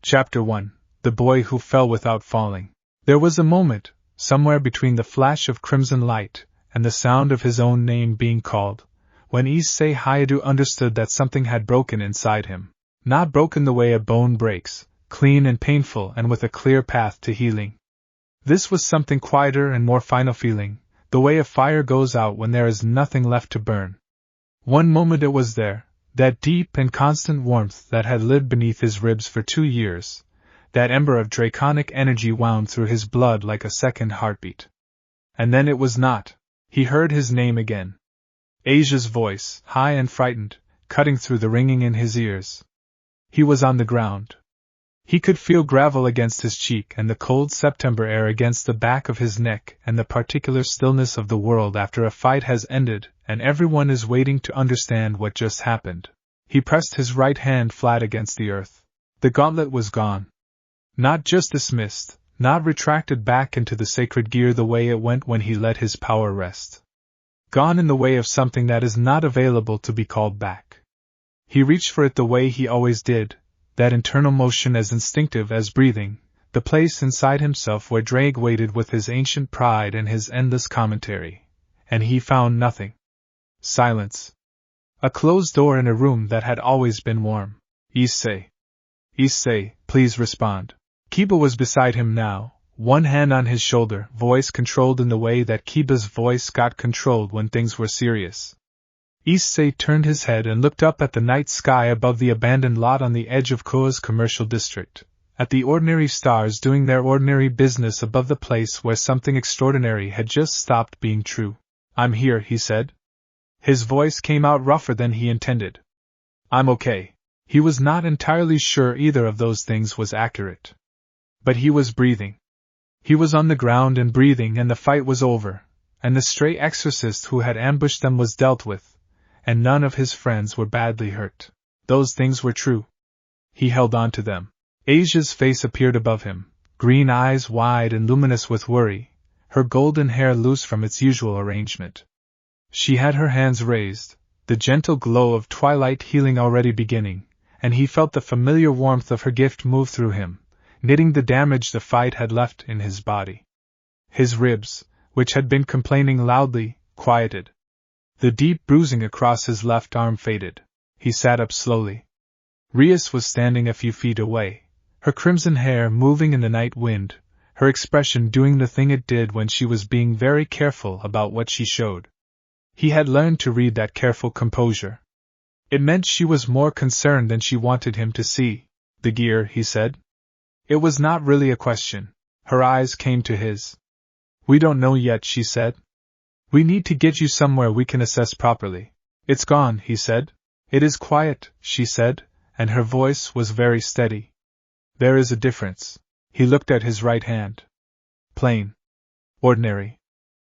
Chapter 1: The Boy Who Fell Without Falling. There was a moment, somewhere between the flash of crimson light and the sound of his own name being called, when Issei Hayadu understood that something had broken inside him. Not broken the way a bone breaks, clean and painful and with a clear path to healing. This was something quieter and more final feeling, the way a fire goes out when there is nothing left to burn. One moment it was there, that deep and constant warmth that had lived beneath his ribs for 2 years, that ember of draconic energy wound through his blood like a second heartbeat. And then it was not. He heard his name again. Asia's voice, high and frightened, cutting through the ringing in his ears. He was on the ground. He could feel gravel against his cheek and the cold September air against the back of his neck and the particular stillness of the world after a fight has ended and everyone is waiting to understand what just happened. He pressed his right hand flat against the earth. The gauntlet was gone. Not just dismissed, not retracted back into the sacred gear the way it went when he let his power rest. Gone in the way of something that is not available to be called back. He reached for it the way he always did, that internal motion as instinctive as breathing, the place inside himself where Drake waited with his ancient pride and his endless commentary. And he found nothing. Silence. A closed door in a room that had always been warm. Issei. Issei, please respond. Kiba was beside him now, one hand on his shoulder, voice controlled in the way that Kiba's voice got controlled when things were serious. Issei turned his head and looked up at the night sky above the abandoned lot on the edge of Koa's commercial district, at the ordinary stars doing their ordinary business above the place where something extraordinary had just stopped being true. I'm here, he said. His voice came out rougher than he intended. I'm okay. He was not entirely sure either of those things was accurate. But he was breathing. He was on the ground and breathing, and the fight was over, and the stray exorcist who had ambushed them was dealt with, and none of his friends were badly hurt. Those things were true. He held on to them. Asia's face appeared above him, green eyes wide and luminous with worry, her golden hair loose from its usual arrangement. She had her hands raised, the gentle glow of twilight healing already beginning, and he felt the familiar warmth of her gift move through him, knitting the damage the fight had left in his body. His ribs, which had been complaining loudly, quieted. The deep bruising across his left arm faded. He sat up slowly. Rias was standing a few feet away, her crimson hair moving in the night wind, her expression doing the thing it did when she was being very careful about what she showed. He had learned to read that careful composure. It meant she was more concerned than she wanted him to see. The gear, he said. It was not really a question. Her eyes came to his. We don't know yet, she said. We need to get you somewhere we can assess properly. It's gone, he said. It is quiet, she said, and her voice was very steady. There is a difference. He looked at his right hand. Plain. Ordinary.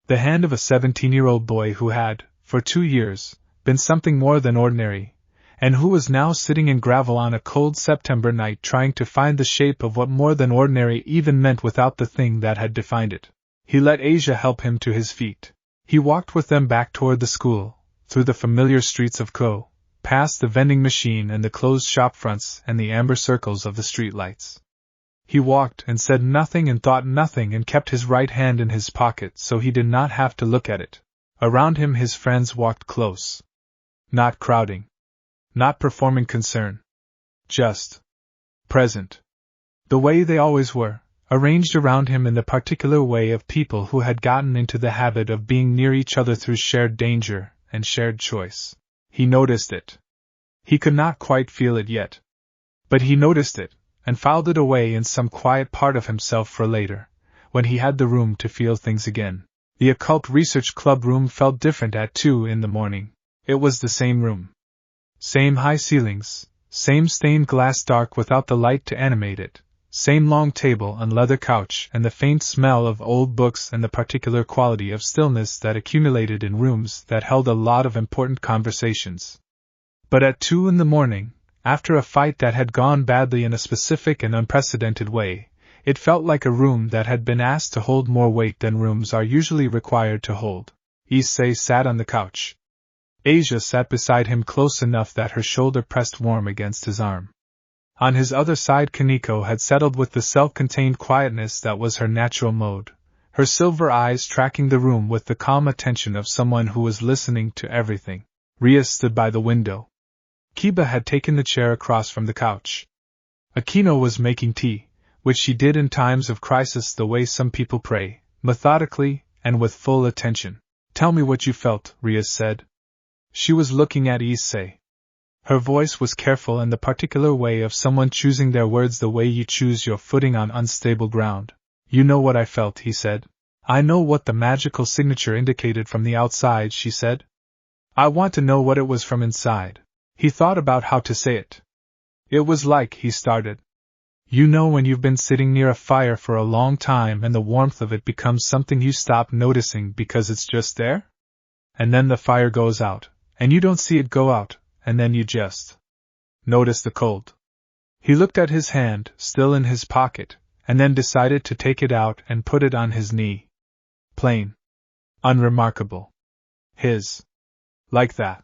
The hand of a 17-year-old boy who had, for 2 years, been something more than ordinary, and who was now sitting in gravel on a cold September night trying to find the shape of what more than ordinary even meant without the thing that had defined it. He let Asia help him to his feet. He walked with them back toward the school, through the familiar streets of Ko, past the vending machine and the closed shop fronts and the amber circles of the street lights. He walked and said nothing and thought nothing and kept his right hand in his pocket so he did not have to look at it. Around him his friends walked close. Not crowding. Not performing concern. Just present. The way they always were, arranged around him in the particular way of people who had gotten into the habit of being near each other through shared danger and shared choice. He noticed it. He could not quite feel it yet. But he noticed it, and filed it away in some quiet part of himself for later, when he had the room to feel things again. The Occult Research Club room felt different at 2 in the morning. It was the same room. Same high ceilings, same stained glass dark without the light to animate it, same long table and leather couch and the faint smell of old books and the particular quality of stillness that accumulated in rooms that held a lot of important conversations. But at 2 in the morning, after a fight that had gone badly in a specific and unprecedented way, it felt like a room that had been asked to hold more weight than rooms are usually required to hold. Issei sat on the couch. Asia sat beside him close enough that her shoulder pressed warm against his arm. On his other side, Kaneko had settled with the self-contained quietness that was her natural mode, her silver eyes tracking the room with the calm attention of someone who was listening to everything. Rias stood by the window. Kiba had taken the chair across from the couch. Akino was making tea, which she did in times of crisis the way some people pray, methodically and with full attention. "Tell me what you felt," Rias said. She was looking at Issei. Her voice was careful in the particular way of someone choosing their words the way you choose your footing on unstable ground. "You know what I felt," he said. "I know what the magical signature indicated from the outside," she said. "I want to know what it was from inside." He thought about how to say it. "It was like," he started. "You know when you've been sitting near a fire for a long time and the warmth of it becomes something you stop noticing because it's just there? And then the fire goes out, and you don't see it go out, and then you just notice the cold." He looked at his hand, still in his pocket, and then decided to take it out and put it on his knee. Plain. Unremarkable. His. Like that.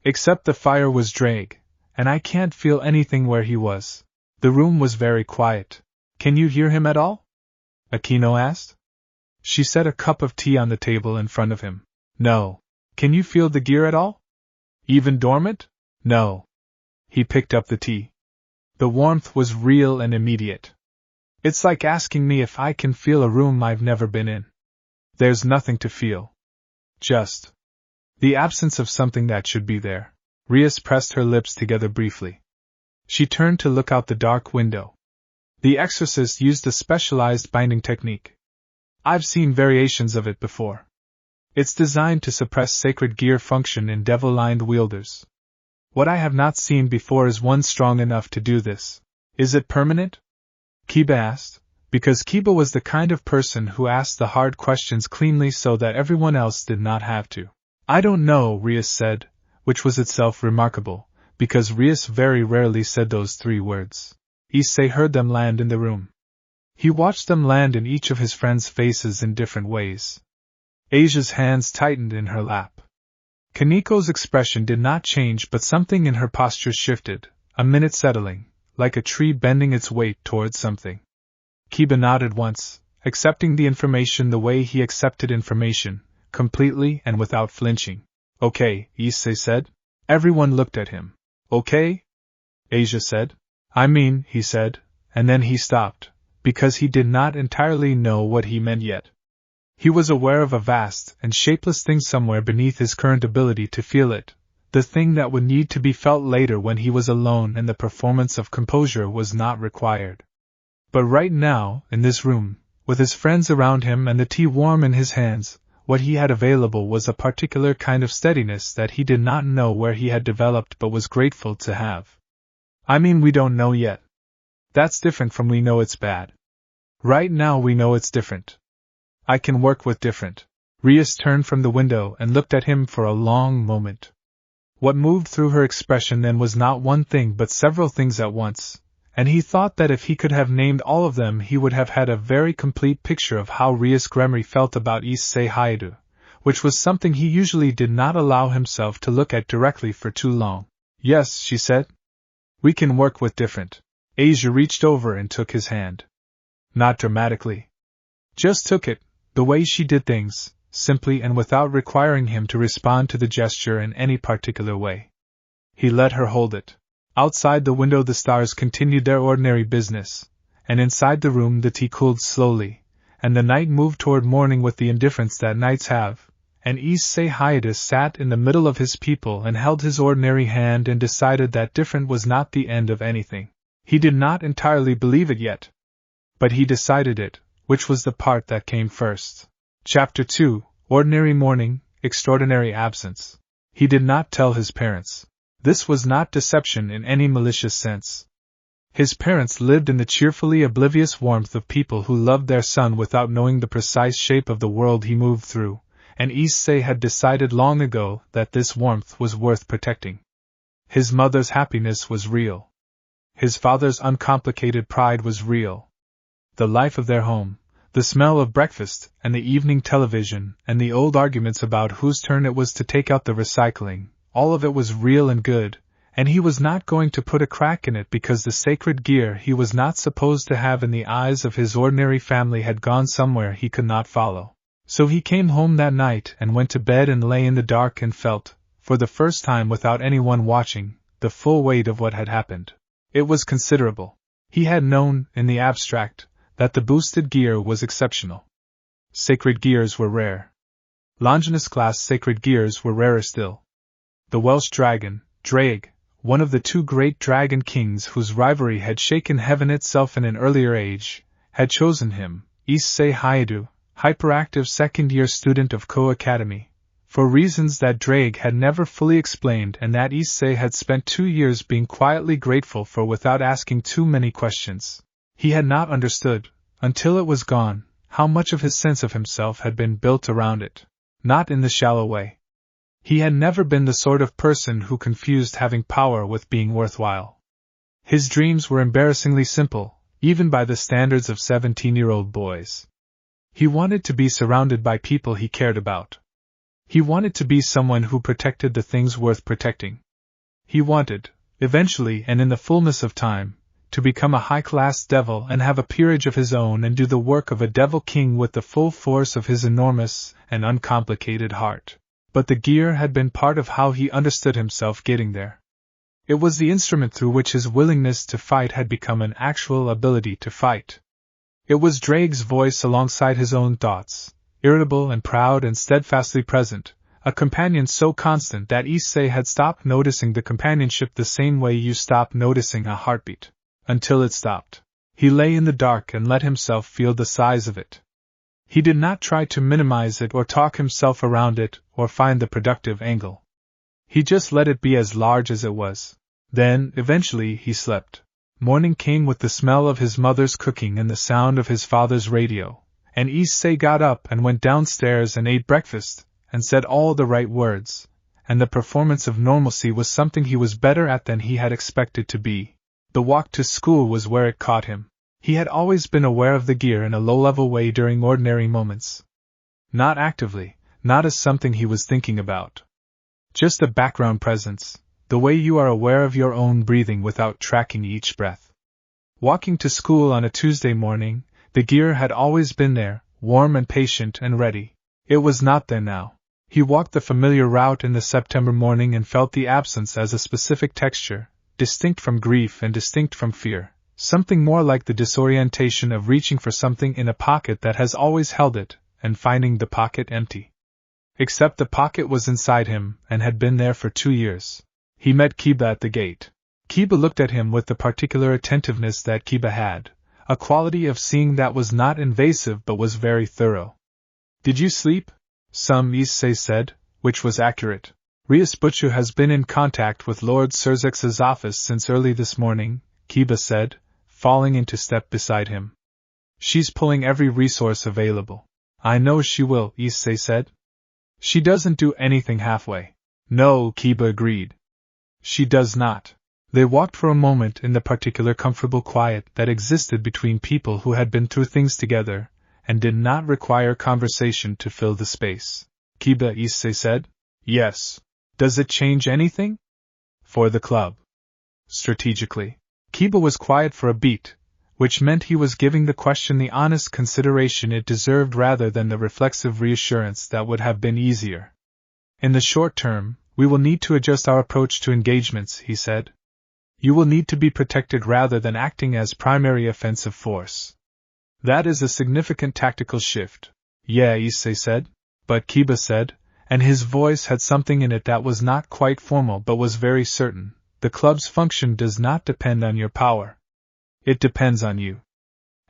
Except the fire was drag, and I can't feel anything where he was. The room was very quiet. "Can you hear him at all?" Akino asked. She set a cup of tea on the table in front of him. "No." "Can you feel the gear at all? Even dormant?" "No." He picked up the tea. The warmth was real and immediate. "It's like asking me if I can feel a room I've never been in. There's nothing to feel. Just the absence of something that should be there." Rias pressed her lips together briefly. She turned to look out the dark window. The exorcist used a specialized binding technique. I've seen variations of it before. It's designed to suppress sacred gear function in devil-lined wielders. What I have not seen before is one strong enough to do this. "Is it permanent?" Kiba asked, because Kiba was the kind of person who asked the hard questions cleanly so that everyone else did not have to. "I don't know," Rias said, which was itself remarkable, because Rias very rarely said those three words. Issei heard them land in the room. He watched them land in each of his friends' faces in different ways. Asia's hands tightened in her lap. Kaneko's expression did not change, but something in her posture shifted, a minute settling, like a tree bending its weight towards something. Kiba nodded once, accepting the information the way he accepted information, completely and without flinching. "Okay," Issei said. Everyone looked at him. "Okay?" Asia said. "I mean," he said, and then he stopped, because he did not entirely know what he meant yet. He was aware of a vast and shapeless thing somewhere beneath his current ability to feel it, the thing that would need to be felt later when he was alone and the performance of composure was not required. But right now, in this room, with his friends around him and the tea warm in his hands, what he had available was a particular kind of steadiness that he did not know where he had developed but was grateful to have. "I mean, we don't know yet. That's different from we know it's bad. Right now we know it's different. I can work with different." Rias turned from the window and looked at him for a long moment. What moved through her expression then was not one thing but several things at once, and he thought that if he could have named all of them he would have had a very complete picture of how Rias Gremory felt about Issei Haidu, which was something he usually did not allow himself to look at directly for too long. "Yes," she said. "We can work with different." Asia reached over and took his hand. Not dramatically. Just took it, the way she did things, simply and without requiring him to respond to the gesture in any particular way. He let her hold it. Outside the window the stars continued their ordinary business, and inside the room the tea cooled slowly, and the night moved toward morning with the indifference that nights have, and Issei Haidu sat in the middle of his people and held his ordinary hand and decided that different was not the end of anything. He did not entirely believe it yet. But he decided it, which was the part that came first. Chapter 2, Ordinary Morning, Extraordinary Absence. He did not tell his parents. This was not deception in any malicious sense. His parents lived in the cheerfully oblivious warmth of people who loved their son without knowing the precise shape of the world he moved through, and Issei had decided long ago that this warmth was worth protecting. His mother's happiness was real. His father's uncomplicated pride was real. The life of their home, the smell of breakfast and the evening television and the old arguments about whose turn it was to take out the recycling, all of it was real and good, and he was not going to put a crack in it because the sacred gear he was not supposed to have in the eyes of his ordinary family had gone somewhere he could not follow. So he came home that night and went to bed and lay in the dark and felt, for the first time without anyone watching, the full weight of what had happened. It was considerable. He had known, in the abstract, that the boosted gear was exceptional. Sacred gears were rare. Longinus-class sacred gears were rarer still. The Welsh dragon, Draig, one of the two great dragon kings whose rivalry had shaken heaven itself in an earlier age, had chosen him, Issei hyperactive second-year student of Ko Academy, for reasons that Draig had never fully explained and that Issei had spent 2 years being quietly grateful for without asking too many questions. He had not understood, until it was gone, how much of his sense of himself had been built around it. Not in the shallow way. He had never been the sort of person who confused having power with being worthwhile. His dreams were embarrassingly simple, even by the standards of 17-year-old boys. He wanted to be surrounded by people he cared about. He wanted to be someone who protected the things worth protecting. He wanted, eventually and in the fullness of time, to become a high-class devil and have a peerage of his own and do the work of a devil king with the full force of his enormous and uncomplicated heart. But the gear had been part of how he understood himself getting there. It was the instrument through which his willingness to fight had become an actual ability to fight. It was Draig's voice alongside his own thoughts, irritable and proud and steadfastly present, a companion so constant that Issei had stopped noticing the companionship the same way you stop noticing a heartbeat. Until it stopped. He lay in the dark and let himself feel the size of it. He did not try to minimize it or talk himself around it or find the productive angle. He just let it be as large as it was. Then, eventually, he slept. Morning came with the smell of his mother's cooking and the sound of his father's radio, and Issei got up and went downstairs and ate breakfast, and said all the right words, and the performance of normalcy was something he was better at than he had expected to be. The walk to school was where it caught him. He had always been aware of the gear in a low-level way during ordinary moments. Not actively, not as something he was thinking about. Just a background presence, the way you are aware of your own breathing without tracking each breath. Walking to school on a Tuesday morning, the gear had always been there, warm and patient and ready. It was not there now. He walked the familiar route in the September morning and felt the absence as a specific texture, distinct from grief and distinct from fear, something more like the disorientation of reaching for something in a pocket that has always held it, and finding the pocket empty. Except the pocket was inside him, and had been there for 2 years. He met Kiba at the gate. Kiba looked at him with the particular attentiveness that Kiba had, a quality of seeing that was not invasive but was very thorough. "Did you sleep?" Issei said, which was accurate. Rias Butcher has been in contact with Lord Surzex's office since early this morning, Kiba said, falling into step beside him. "She's pulling every resource available." "I know she will," Issei said. "She doesn't do anything halfway." "No," Kiba agreed. "She does not." They walked for a moment in the particular comfortable quiet that existed between people who had been through things together, and did not require conversation to fill the space. "Kiba," Issei said. "Yes. Does it change anything?" "For the club." Strategically. Kiba was quiet for a beat, which meant he was giving the question the honest consideration it deserved rather than the reflexive reassurance that would have been easier. "In the short term, we will need to adjust our approach to engagements," he said. "You will need to be protected rather than acting as primary offensive force. That is a significant tactical shift." "Yeah," Issei said. "But," Kiba said, and his voice had something in it that was not quite formal but was very certain, "the club's function does not depend on your power. It depends on you.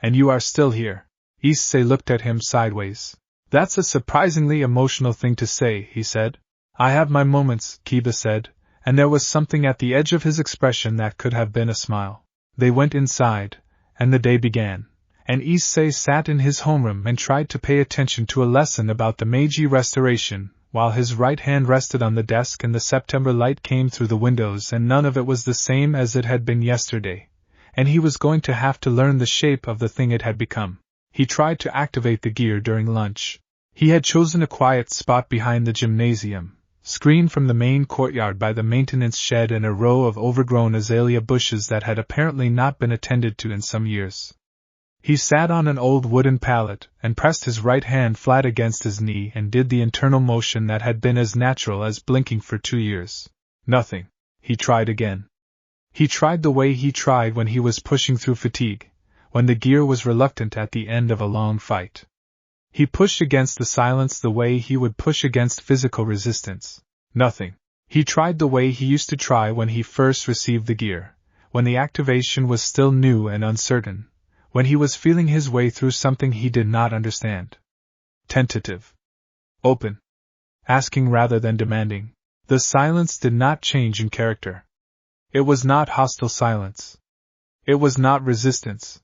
And you are still here." Issei looked at him sideways. "That's a surprisingly emotional thing to say," he said. "I have my moments," Kiba said, and there was something at the edge of his expression that could have been a smile. They went inside, and the day began, and Issei sat in his homeroom and tried to pay attention to a lesson about the Meiji Restoration, while his right hand rested on the desk and the September light came through the windows and none of it was the same as it had been yesterday, and he was going to have to learn the shape of the thing it had become. He tried to activate the gear during lunch. He had chosen a quiet spot behind the gymnasium, screened from the main courtyard by the maintenance shed and a row of overgrown azalea bushes that had apparently not been attended to in some years. He sat on an old wooden pallet and pressed his right hand flat against his knee and did the internal motion that had been as natural as blinking for 2 years. Nothing. He tried again. He tried the way he tried when he was pushing through fatigue, when the gear was reluctant at the end of a long fight. He pushed against the silence the way he would push against physical resistance. Nothing. He tried the way he used to try when he first received the gear, when the activation was still new and uncertain, when he was feeling his way through something he did not understand. Tentative. Open. Asking rather than demanding. The silence did not change in character. It was not hostile silence. It was not resistance.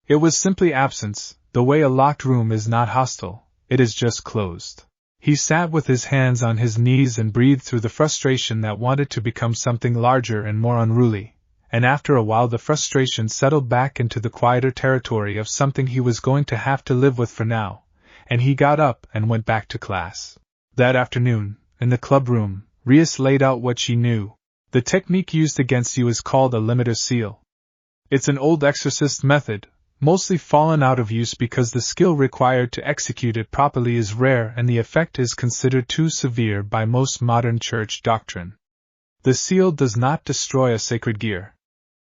It was simply absence. The way a locked room is not hostile, it is just closed. He sat with his hands on his knees and breathed through the frustration that wanted to become something larger and more unruly, and after a while the frustration settled back into the quieter territory of something he was going to have to live with for now, and he got up and went back to class. That afternoon, in the club room, Rias laid out what she knew. The technique used against you is called a limiter seal. It's an old exorcist method, mostly fallen out of use because the skill required to execute it properly is rare and the effect is considered too severe by most modern church doctrine. The seal does not destroy a sacred gear.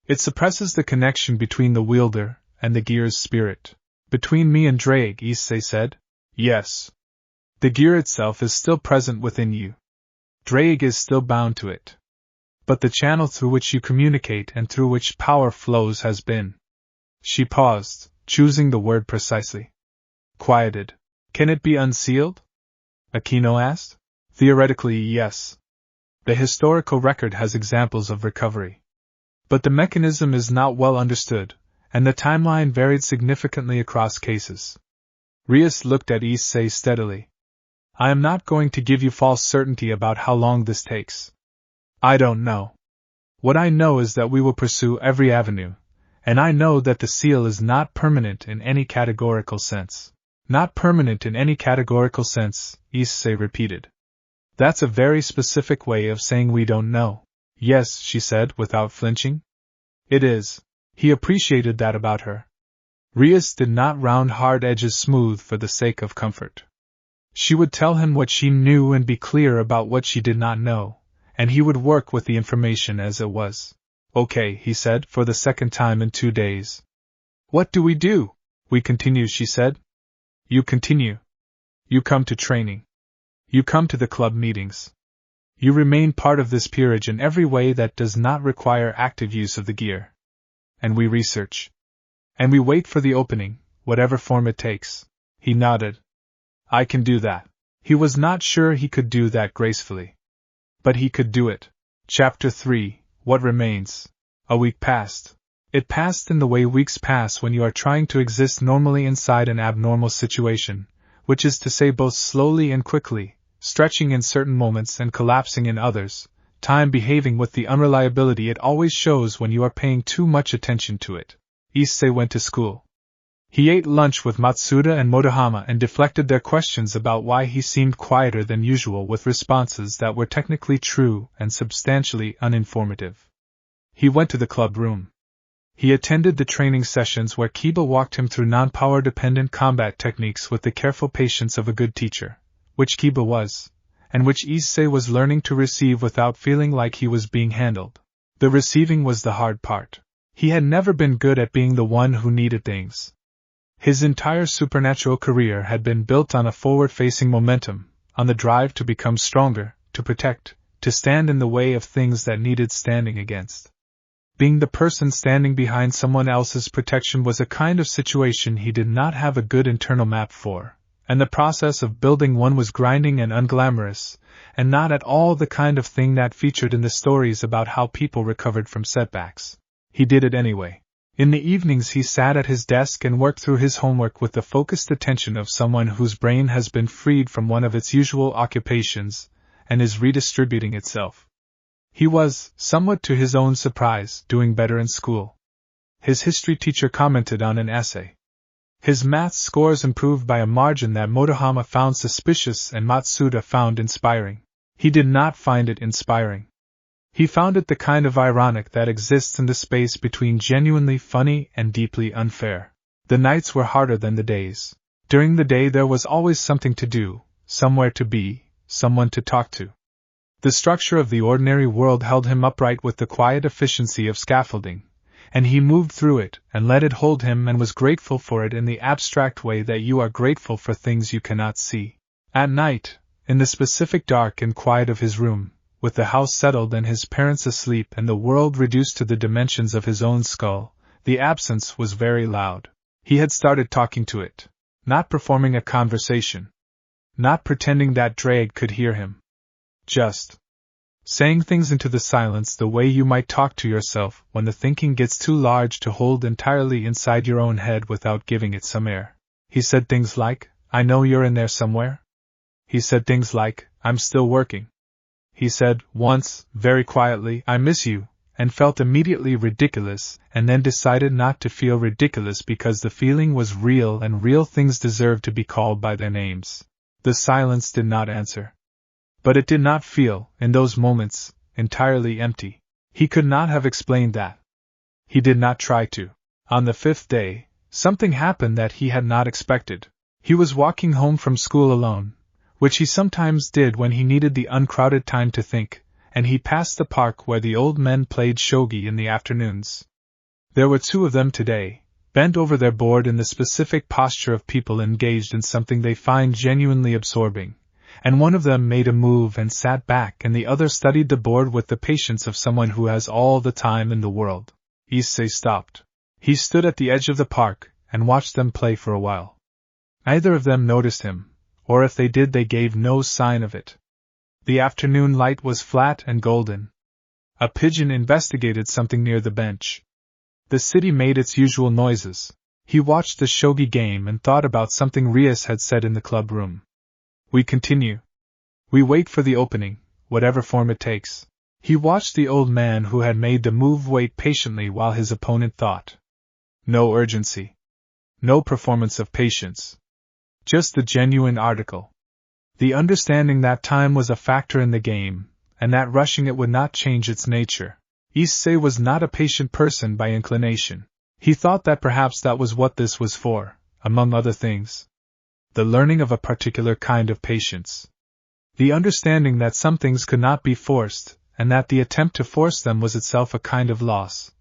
It suppresses the connection between the wielder and the gear's spirit. Between me and Drake, Issei said. Yes. The gear itself is still present within you. Drake is still bound to it. But the channel through which you communicate and through which power flows has been. She paused, choosing the word precisely. Quieted. Can it be unsealed? Aquino asked. Theoretically, yes. The historical record has examples of recovery. But the mechanism is not well understood, and the timeline varied significantly across cases. Rias looked at Issei steadily. I am not going to give you false certainty about how long this takes. I don't know. What I know is that we will pursue every avenue. And I know that the seal is not permanent in any categorical sense. Not permanent in any categorical sense, Issei repeated. That's a very specific way of saying we don't know. Yes, she said without flinching. It is. He appreciated that about her. Rias did not round hard edges smooth for the sake of comfort. She would tell him what she knew and be clear about what she did not know, and he would work with the information as it was. Okay, he said, for the second time in 2 days. What do we do? We continue, she said. You continue. You come to training. You come to the club meetings. You remain part of this peerage in every way that does not require active use of the gear. And we research. And we wait for the opening, whatever form it takes. He nodded. I can do that. He was not sure he could do that gracefully. But he could do it. Chapter 3. What remains? A week passed. It passed in the way weeks pass when you are trying to exist normally inside an abnormal situation, which is to say both slowly and quickly, stretching in certain moments and collapsing in others, time behaving with the unreliability it always shows when you are paying too much attention to it. Issei went to school. He ate lunch with Matsuda and Motohama and deflected their questions about why he seemed quieter than usual with responses that were technically true and substantially uninformative. He went to the club room. He attended the training sessions where Kiba walked him through non-power-dependent combat techniques with the careful patience of a good teacher, which Kiba was, and which Issei was learning to receive without feeling like he was being handled. The receiving was the hard part. He had never been good at being the one who needed things. His entire supernatural career had been built on a forward-facing momentum, on the drive to become stronger, to protect, to stand in the way of things that needed standing against. Being the person standing behind someone else's protection was a kind of situation he did not have a good internal map for, and the process of building one was grinding and unglamorous, and not at all the kind of thing that featured in the stories about how people recovered from setbacks. He did it anyway. In the evenings he sat at his desk and worked through his homework with the focused attention of someone whose brain has been freed from one of its usual occupations, and is redistributing itself. He was, somewhat to his own surprise, doing better in school. His history teacher commented on an essay. His maths scores improved by a margin that Motohama found suspicious and Matsuda found inspiring. He did not find it inspiring. He found it the kind of ironic that exists in the space between genuinely funny and deeply unfair. The nights were harder than the days. During the day there was always something to do, somewhere to be, someone to talk to. The structure of the ordinary world held him upright with the quiet efficiency of scaffolding, and he moved through it and let it hold him and was grateful for it in the abstract way that you are grateful for things you cannot see. At night, in the specific dark and quiet of his room, with the house settled and his parents asleep and the world reduced to the dimensions of his own skull, the absence was very loud. He had started talking to it. Not performing a conversation. Not pretending that Drake could hear him. Just saying things into the silence the way you might talk to yourself when the thinking gets too large to hold entirely inside your own head without giving it some air. He said things like, "I know you're in there somewhere." He said things like, "I'm still working." He said, once, very quietly, "I miss you," and felt immediately ridiculous, and then decided not to feel ridiculous because the feeling was real and real things deserved to be called by their names. The silence did not answer. But it did not feel, in those moments, entirely empty. He could not have explained that. He did not try to. On the 5th day, something happened that he had not expected. He was walking home from school alone, which he sometimes did when he needed the uncrowded time to think, and he passed the park where the old men played shogi in the afternoons. There were 2 of them today, bent over their board in the specific posture of people engaged in something they find genuinely absorbing, and one of them made a move and sat back and the other studied the board with the patience of someone who has all the time in the world. Issei stopped. He stood at the edge of the park and watched them play for a while. Neither of them noticed him, or if they did they gave no sign of it. The afternoon light was flat and golden. A pigeon investigated something near the bench. The city made its usual noises. He watched the shogi game and thought about something Rias had said in the club room. We continue. We wait for the opening, whatever form it takes. He watched the old man who had made the move wait patiently while his opponent thought. No urgency. No performance of patience. Just the genuine article. The understanding that time was a factor in the game, and that rushing it would not change its nature. Issei was not a patient person by inclination. He thought that perhaps that was what this was for, among other things. The learning of a particular kind of patience. The understanding that some things could not be forced, and that the attempt to force them was itself a kind of loss,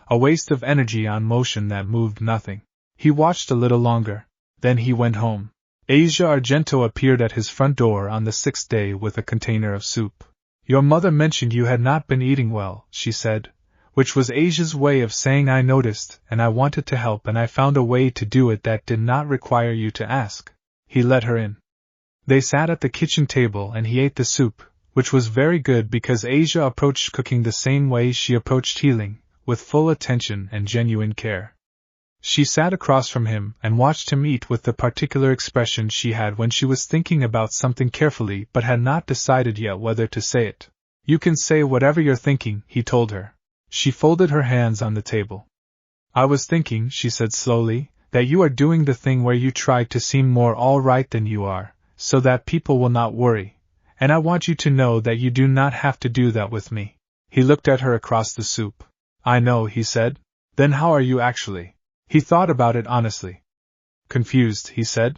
a waste of energy on motion that moved nothing. He watched a little longer, then he went home. Asia Argento appeared at his front door on the 6th day with a container of soup. Your mother mentioned you had not been eating well, she said, which was Asia's way of saying I noticed and I wanted to help and I found a way to do it that did not require you to ask. He let her in. They sat at the kitchen table and he ate the soup, which was very good because Asia approached cooking the same way she approached healing, with full attention and genuine care. She sat across from him and watched him eat with the particular expression she had when she was thinking about something carefully but had not decided yet whether to say it. You can say whatever you're thinking, he told her. She folded her hands on the table. I was thinking, she said slowly, that you are doing the thing where you try to seem more all right than you are, so that people will not worry, and I want you to know that you do not have to do that with me. He looked at her across the soup. I know, he said. Then how are you actually? He thought about it honestly. Confused, he said.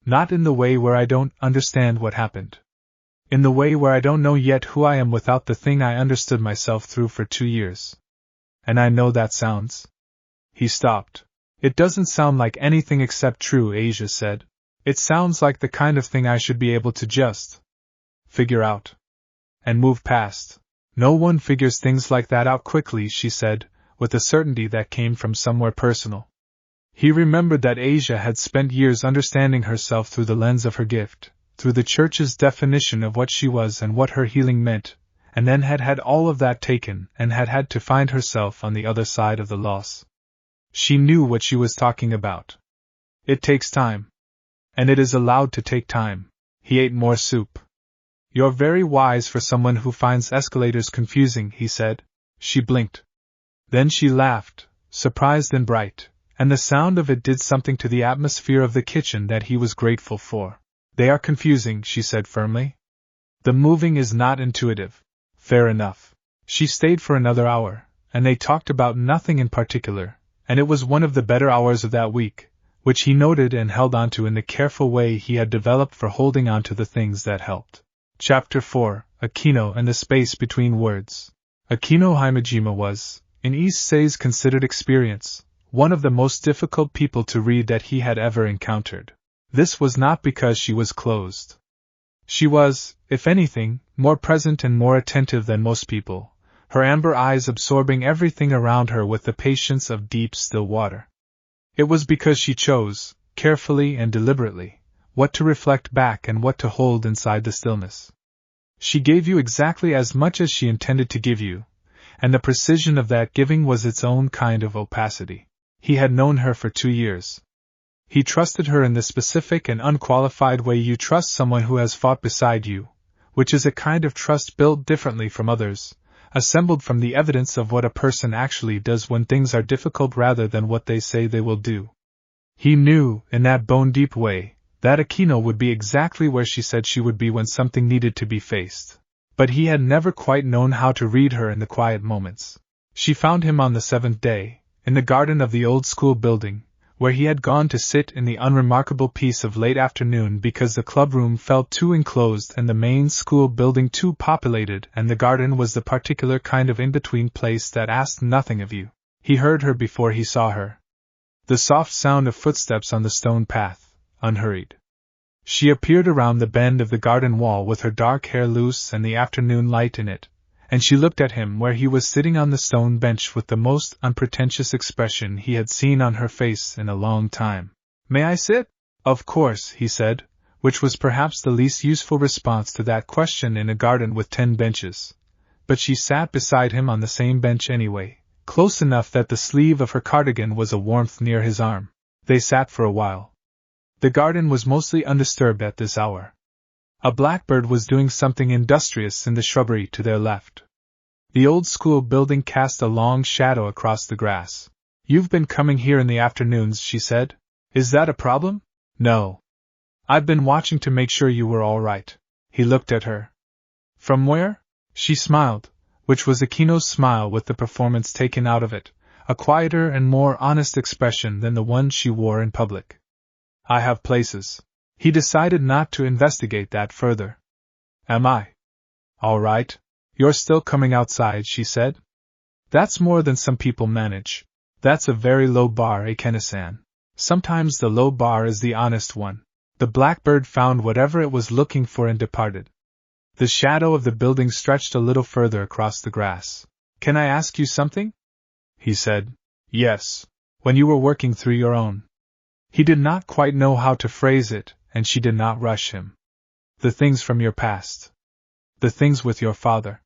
Not in the way where I don't understand what happened. In the way where I don't know yet who I am without the thing I understood myself through for 2 years. And I know that sounds. He stopped. It doesn't sound like anything except true, Asia said. It sounds like the kind of thing I should be able to just figure out. And move past. No one figures things like that out quickly, she said, with a certainty that came from somewhere personal. He remembered that Asia had spent years understanding herself through the lens of her gift, through the church's definition of what she was and what her healing meant, and then had had all of that taken and had had to find herself on the other side of the loss. She knew what she was talking about. It takes time. And it is allowed to take time. He ate more soup. You're very wise for someone who finds escalators confusing, he said. She blinked. Then she laughed, surprised and bright, and the sound of it did something to the atmosphere of the kitchen that he was grateful for. They are confusing, she said firmly. The moving is not intuitive. Fair enough. She stayed for another hour, and they talked about nothing in particular, and it was one of the better hours of that week, which he noted and held onto in the careful way he had developed for holding onto the things that helped. Chapter 4, Akino and the Space Between Words. Akino Himejima was, in Issei's considered experience, one of the most difficult people to read that he had ever encountered. This was not because she was closed. She was, if anything, more present and more attentive than most people, her amber eyes absorbing everything around her with the patience of deep, still water. It was because she chose, carefully and deliberately, what to reflect back and what to hold inside the stillness. She gave you exactly as much as she intended to give you, and the precision of that giving was its own kind of opacity. He had known her for 2 years. He trusted her in the specific and unqualified way you trust someone who has fought beside you, which is a kind of trust built differently from others, assembled from the evidence of what a person actually does when things are difficult rather than what they say they will do. He knew, in that bone-deep way, that Akino would be exactly where she said she would be when something needed to be faced. But he had never quite known how to read her in the quiet moments. She found him on the 7th day, in the garden of the old school building, where he had gone to sit in the unremarkable peace of late afternoon because the clubroom felt too enclosed and the main school building too populated, and the garden was the particular kind of in-between place that asked nothing of you. He heard her before he saw her. The soft sound of footsteps on the stone path, unhurried. She appeared around the bend of the garden wall with her dark hair loose and the afternoon light in it, and she looked at him where he was sitting on the stone bench with the most unpretentious expression he had seen on her face in a long time. "May I sit?" "Of course," he said, which was perhaps the least useful response to that question in a garden with 10 benches. But she sat beside him on the same bench anyway, close enough that the sleeve of her cardigan was a warmth near his arm. They sat for a while. The garden was mostly undisturbed at this hour. A blackbird was doing something industrious in the shrubbery to their left. The old school building cast a long shadow across the grass. "You've been coming here in the afternoons," she said. "Is that a problem?" "No. I've been watching to make sure you were all right." He looked at her. "From where?" She smiled, which was Akino's smile with the performance taken out of it, a quieter and more honest expression than the one she wore in public. "I have places." He decided not to investigate that further. "Am I all right?" "You're still coming outside," she said. "That's more than some people manage. That's a very low bar, Akeno-san. Sometimes the low bar is the honest one." The blackbird found whatever it was looking for and departed. The shadow of the building stretched a little further across the grass. "Can I ask you something?" he said. "Yes. When you were working through your own." He did not quite know how to phrase it, and she did not rush him. "The things from your past. The things with your father.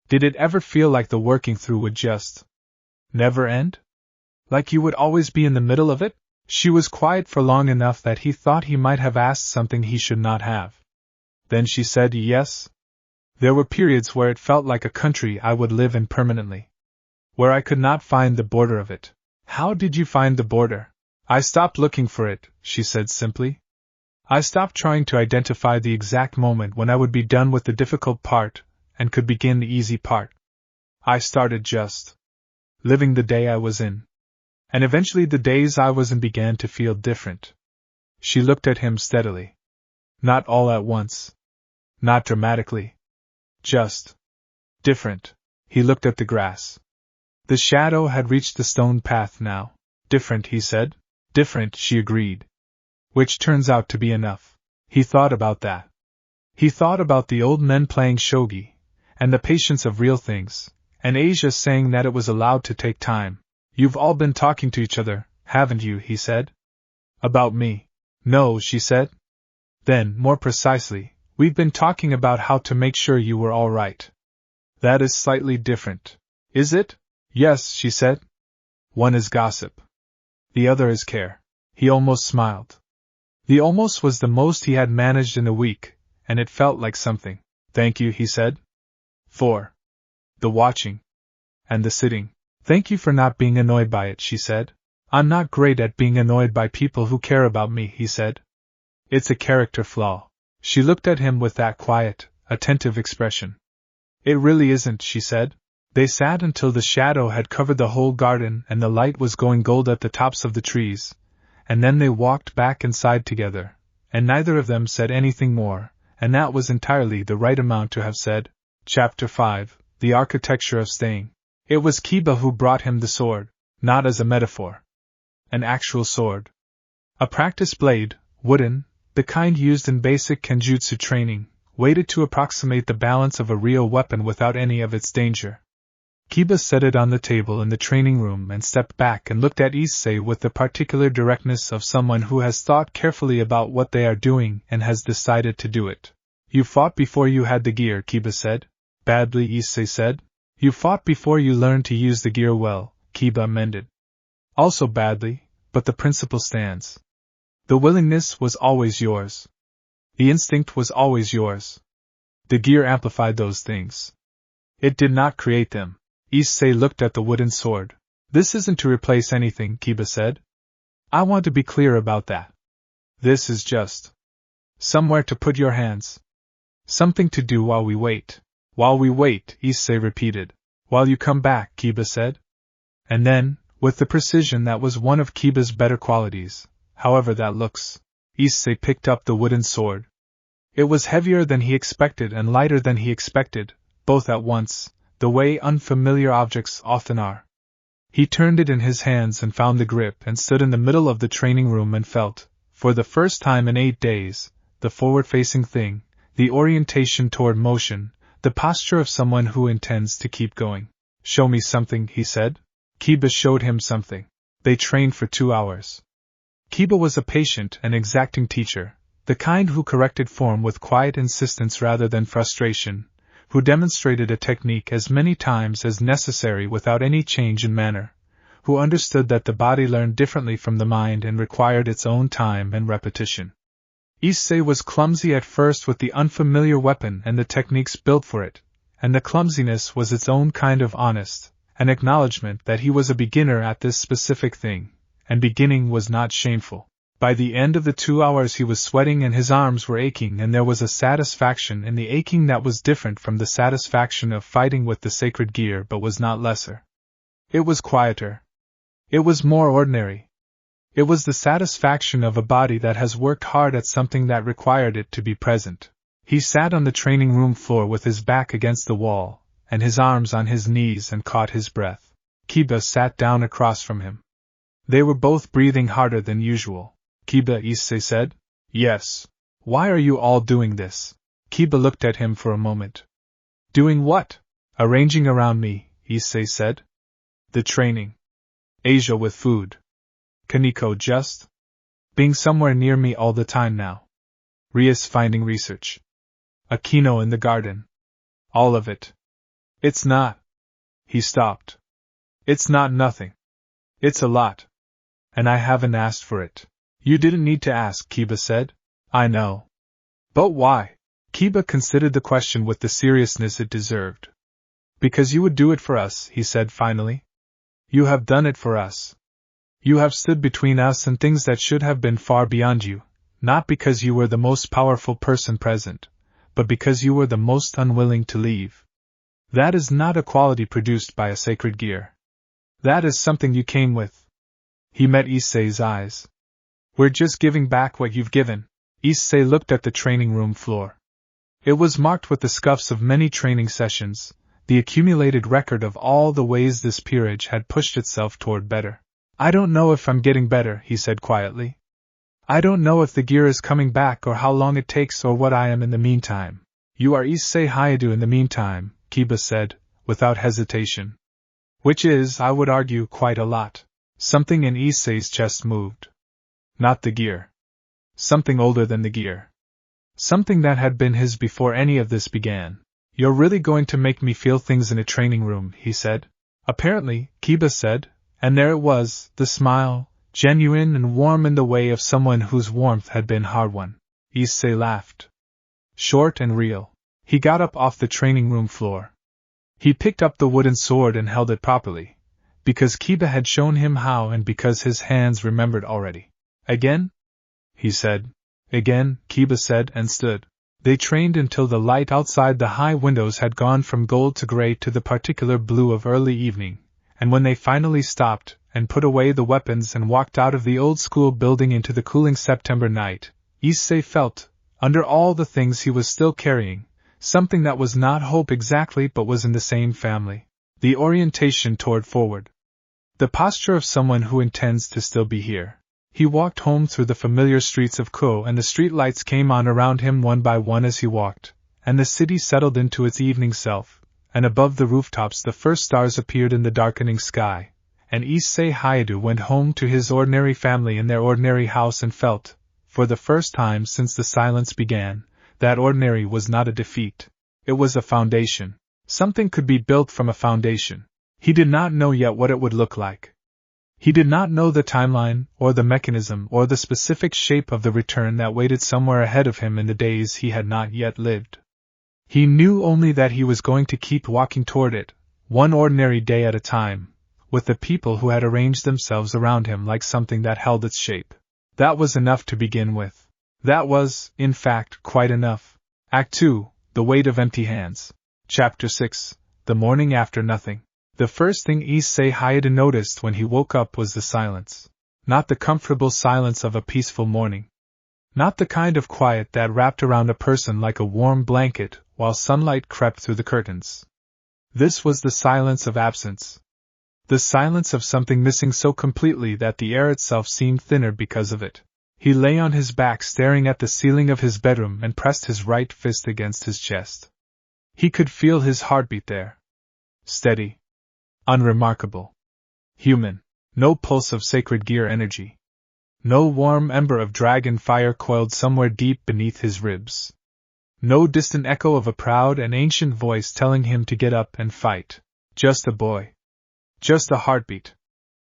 Did it ever feel like the working through would just never end? Like you would always be in the middle of it?" She was quiet for long enough that he thought he might have asked something he should not have. Then she said, "Yes. There were periods where it felt like a country I would live in permanently. Where I could not find the border of it." "How did you find the border?" "I stopped looking for it," she said simply. "I stopped trying to identify the exact moment when I would be done with the difficult part and could begin the easy part. I started just living the day I was in. And eventually the days I was in began to feel different." She looked at him steadily. "Not all at once. Not dramatically. Just different." He looked at the grass. The shadow had reached the stone path now. "Different," he said. "Different," she agreed. Which turns out to be enough. He thought about that. He thought about the old men playing shogi, and the patience of real things, and Asia saying that it was allowed to take time. "You've all been talking to each other, haven't you?" he said. "About me?" "No," she said. Then, more precisely, "We've been talking about how to make sure you were all right." "That is slightly different." "Is it?" "Yes," she said. "One is gossip. The other is care." He almost smiled. The almost was the most he had managed in a week, and it felt like something. "Thank you," he said. "For the watching. And the sitting." "Thank you for not being annoyed by it," she said. "I'm not great at being annoyed by people who care about me," he said. "It's a character flaw." She looked at him with that quiet, attentive expression. It really isn't, she said. They sat until the shadow had covered the whole garden and the light was going gold at the tops of the trees, and then they walked back inside together, and neither of them said anything more, and that was entirely the right amount to have said. Chapter 5, The Architecture of Staying. It was Kiba who brought him the sword, not as a metaphor. An actual sword. A practice blade, wooden, the kind used in basic kenjutsu training, weighted to approximate the balance of a real weapon without any of its danger. Kiba set it on the table in the training room and stepped back and looked at Issei with the particular directness of someone who has thought carefully about what they are doing and has decided to do it. You fought before you had the gear, Kiba said. Badly, Issei said. You fought before you learned to use the gear well, Kiba amended. Also badly, but the principle stands. The willingness was always yours. The instinct was always yours. The gear amplified those things. It did not create them. Issei looked at the wooden sword. This isn't to replace anything, Kiba said. I want to be clear about that. This is just somewhere to put your hands. Something to do while we wait. While we wait, Issei repeated. While you come back, Kiba said. And then, with the precision that was one of Kiba's better qualities, however that looks, Issei picked up the wooden sword. It was heavier than he expected and lighter than he expected, both at once, the way unfamiliar objects often are. He turned it in his hands and found the grip and stood in the middle of the training room and felt, for the first time in 8 days, the forward-facing thing, the orientation toward motion, the posture of someone who intends to keep going. Show me something, he said. Kiba showed him something. They trained for 2 hours. Kiba was a patient and exacting teacher, the kind who corrected form with quiet insistence rather than frustration, who demonstrated a technique as many times as necessary without any change in manner, who understood that the body learned differently from the mind and required its own time and repetition. Issei was clumsy at first with the unfamiliar weapon and the techniques built for it, and the clumsiness was its own kind of honest, an acknowledgement that he was a beginner at this specific thing, and beginning was not shameful. By the end of the 2 hours he was sweating and his arms were aching, and there was a satisfaction in the aching that was different from the satisfaction of fighting with the sacred gear but was not lesser. It was quieter. It was more ordinary. It was the satisfaction of a body that has worked hard at something that required it to be present. He sat on the training room floor with his back against the wall, and his arms on his knees and caught his breath. Kiba sat down across from him. They were both breathing harder than usual. Kiba, Issei said. Yes. Why are you all doing this? Kiba looked at him for a moment. Doing what? Arranging around me, Issei said. The training. Asia with food. Kaneko just being somewhere near me all the time now. Rias finding research. Akino in the garden. All of it. It's not. He stopped. It's not nothing. It's a lot. And I haven't asked for it. You didn't need to ask, Kiba said. I know. But why? Kiba considered the question with the seriousness it deserved. Because you would do it for us, he said finally. You have done it for us. You have stood between us and things that should have been far beyond you, not because you were the most powerful person present, but because you were the most unwilling to leave. That is not a quality produced by a sacred gear. That is something you came with. He met Issei's eyes. We're just giving back what you've given. Issei looked at the training room floor. It was marked with the scuffs of many training sessions, the accumulated record of all the ways this peerage had pushed itself toward better. I don't know if I'm getting better, he said quietly. I don't know if the gear is coming back or how long it takes or what I am in the meantime. You are Issei Hayadu in the meantime, Kiba said, without hesitation. Which is, I would argue, quite a lot. Something in Issei's chest moved. Not the gear. Something older than the gear. Something that had been his before any of this began. You're really going to make me feel things in a training room, he said. Apparently, Kiba said, and there it was, the smile, genuine and warm in the way of someone whose warmth had been hard-won. Issei laughed. Short and real. He got up off the training room floor. He picked up the wooden sword and held it properly, because Kiba had shown him how and because his hands remembered already. Again? He said. Again, Kiba said and stood. They trained until the light outside the high windows had gone from gold to gray to the particular blue of early evening, and when they finally stopped and put away the weapons and walked out of the old school building into the cooling September night, Issei felt, under all the things he was still carrying, something that was not hope exactly but was in the same family. The orientation toward forward. The posture of someone who intends to still be here. He walked home through the familiar streets of Ko, and the street lights came on around him one by one as he walked, and the city settled into its evening self, and above the rooftops the first stars appeared in the darkening sky, and Issei Hayadu went home to his ordinary family in their ordinary house and felt, for the first time since the silence began, that ordinary was not a defeat. It was a foundation. Something could be built from a foundation. He did not know yet what it would look like. He did not know the timeline, or the mechanism, or the specific shape of the return that waited somewhere ahead of him in the days he had not yet lived. He knew only that he was going to keep walking toward it, one ordinary day at a time, with the people who had arranged themselves around him like something that held its shape. That was enough to begin with. That was, in fact, quite enough. Act 2, The Weight of Empty Hands. Chapter 6, The Morning After Nothing. The first thing Issei Hayadu noticed when he woke up was the silence. Not the comfortable silence of a peaceful morning. Not the kind of quiet that wrapped around a person like a warm blanket while sunlight crept through the curtains. This was the silence of absence. The silence of something missing so completely that the air itself seemed thinner because of it. He lay on his back staring at the ceiling of his bedroom and pressed his right fist against his chest. He could feel his heartbeat there. Steady. Unremarkable. Human. No pulse of sacred gear energy. No warm ember of dragon fire coiled somewhere deep beneath his ribs. No distant echo of a proud and ancient voice telling him to get up and fight. Just a boy. Just a heartbeat.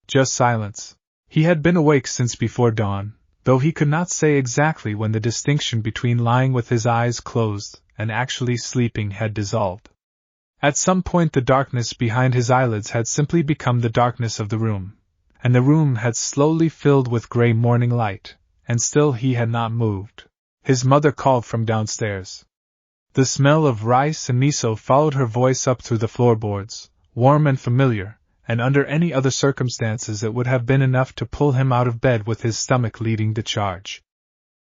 Just silence. He had been awake since before dawn, though he could not say exactly when the distinction between lying with his eyes closed and actually sleeping had dissolved. At some point the darkness behind his eyelids had simply become the darkness of the room, and the room had slowly filled with gray morning light, and still he had not moved. His mother called from downstairs. The smell of rice and miso followed her voice up through the floorboards, warm and familiar, and under any other circumstances it would have been enough to pull him out of bed with his stomach leading the charge.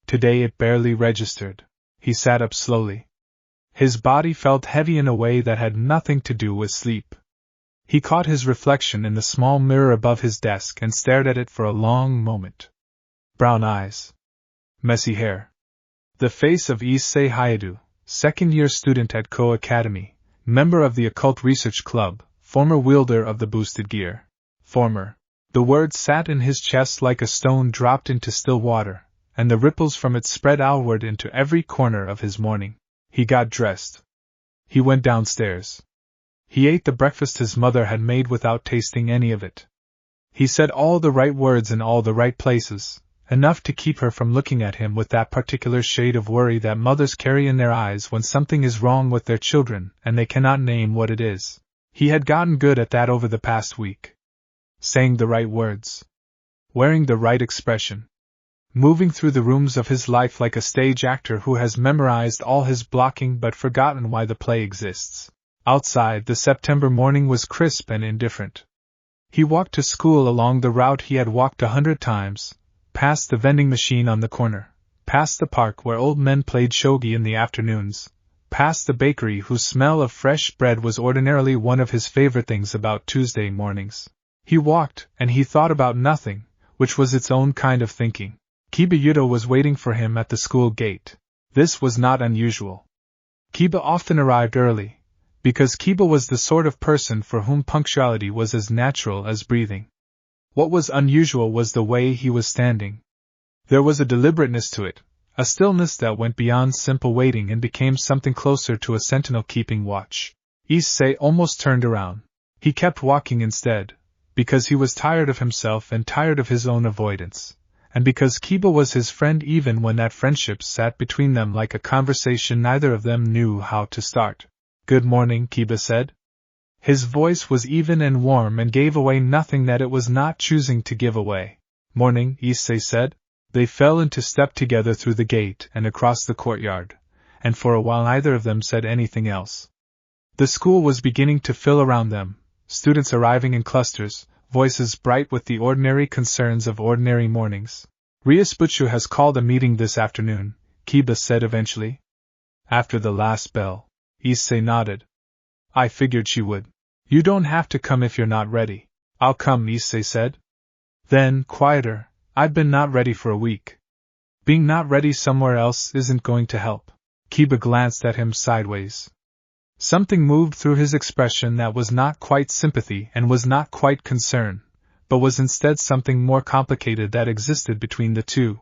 Today it barely registered. He sat up slowly. His body felt heavy in a way that had nothing to do with sleep. He caught his reflection in the small mirror above his desk and stared at it for a long moment. Brown eyes. Messy hair. The face of Issei Hayadu, second-year student at Ko Academy, member of the Occult Research Club, former wielder of the boosted gear. Former. The word sat in his chest like a stone dropped into still water, and the ripples from it spread outward into every corner of his morning. He got dressed. He went downstairs. He ate the breakfast his mother had made without tasting any of it. He said all the right words in all the right places, enough to keep her from looking at him with that particular shade of worry that mothers carry in their eyes when something is wrong with their children and they cannot name what it is. He had gotten good at that over the past week. Saying the right words. Wearing the right expression. Moving through the rooms of his life like a stage actor who has memorized all his blocking but forgotten why the play exists. Outside, the September morning was crisp and indifferent. He walked to school along the route he had walked 100 times, past the vending machine on the corner, past the park where old men played shogi in the afternoons, past the bakery whose smell of fresh bread was ordinarily one of his favorite things about Tuesday mornings. He walked, and he thought about nothing, which was its own kind of thinking. Kiba Yuto was waiting for him at the school gate. This was not unusual. Kiba often arrived early, because Kiba was the sort of person for whom punctuality was as natural as breathing. What was unusual was the way he was standing. There was a deliberateness to it, a stillness that went beyond simple waiting and became something closer to a sentinel keeping watch. Issei almost turned around. He kept walking instead, because he was tired of himself and tired of his own avoidance. And because Kiba was his friend even when that friendship sat between them like a conversation neither of them knew how to start. Good morning, Kiba said. His voice was even and warm and gave away nothing that it was not choosing to give away. Morning, Issei said. They fell into step together through the gate and across the courtyard, and for a while neither of them said anything else. The school was beginning to fill around them, students arriving in clusters, voices bright with the ordinary concerns of ordinary mornings. Rias Butcher has called a meeting this afternoon, Kiba said eventually. After the last bell, Issei nodded. I figured she would. You don't have to come if you're not ready. I'll come, Issei said. Then, quieter, I've been not ready for a week. Being not ready somewhere else isn't going to help. Kiba glanced at him sideways. Something moved through his expression that was not quite sympathy and was not quite concern, but was instead something more complicated that existed between the two.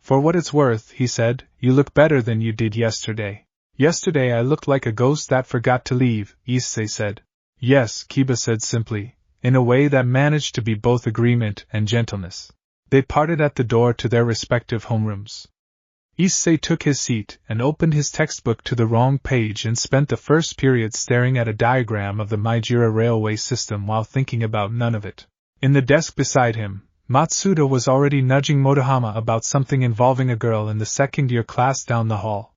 For what it's worth, he said, you look better than you did yesterday. Yesterday I looked like a ghost that forgot to leave, Issei said. Yes, Kiba said simply, in a way that managed to be both agreement and gentleness. They parted at the door to their respective homerooms. Issei took his seat and opened his textbook to the wrong page and spent the first period staring at a diagram of the Maijira railway system while thinking about none of it. In the desk beside him, Matsuda was already nudging Motohama about something involving a girl in the second-year class down the hall.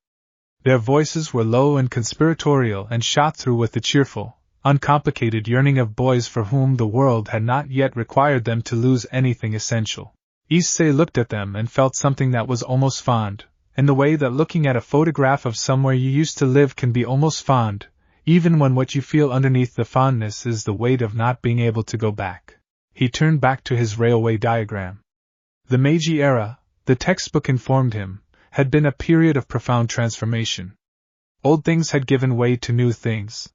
Their voices were low and conspiratorial and shot through with the cheerful, uncomplicated yearning of boys for whom the world had not yet required them to lose anything essential. Issei looked at them and felt something that was almost fond, in the way that looking at a photograph of somewhere you used to live can be almost fond, even when what you feel underneath the fondness is the weight of not being able to go back. He turned back to his railway diagram. The Meiji era, the textbook informed him, had been a period of profound transformation. Old things had given way to new things.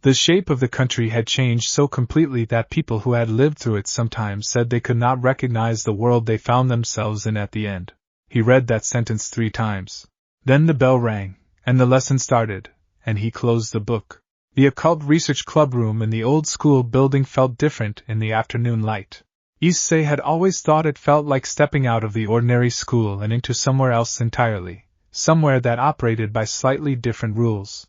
The shape of the country had changed so completely that people who had lived through it sometimes said they could not recognize the world they found themselves in at the end. He read that sentence 3 times. Then the bell rang, and the lesson started, and he closed the book. The occult research club room in the old school building felt different in the afternoon light. Issei had always thought it felt like stepping out of the ordinary school and into somewhere else entirely, somewhere that operated by slightly different rules.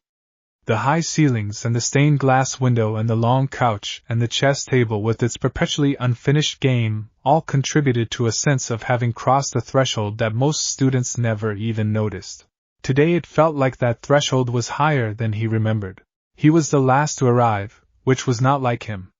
The high ceilings and the stained glass window and the long couch and the chess table with its perpetually unfinished game all contributed to a sense of having crossed a threshold that most students never even noticed. Today it felt like that threshold was higher than he remembered. He was the last to arrive, which was not like him.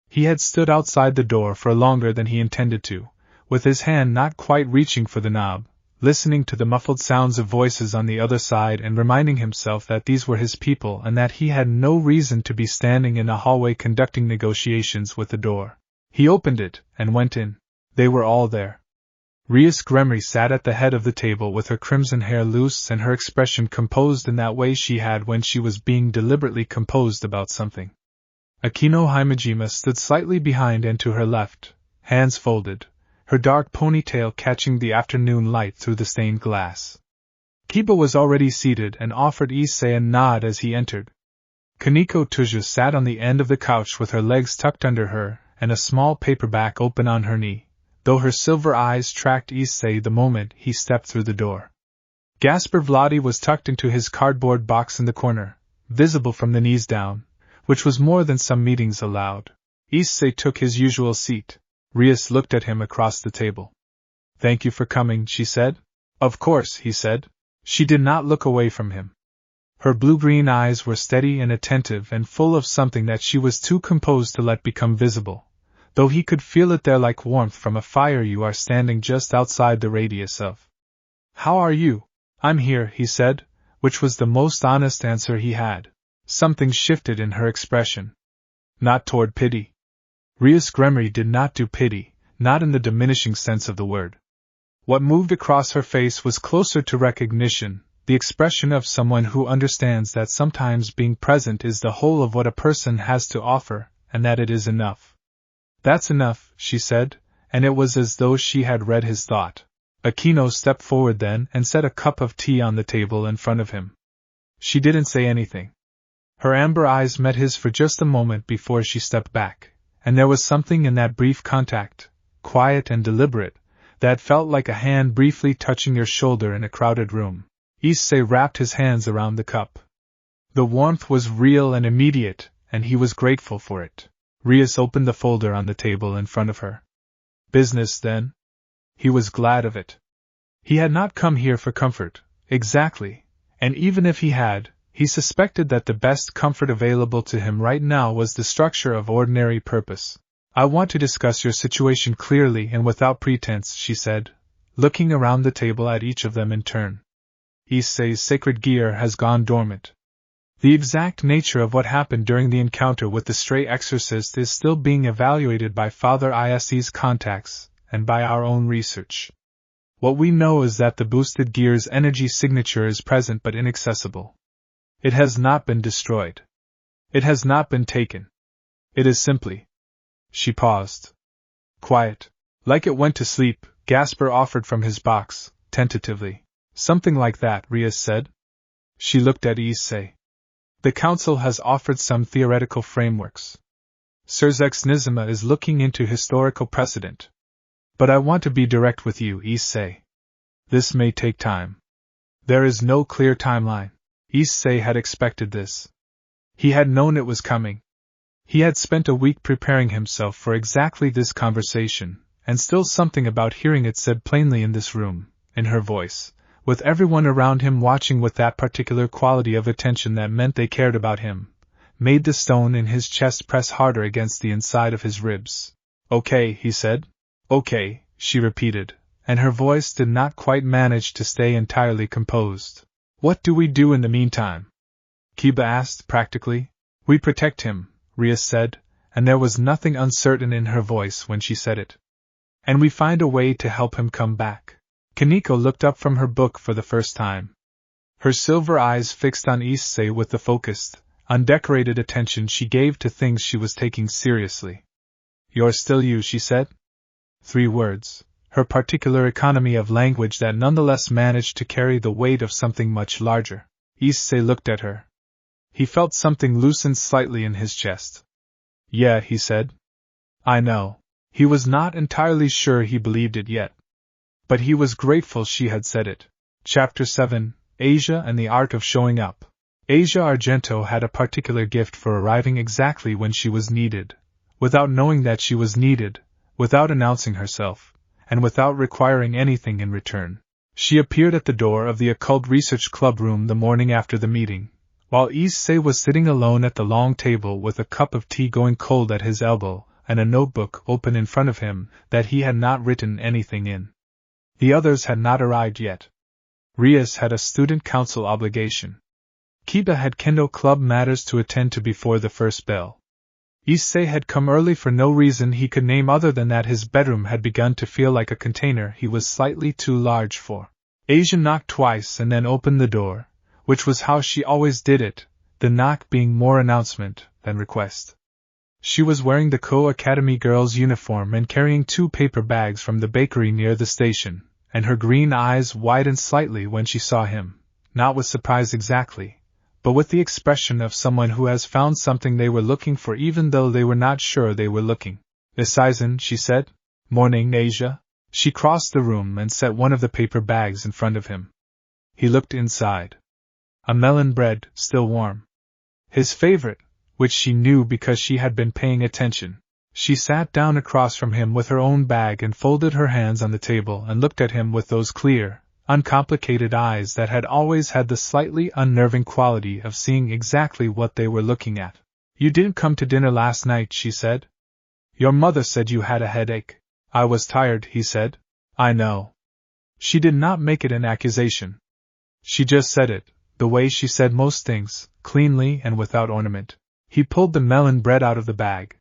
He had stood outside the door for longer than he intended to, with his hand not quite reaching for the knob, listening to the muffled sounds of voices on the other side and reminding himself that these were his people and that he had no reason to be standing in a hallway conducting negotiations with the door. He opened it and went in. They were all there. Rias Gremory sat at the head of the table with her crimson hair loose and her expression composed in that way she had when she was being deliberately composed about something. Akino Himejima stood slightly behind and to her left, hands folded, her dark ponytail catching the afternoon light through the stained glass. Kiba was already seated and offered Issei a nod as he entered. Kaneko Tuja sat on the end of the couch with her legs tucked under her and a small paperback open on her knee, though her silver eyes tracked Issei the moment he stepped through the door. Gasper Vladi was tucked into his cardboard box in the corner, visible from the knees down, which was more than some meetings allowed. Issei took his usual seat. Rias looked at him across the table. Thank you for coming, she said. Of course, he said. She did not look away from him. Her blue-green eyes were steady and attentive and full of something that she was too composed to let become visible, though he could feel it there like warmth from a fire you are standing just outside the radius of. How are you? I'm here, he said, which was the most honest answer he had. Something shifted in her expression. Not toward pity. Rias Gremory did not do pity, not in the diminishing sense of the word. What moved across her face was closer to recognition, the expression of someone who understands that sometimes being present is the whole of what a person has to offer, and that it is enough. That's enough, she said, and it was as though she had read his thought. Akino stepped forward then and set a cup of tea on the table in front of him. She didn't say anything. Her amber eyes met his for just a moment before she stepped back, and there was something in that brief contact, quiet and deliberate, that felt like a hand briefly touching your shoulder in a crowded room. Issei wrapped his hands around the cup. The warmth was real and immediate, and he was grateful for it. Rias opened the folder on the table in front of her. Business, then? He was glad of it. He had not come here for comfort, exactly, And even if he had, he suspected that the best comfort available to him right now was the structure of ordinary purpose. I want to discuss your situation clearly and without pretense, she said, looking around the table at each of them in turn. Issei's sacred gear has gone dormant. The exact nature of what happened during the encounter with the stray exorcist is still being evaluated by Father Rias's contacts and by our own research. What we know is that the boosted gear's energy signature is present but inaccessible. It has not been destroyed. It has not been taken. It is simply. She paused. Quiet. Like it went to sleep, Gasper offered from his box, tentatively. Something like that, Rias said. She looked at Issei. The Council has offered some theoretical frameworks. Sirzex Nizama is looking into historical precedent. But I want to be direct with you, Issei. This may take time. There is no clear timeline. Issei had expected this. He had known it was coming. He had spent a week preparing himself for exactly this conversation, and still something about hearing it said plainly in this room, in her voice, with everyone around him watching with that particular quality of attention that meant they cared about him, made the stone in his chest press harder against the inside of his ribs. Okay, he said. Okay, she repeated, and her voice did not quite manage to stay entirely composed. What do we do in the meantime? Kiba asked practically. We protect him, Rias said, and there was nothing uncertain in her voice when she said it. And we find a way to help him come back. Kaneko looked up from her book for the first time. Her silver eyes fixed on Issei with the focused, undecorated attention she gave to things she was taking seriously. You're still you, she said. 3 words, her particular economy of language that nonetheless managed to carry the weight of something much larger. Issei looked at her. He felt something loosen slightly in his chest. Yeah, he said. I know. He was not entirely sure he believed it yet. But he was grateful she had said it. Chapter 7, Asia and the Art of Showing Up. Asia Argento had a particular gift for arriving exactly when she was needed, without knowing that she was needed, without announcing herself, and without requiring anything in return. She appeared at the door of the Occult Research Club room the morning after the meeting, while Issei was sitting alone at the long table with a cup of tea going cold at his elbow and a notebook open in front of him that he had not written anything in. The others had not arrived yet. Rias had a student council obligation. Kiba had kendo club matters to attend to before the first bell. Issei had come early for no reason he could name other than that his bedroom had begun to feel like a container he was slightly too large for. Asia knocked twice and then opened the door, which was how she always did it, the knock being more announcement than request. She was wearing the Co-Academy girl's uniform and carrying 2 paper bags from the bakery near the station, and her green eyes widened slightly when she saw him, not with surprise exactly, but with the expression of someone who has found something they were looking for even though they were not sure they were looking. Issei, she said. Morning, Asia. She crossed the room and set one of the paper bags in front of him. He looked inside. A melon bread, still warm. His favorite, which she knew because she had been paying attention. She sat down across from him with her own bag and folded her hands on the table and looked at him with those clear, uncomplicated eyes that had always had the slightly unnerving quality of seeing exactly what they were looking at. You didn't come to dinner last night, she said. Your mother said you had a headache. I was tired, he said. I know. She did not make it an accusation. She just said it, the way she said most things, cleanly and without ornament. He pulled the melon bread out of the bag.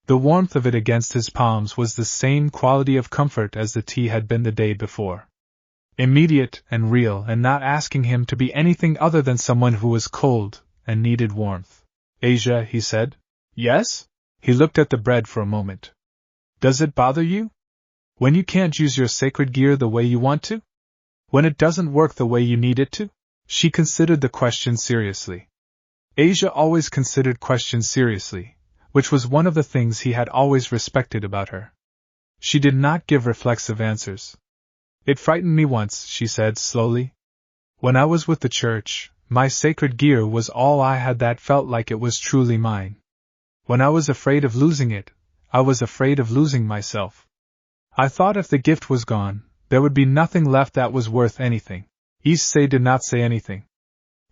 The warmth of it against his palms was the same quality of comfort as the tea had been the day before. Immediate and real, and not asking him to be anything other than someone who was cold and needed warmth. Asia, he said. Yes? He looked at the bread for a moment. Does it bother you? When you can't use your sacred gear the way you want to? When it doesn't work the way you need it to? She considered the question seriously. Asia always considered questions seriously, which was one of the things he had always respected about her. She did not give reflexive answers. It frightened me once, she said slowly. When I was with the church, my sacred gear was all I had that felt like it was truly mine. When I was afraid of losing it, I was afraid of losing myself. I thought if the gift was gone, there would be nothing left that was worth anything. Issei did not say anything.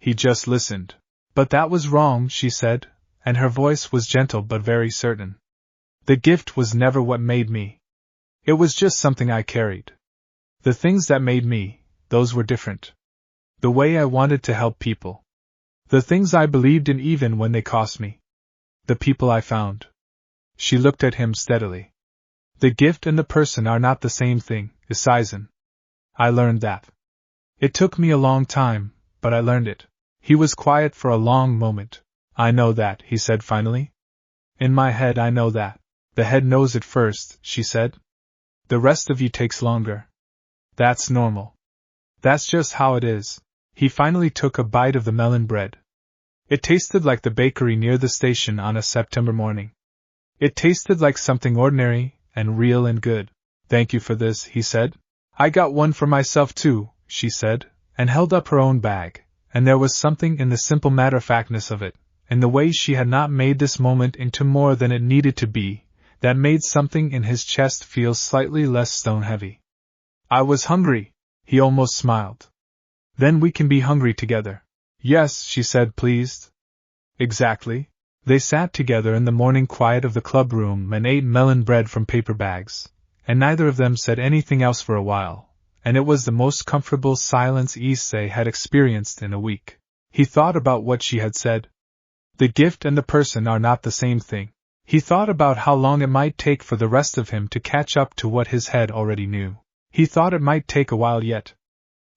He just listened. But that was wrong, she said, and her voice was gentle but very certain. The gift was never what made me. It was just something I carried. The things that made me, those were different. The way I wanted to help people. The things I believed in even when they cost me. The people I found. She looked at him steadily. The gift and the person are not the same thing, Issei. I learned that. It took me a long time, but I learned it. He was quiet for a long moment. I know that, he said finally. In my head I know that. The head knows it first, she said. The rest of you takes longer. That's normal. That's just how it is. He finally took a bite of the melon bread. It tasted like the bakery near the station on a September morning. It tasted like something ordinary, and real and good. Thank you for this, he said. I got one for myself too, she said, and held up her own bag, and there was something in the simple matter-of-factness of it, in the way she had not made this moment into more than it needed to be, that made something in his chest feel slightly less stone-heavy. I was hungry, he almost smiled. Then we can be hungry together. Yes, she said, pleased. Exactly. They sat together in the morning quiet of the club room and ate melon bread from paper bags, and neither of them said anything else for a while, and it was the most comfortable silence Issei had experienced in a week. He thought about what she had said. The gift and the person are not the same thing. He thought about how long it might take for the rest of him to catch up to what his head already knew. He thought it might take a while yet.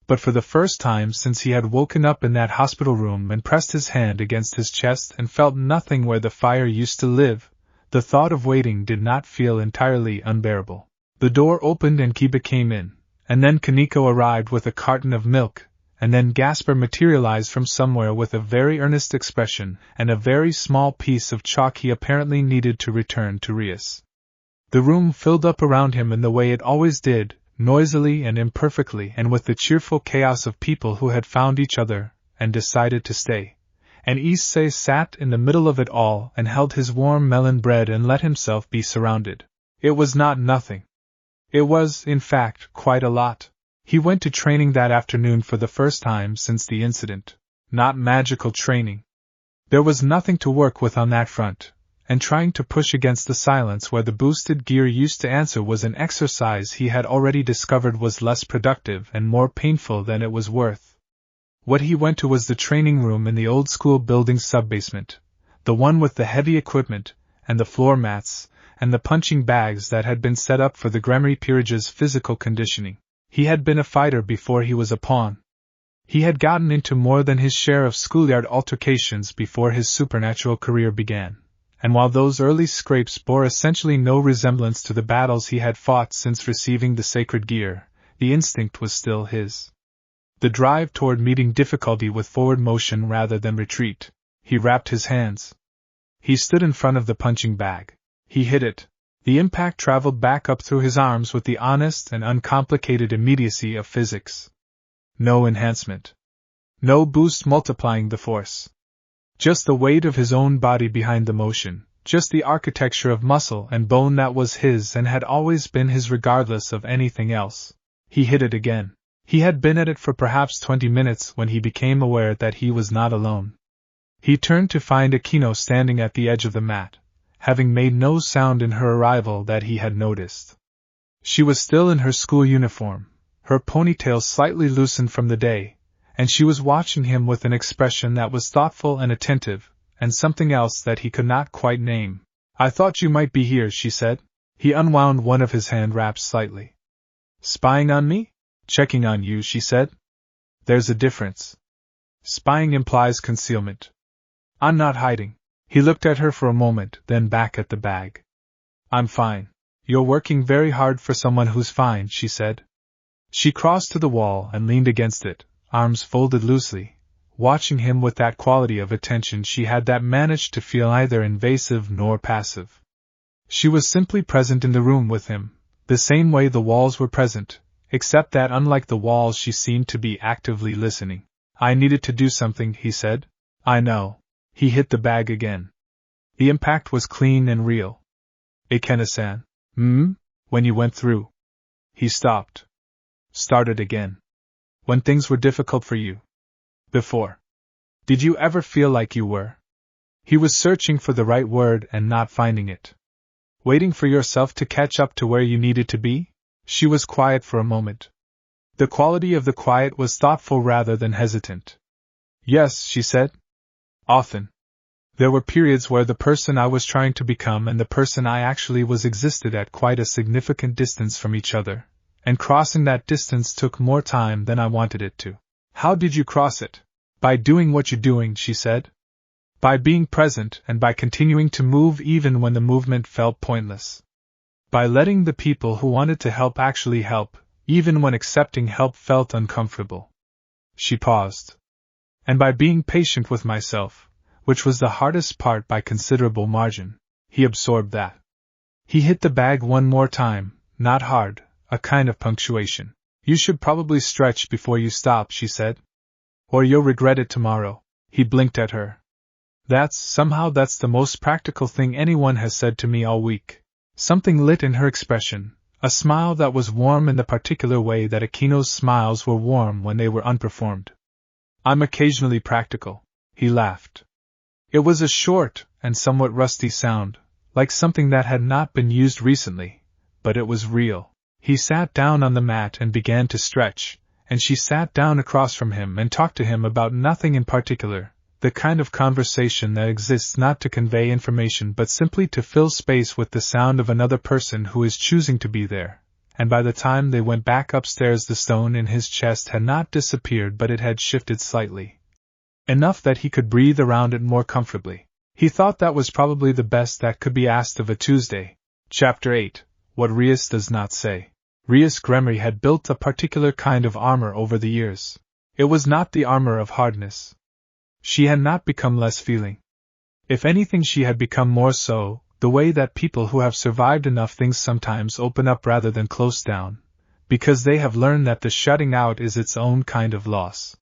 But for the first time since he had woken up in that hospital room and pressed his hand against his chest and felt nothing where the fire used to live, the thought of waiting did not feel entirely unbearable. The door opened and Kiba came in, and then Kaneko arrived with a carton of milk, and then Gasper materialized from somewhere with a very earnest expression and a very small piece of chalk he apparently needed to return to Rias. The room filled up around him in the way it always did, noisily and imperfectly, and with the cheerful chaos of people who had found each other and decided to stay. And Issei sat in the middle of it all and held his warm melon bread and let himself be surrounded. It was not nothing. It was, in fact, quite a lot. He went to training that afternoon for the first time since the incident. Not magical training. There was nothing to work with on that front, and trying to push against the silence where the boosted gear used to answer was an exercise he had already discovered was less productive and more painful than it was worth. What he went to was the training room in the old school building's sub-basement, the one with the heavy equipment, and the floor mats, and the punching bags that had been set up for the Gremory peerage's physical conditioning. He had been a fighter before he was a pawn. He had gotten into more than his share of schoolyard altercations before his supernatural career began. And while those early scrapes bore essentially no resemblance to the battles he had fought since receiving the sacred gear, the instinct was still his. The drive toward meeting difficulty with forward motion rather than retreat. He wrapped his hands. He stood in front of the punching bag. He hit it. The impact traveled back up through his arms with the honest and uncomplicated immediacy of physics. No enhancement. No boost multiplying the force. Just the weight of his own body behind the motion, just the architecture of muscle and bone that was his and had always been his regardless of anything else. He hit it again. He had been at it for perhaps 20 minutes when he became aware that he was not alone. He turned to find Akino standing at the edge of the mat, having made no sound in her arrival that he had noticed. She was still in her school uniform, her ponytail slightly loosened from the day, and she was watching him with an expression that was thoughtful and attentive, and something else that he could not quite name. "I thought you might be here," she said. He unwound one of his hand wraps slightly. "Spying on me?" "Checking on you," she said. "There's a difference. Spying implies concealment. I'm not hiding." He looked at her for a moment, then back at the bag. "I'm fine." "You're working very hard for someone who's fine," she said. She crossed to the wall and leaned against it, arms folded loosely, watching him with that quality of attention she had that managed to feel neither invasive nor passive. She was simply present in the room with him, the same way the walls were present, except that unlike the walls she seemed to be actively listening. "I needed to do something," he said. "I know." He hit the bag again. The impact was clean and real. "Ikena-san? When you went through." He stopped. Started again. "When things were difficult for you. Before." Did you ever feel like you were? He was searching for the right word and not finding it. Waiting for yourself to catch up to where you needed to be? She was quiet for a moment. The quality of the quiet was thoughtful rather than hesitant. Yes, she said. Often. There were periods where the person I was trying to become and the person I actually was existed at quite a significant distance from each other, and crossing that distance took more time than I wanted it to. How did you cross it? By doing what you're doing, she said. By being present and by continuing to move even when the movement felt pointless. By letting the people who wanted to help actually help, even when accepting help felt uncomfortable. She paused. And by being patient with myself, which was the hardest part by considerable margin. He absorbed that. He hit the bag one more time, not hard, a kind of punctuation. You should probably stretch before you stop, she said. Or you'll regret it tomorrow. He blinked at her. That's the most practical thing anyone has said to me all week. Something lit in her expression, a smile that was warm in the particular way that Akino's smiles were warm when they were unperformed. I'm occasionally practical, he laughed. It was a short and somewhat rusty sound, like something that had not been used recently, but it was real. He sat down on the mat and began to stretch, and she sat down across from him and talked to him about nothing in particular, the kind of conversation that exists not to convey information but simply to fill space with the sound of another person who is choosing to be there. And by the time they went back upstairs, the stone in his chest had not disappeared, but it had shifted slightly. Enough that he could breathe around it more comfortably. He thought that was probably the best that could be asked of a Tuesday. Chapter 8. What Rias Does Not Say. Rias Gremory had built a particular kind of armor over the years. It was not the armor of hardness. She had not become less feeling. If anything, she had become more so, the way that people who have survived enough things sometimes open up rather than close down, because they have learned that the shutting out is its own kind of loss.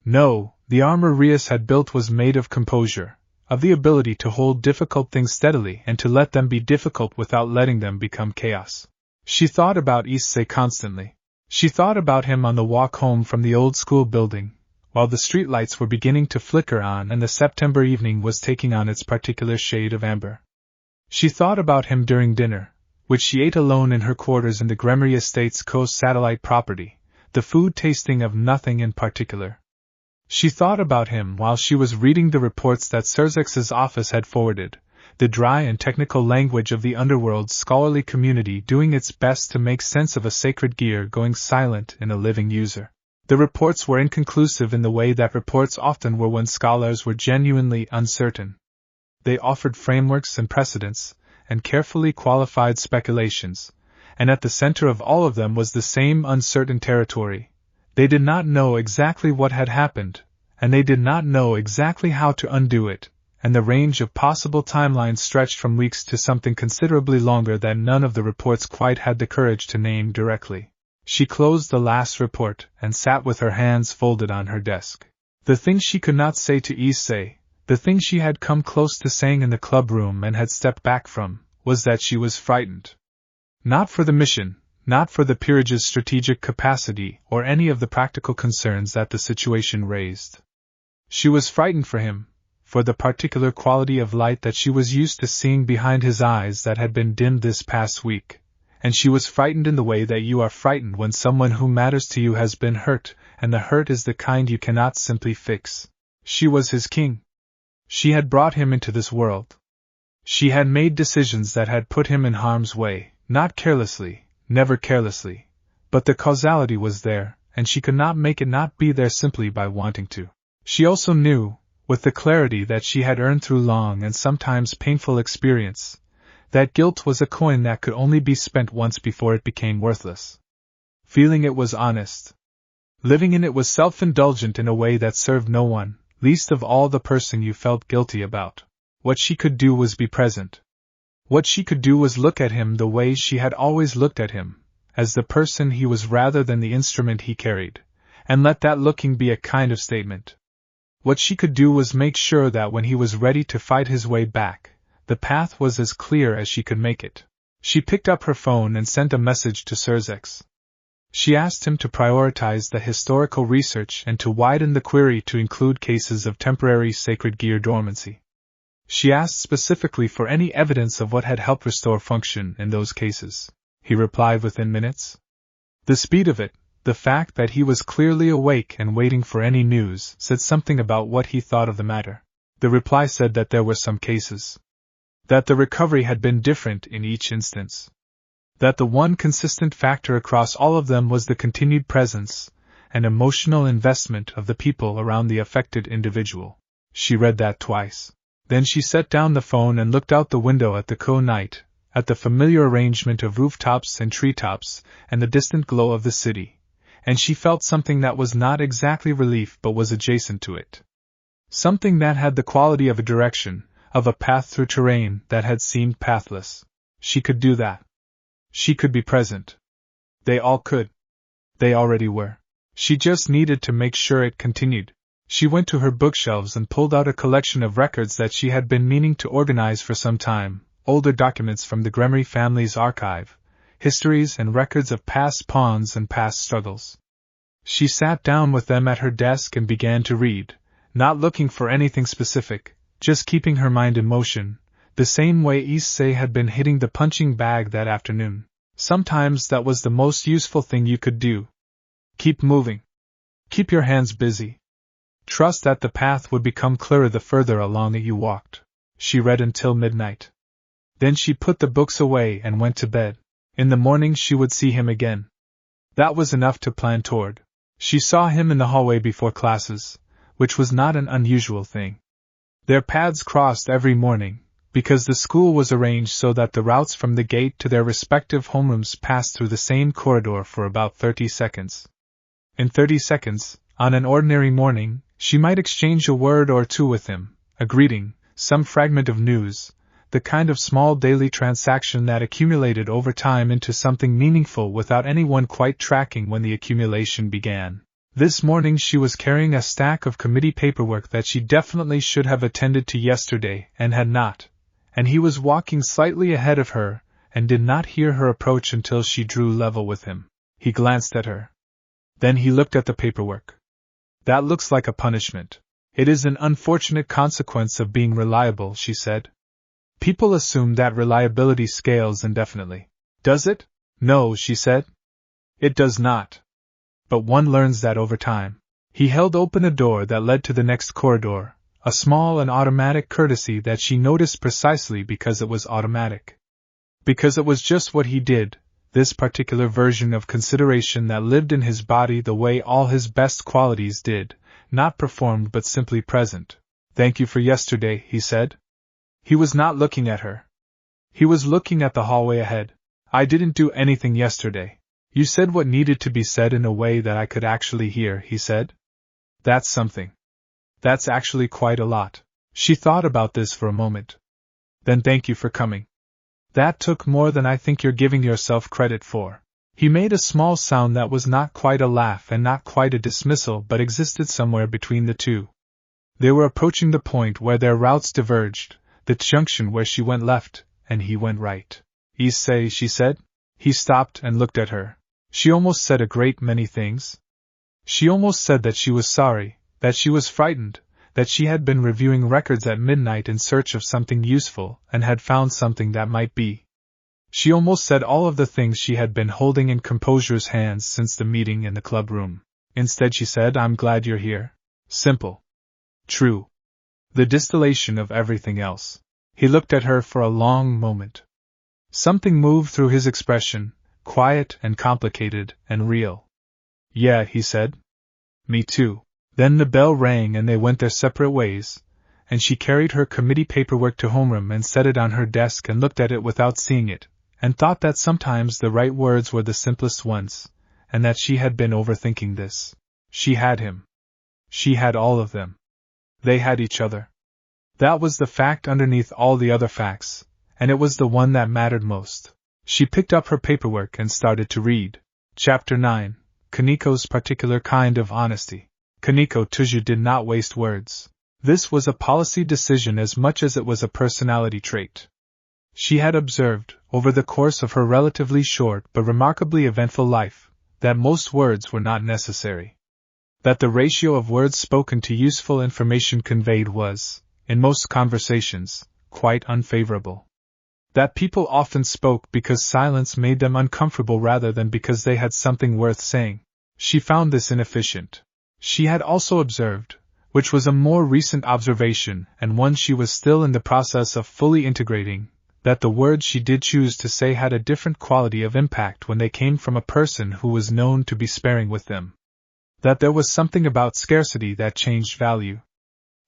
No, the armor Rias had built was made of composure, of the ability to hold difficult things steadily and to let them be difficult without letting them become chaos. She thought about Issei constantly. She thought about him on the walk home from the old school building, while the streetlights were beginning to flicker on and the September evening was taking on its particular shade of amber. She thought about him during dinner, which she ate alone in her quarters in the Gremory Estate's coast satellite property, the food tasting of nothing in particular. She thought about him while she was reading the reports that Surzex's office had forwarded, the dry and technical language of the underworld's scholarly community doing its best to make sense of a sacred gear going silent in a living user. The reports were inconclusive in the way that reports often were when scholars were genuinely uncertain. They offered frameworks and precedents, and carefully qualified speculations, and at the center of all of them was the same uncertain territory. They did not know exactly what had happened, and they did not know exactly how to undo it, and the range of possible timelines stretched from weeks to something considerably longer that none of the reports quite had the courage to name directly. She closed the last report and sat with her hands folded on her desk. The thing she could not say to Issei, the thing she had come close to saying in the club room and had stepped back from, was that she was frightened. Not for the mission, not for the peerage's strategic capacity or any of the practical concerns that the situation raised. She was frightened for him, for the particular quality of light that she was used to seeing behind his eyes that had been dimmed this past week. And she was frightened in the way that you are frightened when someone who matters to you has been hurt, and the hurt is the kind you cannot simply fix. She was his king. She had brought him into this world. She had made decisions that had put him in harm's way, not carelessly, never carelessly, but the causality was there, and she could not make it not be there simply by wanting to. She also knew, with the clarity that she had earned through long and sometimes painful experience, that guilt was a coin that could only be spent once before it became worthless. Feeling it was honest. Living in it was self-indulgent in a way that served no one, least of all the person you felt guilty about. What she could do was be present. What she could do was look at him the way she had always looked at him, as the person he was rather than the instrument he carried, and let that looking be a kind of statement. What she could do was make sure that when he was ready to fight his way back, the path was as clear as she could make it. She picked up her phone and sent a message to Surzex. She asked him to prioritize the historical research and to widen the query to include cases of temporary sacred gear dormancy. She asked specifically for any evidence of what had helped restore function in those cases. He replied within minutes. The speed of it, the fact that he was clearly awake and waiting for any news, said something about what he thought of the matter. The reply said that there were some cases. That the recovery had been different in each instance. That the one consistent factor across all of them was the continued presence and emotional investment of the people around the affected individual. She read that twice. Then she set down the phone and looked out the window at the cool night, at the familiar arrangement of rooftops and treetops, and the distant glow of the city, and she felt something that was not exactly relief but was adjacent to it. Something that had the quality of a direction, of a path through terrain that had seemed pathless. She could do that. She could be present. They all could. They already were. She just needed to make sure it continued. She went to her bookshelves and pulled out a collection of records that she had been meaning to organize for some time, older documents from the Gremery family's archive, histories and records of past pawns and past struggles. She sat down with them at her desk and began to read, not looking for anything specific, just keeping her mind in motion, the same way Issei had been hitting the punching bag that afternoon. Sometimes that was the most useful thing you could do. Keep moving. Keep your hands busy. Trust that the path would become clearer the further along it you walked. She read until midnight. Then she put the books away and went to bed. In the morning she would see him again. That was enough to plan toward. She saw him in the hallway before classes, which was not an unusual thing. Their paths crossed every morning, because the school was arranged so that the routes from the gate to their respective homerooms passed through the same corridor for about 30 seconds. In 30 seconds, on an ordinary morning, she might exchange a word or two with him, a greeting, some fragment of news, the kind of small daily transaction that accumulated over time into something meaningful without anyone quite tracking when the accumulation began. This morning she was carrying a stack of committee paperwork that she definitely should have attended to yesterday and had not, and he was walking slightly ahead of her and did not hear her approach until she drew level with him. He glanced at her. Then he looked at the paperwork. That looks like a punishment. It is an unfortunate consequence of being reliable, she said. People assume that reliability scales indefinitely. Does it? No, she said. It does not. But one learns that over time. He held open a door that led to the next corridor, a small and automatic courtesy that she noticed precisely because it was automatic. Because it was just what he did, this particular version of consideration that lived in his body the way all his best qualities did, not performed but simply present. Thank you for yesterday, he said. He was not looking at her. He was looking at the hallway ahead. I didn't do anything yesterday. You said what needed to be said in a way that I could actually hear, he said. That's something. That's actually quite a lot. She thought about this for a moment. Then thank you for coming. That took more than I think you're giving yourself credit for. He made a small sound that was not quite a laugh and not quite a dismissal but existed somewhere between the two. They were approaching the point where their routes diverged, the junction where she went left and he went right. Issei, she said. He stopped and looked at her. She almost said a great many things. She almost said that she was sorry, that she was frightened, that she had been reviewing records at midnight in search of something useful and had found something that might be. She almost said all of the things she had been holding in Composure's hands since the meeting in the club room. Instead she said, I'm glad you're here. Simple. True. The distillation of everything else. He looked at her for a long moment. Something moved through his expression, quiet and complicated and real. Yeah, he said. Me too. Then the bell rang and they went their separate ways, and she carried her committee paperwork to homeroom and set it on her desk and looked at it without seeing it, and thought that sometimes the right words were the simplest ones, and that she had been overthinking this. She had him. She had all of them. They had each other. That was the fact underneath all the other facts, and it was the one that mattered most. She picked up her paperwork and started to read. Chapter 9. Kaniko's particular kind of honesty. Kaniko Tuju did not waste words. This was a policy decision as much as it was a personality trait. She had observed, over the course of her relatively short but remarkably eventful life, that most words were not necessary. That the ratio of words spoken to useful information conveyed was, in most conversations, quite unfavorable. That people often spoke because silence made them uncomfortable rather than because they had something worth saying. She found this inefficient. She had also observed, which was a more recent observation and one she was still in the process of fully integrating, that the words she did choose to say had a different quality of impact when they came from a person who was known to be sparing with them. That there was something about scarcity that changed value.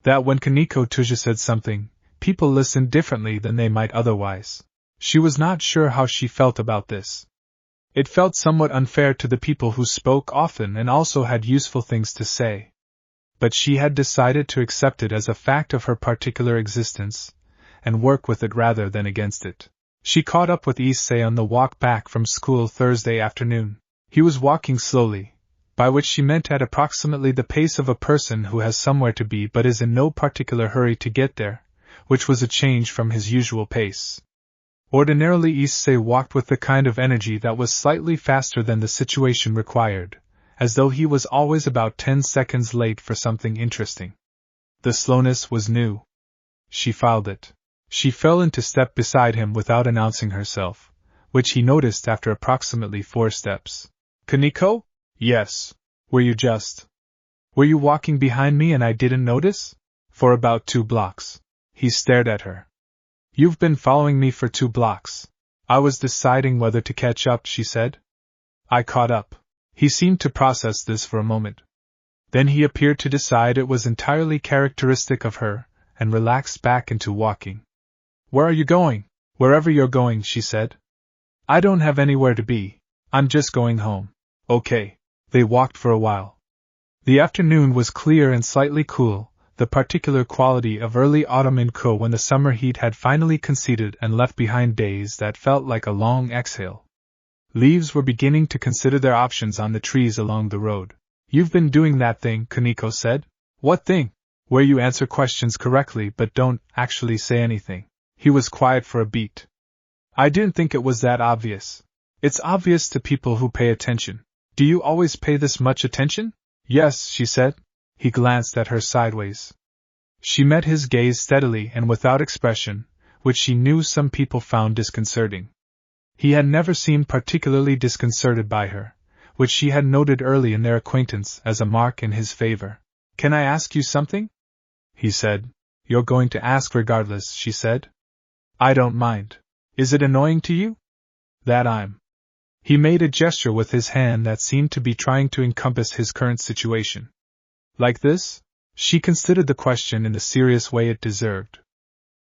That when Kaneko Tuja said something, people listened differently than they might otherwise. She was not sure how she felt about this. It felt somewhat unfair to the people who spoke often and also had useful things to say. But she had decided to accept it as a fact of her particular existence, and work with it rather than against it. She caught up with Issei on the walk back from school Thursday afternoon. He was walking slowly, by which she meant at approximately the pace of a person who has somewhere to be but is in no particular hurry to get there, which was a change from his usual pace. Ordinarily Issei walked with the kind of energy that was slightly faster than the situation required, as though he was always about 10 seconds late for something interesting. The slowness was new. She filed it. She fell into step beside him without announcing herself, which he noticed after approximately 4 steps. Kaneko? Yes. Were you walking behind me and I didn't notice? For about 2 blocks. He stared at her. You've been following me for 2 blocks. I was deciding whether to catch up, she said. I caught up. He seemed to process this for a moment. Then he appeared to decide it was entirely characteristic of her, and relaxed back into walking. Where are you going? Wherever you're going, she said. I don't have anywhere to be. I'm just going home. Okay. They walked for a while. The afternoon was clear and slightly cool, the particular quality of early autumn in Ko when the summer heat had finally conceded and left behind days that felt like a long exhale. Leaves were beginning to consider their options on the trees along the road. You've been doing that thing, Kaneko said. What thing? Where you answer questions correctly but don't actually say anything. He was quiet for a beat. I didn't think it was that obvious. It's obvious to people who pay attention. Do you always pay this much attention? Yes, she said. He glanced at her sideways. She met his gaze steadily and without expression, which she knew some people found disconcerting. He had never seemed particularly disconcerted by her, which she had noted early in their acquaintance as a mark in his favor. Can I ask you something? He said. You're going to ask regardless, she said. I don't mind. Is it annoying to you? That I'm. He made a gesture with his hand that seemed to be trying to encompass his current situation. Like this? She considered the question in the serious way it deserved.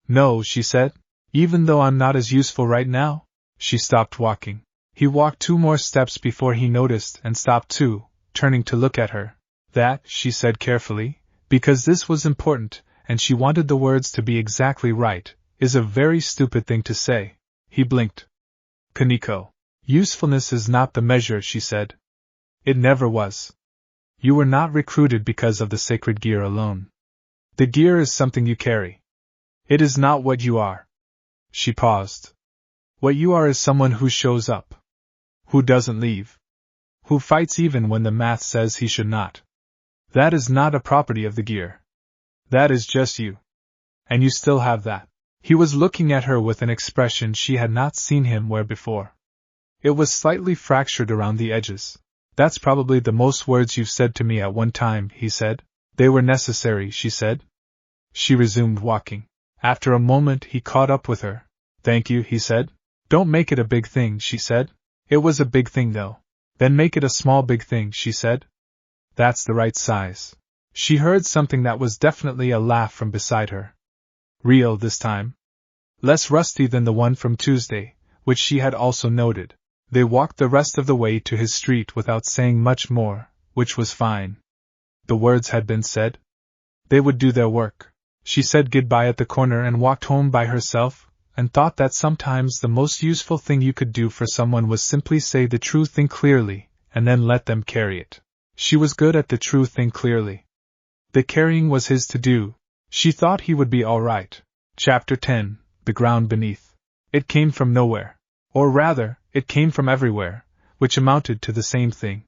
No, she said. Even though I'm not as useful right now? She stopped walking. He walked 2 more steps before he noticed and stopped too, turning to look at her. That, she said carefully, because this was important, and she wanted the words to be exactly right, is a very stupid thing to say. He blinked. Kaneko. Usefulness is not the measure, she said. It never was. You were not recruited because of the sacred gear alone. The gear is something you carry. It is not what you are. She paused. What you are is someone who shows up. Who doesn't leave. Who fights even when the math says he should not. That is not a property of the gear. That is just you. And you still have that. He was looking at her with an expression she had not seen him wear before. It was slightly fractured around the edges. That's probably the most words you've said to me at one time, he said. They were necessary, she said. She resumed walking. After a moment he caught up with her. Thank you, he said. Don't make it a big thing, she said. It was a big thing though. Then make it a small big thing, she said. That's the right size. She heard something that was definitely a laugh from beside her. Real this time. Less rusty than the one from Tuesday, which she had also noted. They walked the rest of the way to his street without saying much more, which was fine. The words had been said. They would do their work. She said goodbye at the corner and walked home by herself, and thought that sometimes the most useful thing you could do for someone was simply say the true thing clearly, and then let them carry it. She was good at the true thing clearly. The carrying was his to do. She thought he would be all right. Chapter 10. The ground beneath. It came from nowhere. Or rather, it came from everywhere, which amounted to the same thing.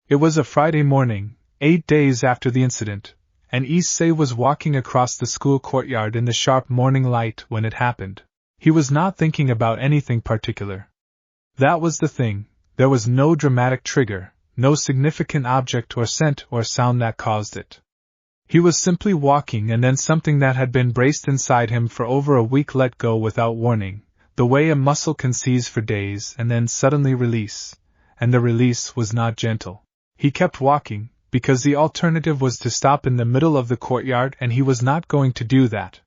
It was a Friday morning, 8 days after the incident, and Issei was walking across the school courtyard in the sharp morning light when it happened. He was not thinking about anything particular. That was the thing, there was no dramatic trigger, no significant object or scent or sound that caused it. He was simply walking, and then something that had been braced inside him for over a week let go without warning, the way a muscle can seize for days and then suddenly release, and the release was not gentle. He kept walking, because the alternative was to stop in the middle of the courtyard, and he was not going to do that.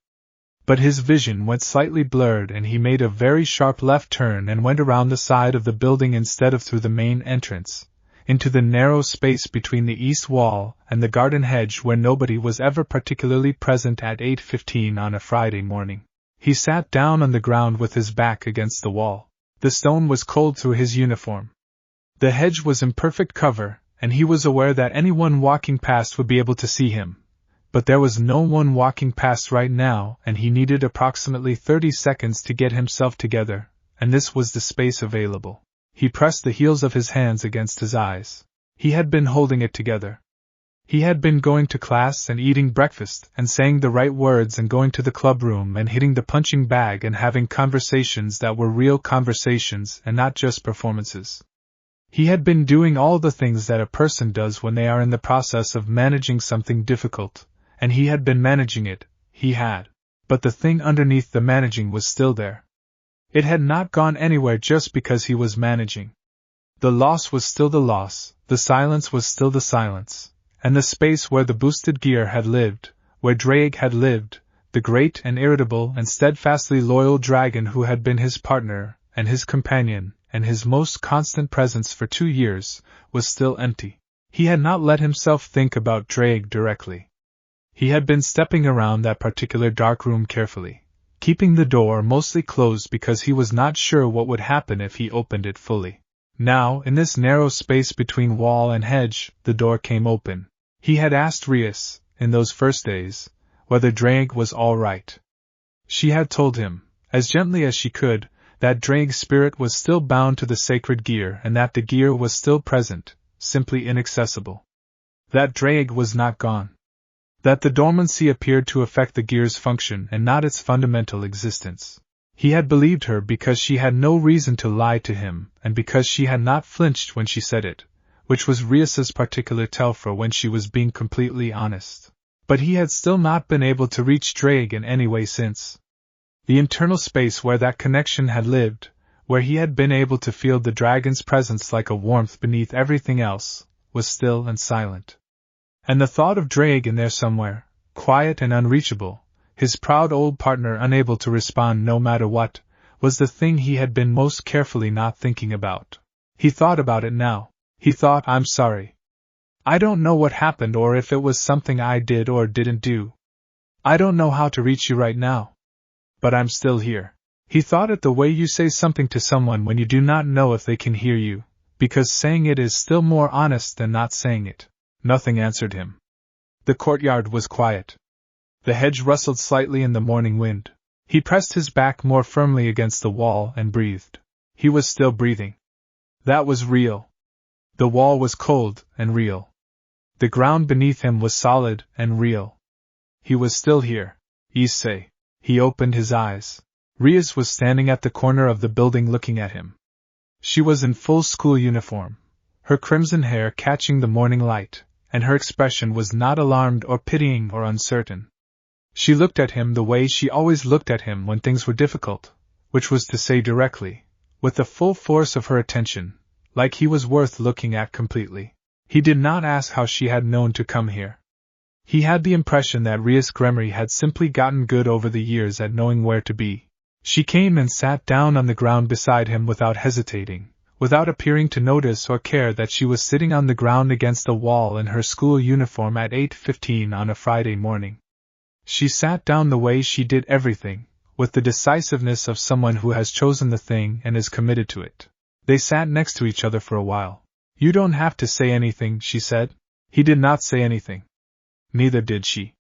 But his vision went slightly blurred, and he made a very sharp left turn and went around the side of the building instead of through the main entrance, into the narrow space between the east wall and the garden hedge where nobody was ever particularly present at 8:15 on a Friday morning. He sat down on the ground with his back against the wall. The stone was cold through his uniform. The hedge was in perfect cover, and he was aware that anyone walking past would be able to see him. But there was no one walking past right now, and he needed approximately 30 seconds to get himself together, and this was the space available. He pressed the heels of his hands against his eyes. He had been holding it together. He had been going to class and eating breakfast and saying the right words and going to the club room and hitting the punching bag and having conversations that were real conversations and not just performances. He had been doing all the things that a person does when they are in the process of managing something difficult, and he had been managing it, he had. But the thing underneath the managing was still there. It had not gone anywhere just because he was managing. The loss was still the loss, the silence was still the silence, and the space where the boosted gear had lived, where Drake had lived, the great and irritable and steadfastly loyal dragon who had been his partner, and his companion, and his most constant presence for 2 years, was still empty. He had not let himself think about Drake directly. He had been stepping around that particular dark room carefully, keeping the door mostly closed because he was not sure what would happen if he opened it fully. Now, in this narrow space between wall and hedge, the door came open. He had asked Rias, in those first days, whether Drake was all right. She had told him, as gently as she could, that Drake's spirit was still bound to the sacred gear and that the gear was still present, simply inaccessible. That Drake was not gone. That the dormancy appeared to affect the gear's function and not its fundamental existence. He had believed her because she had no reason to lie to him, and because she had not flinched when she said it, which was Rias's particular tell for when she was being completely honest. But he had still not been able to reach Drake in any way since. The internal space where that connection had lived, where he had been able to feel the dragon's presence like a warmth beneath everything else, was still and silent. And the thought of Drake in there somewhere, quiet and unreachable, his proud old partner unable to respond no matter what, was the thing he had been most carefully not thinking about. He thought about it now. He thought, I'm sorry. I don't know what happened or if it was something I did or didn't do. I don't know how to reach you right now. But I'm still here. He thought it the way you say something to someone when you do not know if they can hear you, because saying it is still more honest than not saying it. Nothing answered him. The courtyard was quiet. The hedge rustled slightly in the morning wind. He pressed his back more firmly against the wall and breathed. He was still breathing. That was real. The wall was cold and real. The ground beneath him was solid and real. He was still here. Issei. He opened his eyes. Rias was standing at the corner of the building looking at him. She was in full school uniform, her crimson hair catching the morning light, and her expression was not alarmed or pitying or uncertain. She looked at him the way she always looked at him when things were difficult, which was to say directly, with the full force of her attention, like he was worth looking at completely. He did not ask how she had known to come here. He had the impression that Rias Gremory had simply gotten good over the years at knowing where to be. She came and sat down on the ground beside him without hesitating, without appearing to notice or care that she was sitting on the ground against the wall in her school uniform at 8:15 on a Friday morning. She sat down the way she did everything, with the decisiveness of someone who has chosen the thing and is committed to it. They sat next to each other for a while. You don't have to say anything, she said. He did not say anything. Neither did she.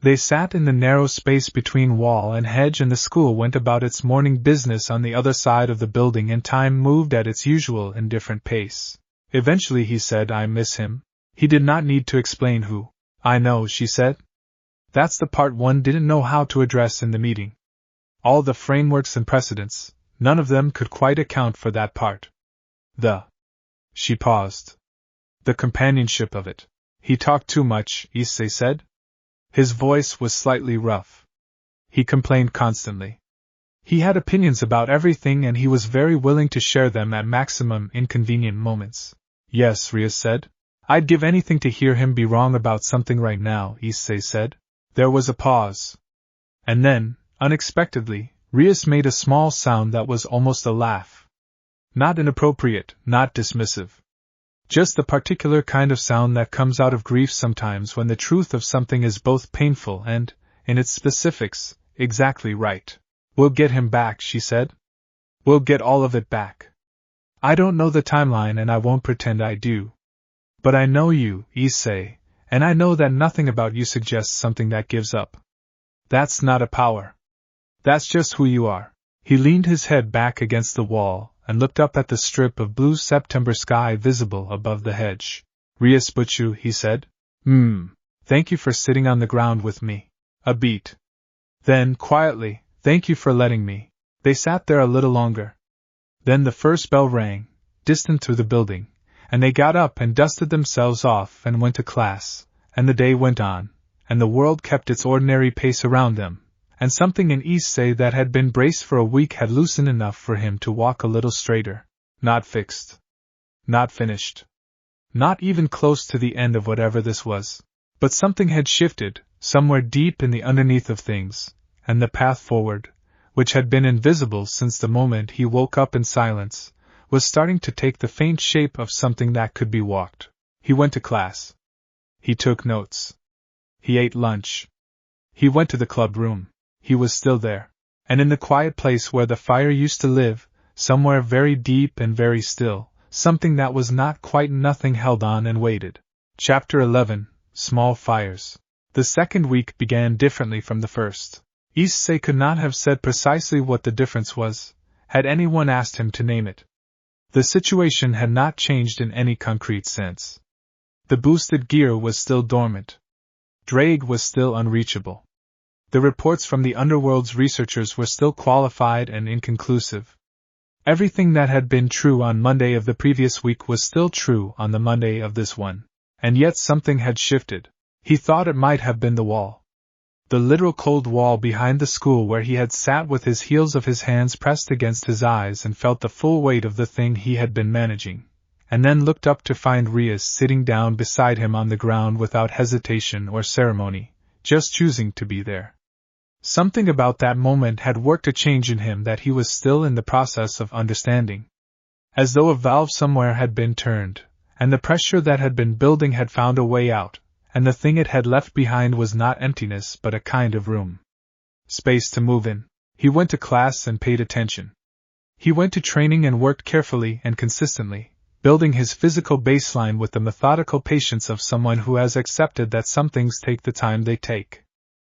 They sat in the narrow space between wall and hedge, and the school went about its morning business on the other side of the building, and time moved at its usual indifferent pace. Eventually he said, "I miss him." He did not need to explain who. "I know," she said. "That's the part one didn't know how to address in the meeting. All the frameworks and precedents, none of them could quite account for that part. She paused. The companionship of it. He talked too much," Issei said. His voice was slightly rough. He complained constantly. He had opinions about everything, and he was very willing to share them at maximum inconvenient moments. "Yes," Rias said. "I'd give anything to hear him be wrong about something right now," Issei said. There was a pause. And then, unexpectedly, Rias made a small sound that was almost a laugh. Not inappropriate, not dismissive. Just the particular kind of sound that comes out of grief sometimes, when the truth of something is both painful and, in its specifics, exactly right. "We'll get him back," she said. "We'll get all of it back. I don't know the timeline, and I won't pretend I do. But I know you, Issei, and I know that nothing about you suggests something that gives up. That's not a power. That's just who you are." He leaned his head back against the wall and looked up at the strip of blue September sky visible above the hedge. "Rias Butchu," he said. Thank you for sitting on the ground with me." A beat. Then, quietly, "Thank you for letting me." They sat there a little longer. Then the first bell rang, distant through the building, and they got up and dusted themselves off and went to class, and the day went on, and the world kept its ordinary pace around them. And something in Issei that had been braced for a week had loosened enough for him to walk a little straighter. Not fixed. Not finished. Not even close to the end of whatever this was. But something had shifted, somewhere deep in the underneath of things, and the path forward, which had been invisible since the moment he woke up in silence, was starting to take the faint shape of something that could be walked. He went to class. He took notes. He ate lunch. He went to the club room. He was still there. And in the quiet place where the fire used to live, somewhere very deep and very still, something that was not quite nothing held on and waited. Chapter 11. Small Fires. The second week began differently from the first. Issei could not have said precisely what the difference was, had anyone asked him to name it. The situation had not changed in any concrete sense. The boosted gear was still dormant. Drake was still unreachable. The reports from the underworld's researchers were still qualified and inconclusive. Everything that had been true on Monday of the previous week was still true on the Monday of this one. And yet something had shifted. He thought it might have been the wall. The literal cold wall behind the school, where he had sat with his heels of his hands pressed against his eyes and felt the full weight of the thing he had been managing, and then looked up to find Rias sitting down beside him on the ground without hesitation or ceremony, just choosing to be there. Something about that moment had worked a change in him that he was still in the process of understanding. As though a valve somewhere had been turned, and the pressure that had been building had found a way out, and the thing it had left behind was not emptiness but a kind of room. Space to move in. He went to class and paid attention. He went to training and worked carefully and consistently, building his physical baseline with the methodical patience of someone who has accepted that some things take the time they take.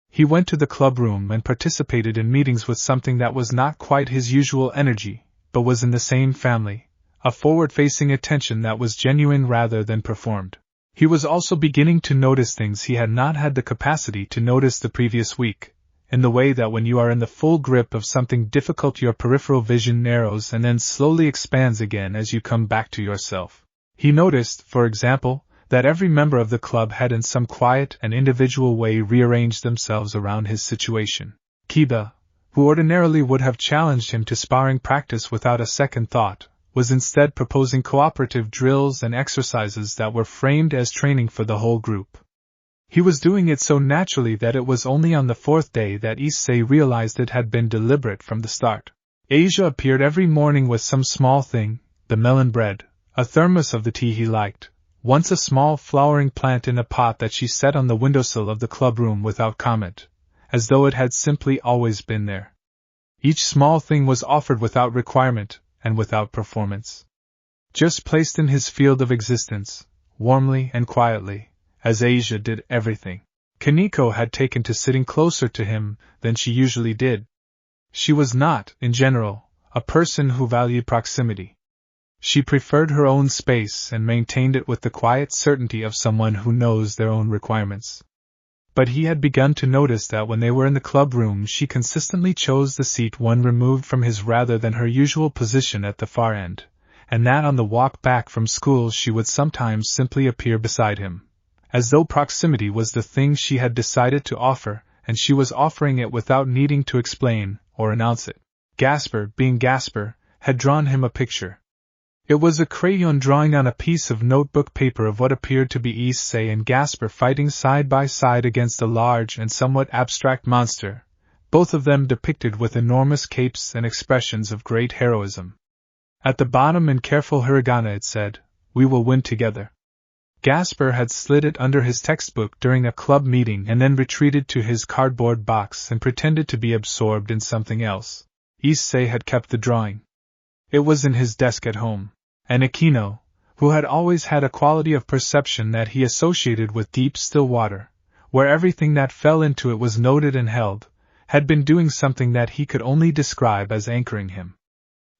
He went to the club room and participated in meetings with something that was not quite his usual energy, but was in the same family, a forward-facing attention that was genuine rather than performed. He was also beginning to notice things he had not had the capacity to notice the previous week, in the way that when you are in the full grip of something difficult your peripheral vision narrows and then slowly expands again as you come back to yourself. He noticed, for example, that every member of the club had in some quiet and individual way rearranged themselves around his situation. Kiba, who ordinarily would have challenged him to sparring practice without a second thought, was instead proposing cooperative drills and exercises that were framed as training for the whole group. He was doing it so naturally that it was only on the fourth day that Issei realized it had been deliberate from the start. Asia appeared every morning with some small thing, the melon bread, a thermos of the tea he liked, once a small flowering plant in a pot that she set on the windowsill of the club room without comment, as though it had simply always been there. Each small thing was offered without requirement, and without performance. Just placed in his field of existence, warmly and quietly, as Asia did everything. Kaneko had taken to sitting closer to him than she usually did. She was not, in general, a person who valued proximity. She preferred her own space and maintained it with the quiet certainty of someone who knows their own requirements. But he had begun to notice that when they were in the club room she consistently chose the seat one removed from his rather than her usual position at the far end, and that on the walk back from school she would sometimes simply appear beside him, as though proximity was the thing she had decided to offer, and she was offering it without needing to explain or announce it. Gasper, being Gasper, had drawn him a picture. It was a crayon drawing on a piece of notebook paper of what appeared to be Issei and Gasper fighting side by side against a large and somewhat abstract monster, both of them depicted with enormous capes and expressions of great heroism. At the bottom in careful hiragana it said, "We will win together." Gasper had slid it under his textbook during a club meeting and then retreated to his cardboard box and pretended to be absorbed in something else. Issei had kept the drawing. It was in his desk at home, and Akino, who had always had a quality of perception that he associated with deep still water, where everything that fell into it was noted and held, had been doing something that he could only describe as anchoring him.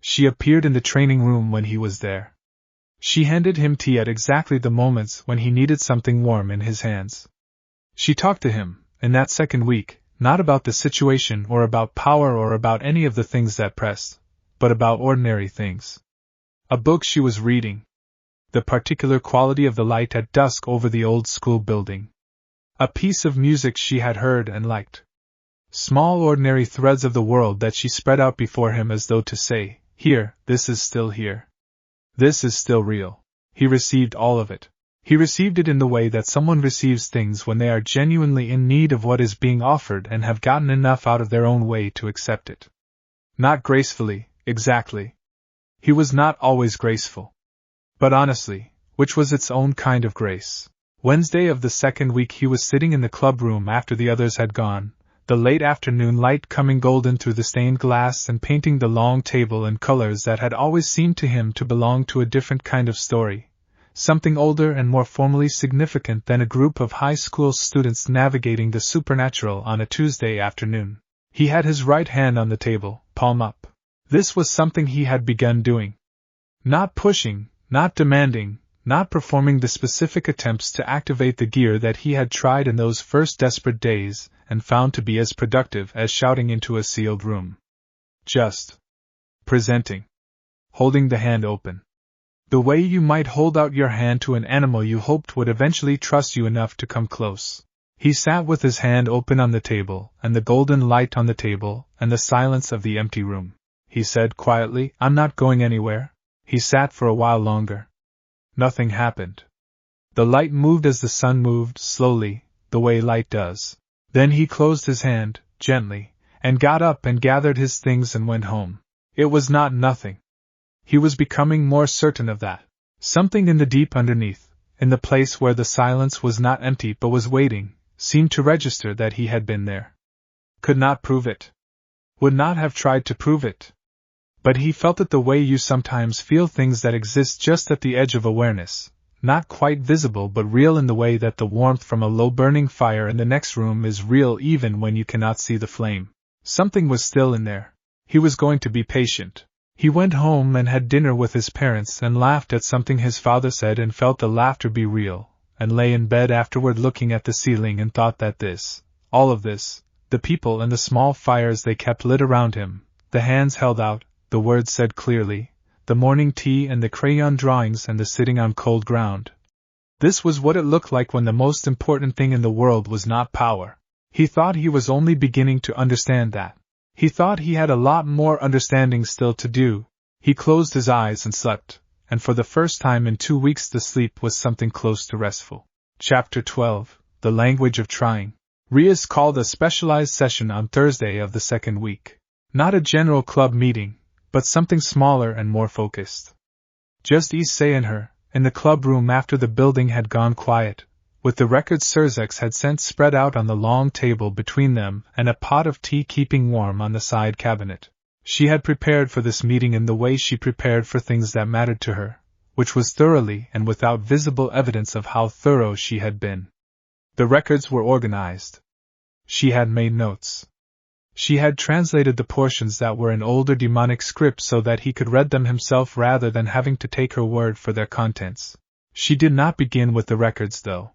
She appeared in the training room when he was there. She handed him tea at exactly the moments when he needed something warm in his hands. She talked to him, in that second week, not about the situation or about power or about any of the things that pressed, but about ordinary things. A book she was reading. The particular quality of the light at dusk over the old school building. A piece of music she had heard and liked. Small ordinary threads of the world that she spread out before him as though to say, "Here, this is still here. This is still real." He received all of it. He received it in the way that someone receives things when they are genuinely in need of what is being offered and have gotten enough out of their own way to accept it. Not gracefully, exactly. He was not always graceful. But honestly, which was its own kind of grace. Wednesday of the second week he was sitting in the club room after the others had gone, the late afternoon light coming golden through the stained glass and painting the long table in colors that had always seemed to him to belong to a different kind of story, something older and more formally significant than a group of high school students navigating the supernatural on a Tuesday afternoon. He had his right hand on the table, palm up. This was something he had begun doing. Not pushing, not demanding, not performing the specific attempts to activate the gear that he had tried in those first desperate days and found to be as productive as shouting into a sealed room. Just presenting. Holding the hand open. The way you might hold out your hand to an animal you hoped would eventually trust you enough to come close. He sat with his hand open on the table, and the golden light on the table, and the silence of the empty room. He said quietly, "I'm not going anywhere." He sat for a while longer. Nothing happened. The light moved as the sun moved, slowly, the way light does. Then he closed his hand, gently, and got up and gathered his things and went home. It was not nothing. He was becoming more certain of that. Something in the deep underneath, in the place where the silence was not empty but was waiting, seemed to register that he had been there. Could not prove it. Would not have tried to prove it. But he felt it the way you sometimes feel things that exist just at the edge of awareness, not quite visible but real in the way that the warmth from a low-burning fire in the next room is real even when you cannot see the flame. Something was still in there. He was going to be patient. He went home and had dinner with his parents and laughed at something his father said and felt the laughter be real, and lay in bed afterward looking at the ceiling and thought that this, all of this, the people and the small fires they kept lit around him, the hands held out, the words said clearly, the morning tea and the crayon drawings and the sitting on cold ground. This was what it looked like when the most important thing in the world was not power. He thought he was only beginning to understand that. He thought he had a lot more understanding still to do. He closed his eyes and slept, and for the first time in 2 weeks the sleep was something close to restful. Chapter 12, The Language of Trying. Rias called a specialized session on Thursday of the second week. Not a general club meeting, but something smaller and more focused. Just Issei and her, in the club room after the building had gone quiet, with the records Surzex had sent spread out on the long table between them and a pot of tea keeping warm on the side cabinet. She had prepared for this meeting in the way she prepared for things that mattered to her, which was thoroughly and without visible evidence of how thorough she had been. The records were organized. She had made notes. She had translated the portions that were in older demonic script so that he could read them himself rather than having to take her word for their contents. She did not begin with the records, though.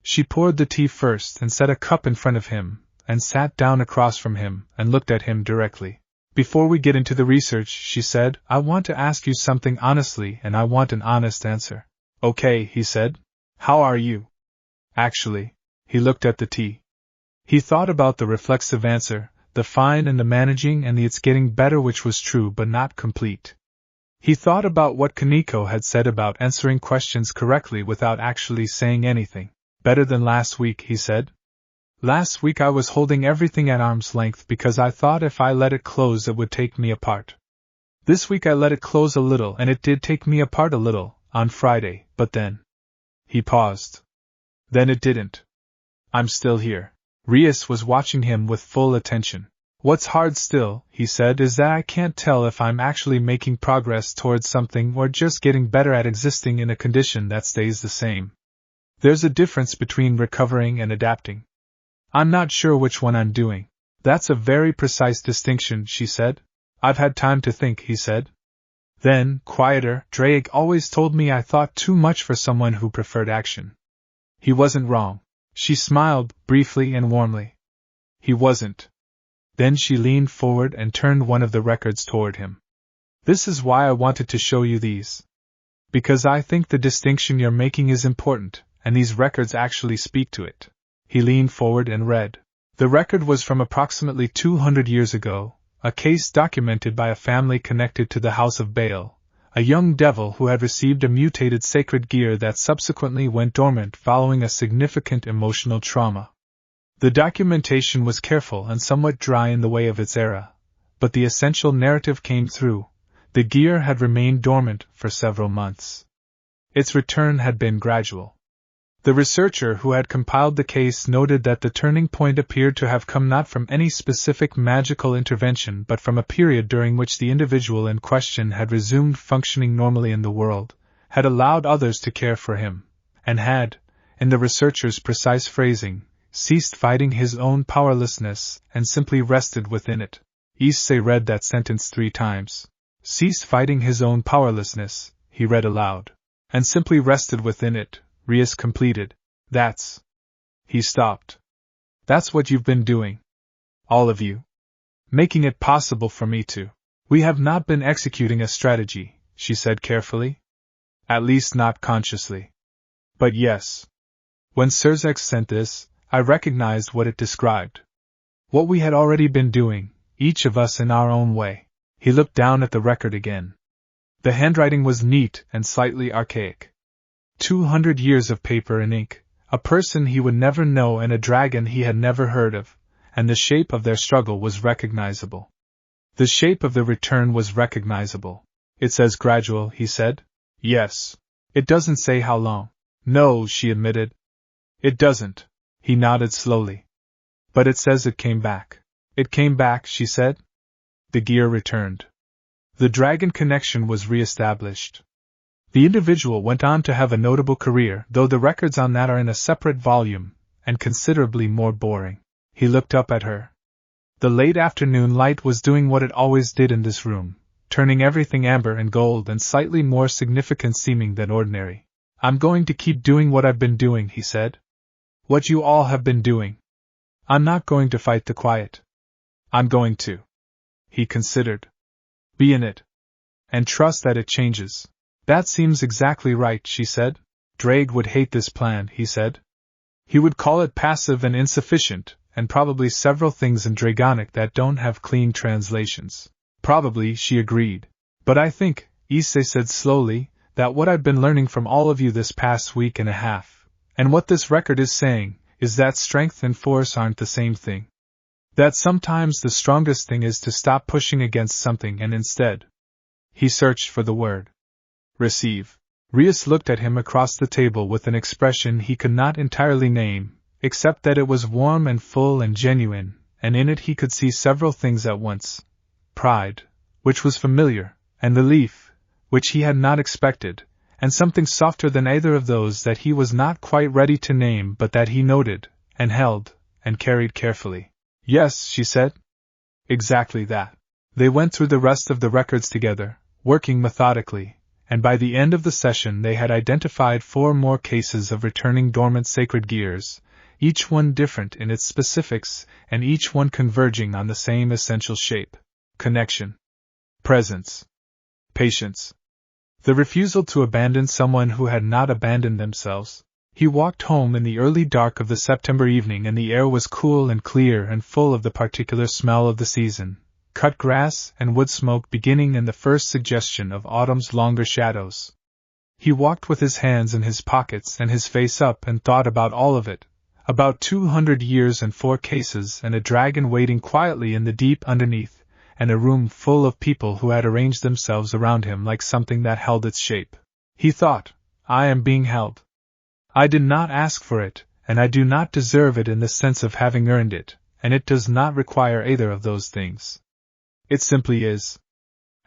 She poured the tea first and set a cup in front of him, and sat down across from him and looked at him directly. Before we get into the research, she said, I want to ask you something honestly and I want an honest answer. Okay, he said. How are you? Actually, he looked at the tea. He thought about the reflexive answer, the fine and the managing and the it's getting better, which was true but not complete. He thought about what Kaneko had said about answering questions correctly without actually saying anything. Better than last week, he said. Last week I was holding everything at arm's length because I thought if I let it close it would take me apart. This week I let it close a little and it did take me apart a little, on Friday, but then. He paused. Then it didn't. I'm still here. Rias was watching him with full attention. What's hard still, he said, is that I can't tell if I'm actually making progress towards something or just getting better at existing in a condition that stays the same. There's a difference between recovering and adapting. I'm not sure which one I'm doing. That's a very precise distinction, she said. I've had time to think, he said. Then, quieter, Drake always told me I thought too much for someone who preferred action. He wasn't wrong. She smiled, briefly and warmly. He wasn't. Then she leaned forward and turned one of the records toward him. This is why I wanted to show you these. Because I think the distinction you're making is important, and these records actually speak to it. He leaned forward and read. The record was from approximately 200 years ago, a case documented by a family connected to the House of Baal, a young devil who had received a mutated sacred gear that subsequently went dormant following a significant emotional trauma. The documentation was careful and somewhat dry in the way of its era, but the essential narrative came through. The gear had remained dormant for several months. Its return had been gradual. The researcher who had compiled the case noted that the turning point appeared to have come not from any specific magical intervention but from a period during which the individual in question had resumed functioning normally in the world, had allowed others to care for him, and had, in the researcher's precise phrasing, ceased fighting his own powerlessness and simply rested within it. Issei read that sentence 3 times. Ceased fighting his own powerlessness, he read aloud, and simply rested within it. Rias completed. That's. He stopped. That's what you've been doing. All of you. Making it possible for me to. We have not been executing a strategy, she said carefully. At least not consciously. But yes. When Sirzex sent this, I recognized what it described. What we had already been doing, each of us in our own way. He looked down at the record again. The handwriting was neat and slightly archaic. 200 years of paper and ink, a person he would never know and a dragon he had never heard of, and the shape of their struggle was recognizable. The shape of the return was recognizable. It says gradual, he said. Yes. It doesn't say how long. No, she admitted. It doesn't. He nodded slowly. But it says it came back. It came back, she said. The gear returned. The dragon connection was re-established. The individual went on to have a notable career, though the records on that are in a separate volume, and considerably more boring. He looked up at her. The late afternoon light was doing what it always did in this room, turning everything amber and gold and slightly more significant seeming than ordinary. I'm going to keep doing what I've been doing, he said. What you all have been doing. I'm not going to fight the quiet. I'm going to. He considered. Be in it. And trust that it changes. That seems exactly right, she said. Drake would hate this plan, he said. He would call it passive and insufficient, and probably several things in Dragonic that don't have clean translations. Probably, she agreed. But I think, Issei said slowly, that what I've been learning from all of you this past week and a half, and what this record is saying, is that strength and force aren't the same thing. That sometimes the strongest thing is to stop pushing against something and instead. He searched for the word. Receive. Rias looked at him across the table with an expression he could not entirely name, except that it was warm and full and genuine, and in it he could see several things at once. Pride, which was familiar, and relief, which he had not expected, and something softer than either of those that he was not quite ready to name but that he noted, and held, and carried carefully. Yes, she said. Exactly that. They went through the rest of the records together, working methodically, and by the end of the session they had identified 4 more cases of returning dormant sacred gears, each one different in its specifics, and each one converging on the same essential shape: connection, presence, patience. The refusal to abandon someone who had not abandoned themselves. He walked home in the early dark of the September evening, and the air was cool and clear and full of the particular smell of the season: cut grass and wood smoke beginning and the first suggestion of autumn's longer shadows. He walked with his hands in his pockets and his face up and thought about all of it, about 200 years and 4 cases and a dragon waiting quietly in the deep underneath, and a room full of people who had arranged themselves around him like something that held its shape. He thought, I am being held. I did not ask for it, and I do not deserve it in the sense of having earned it, and it does not require either of those things. It simply is.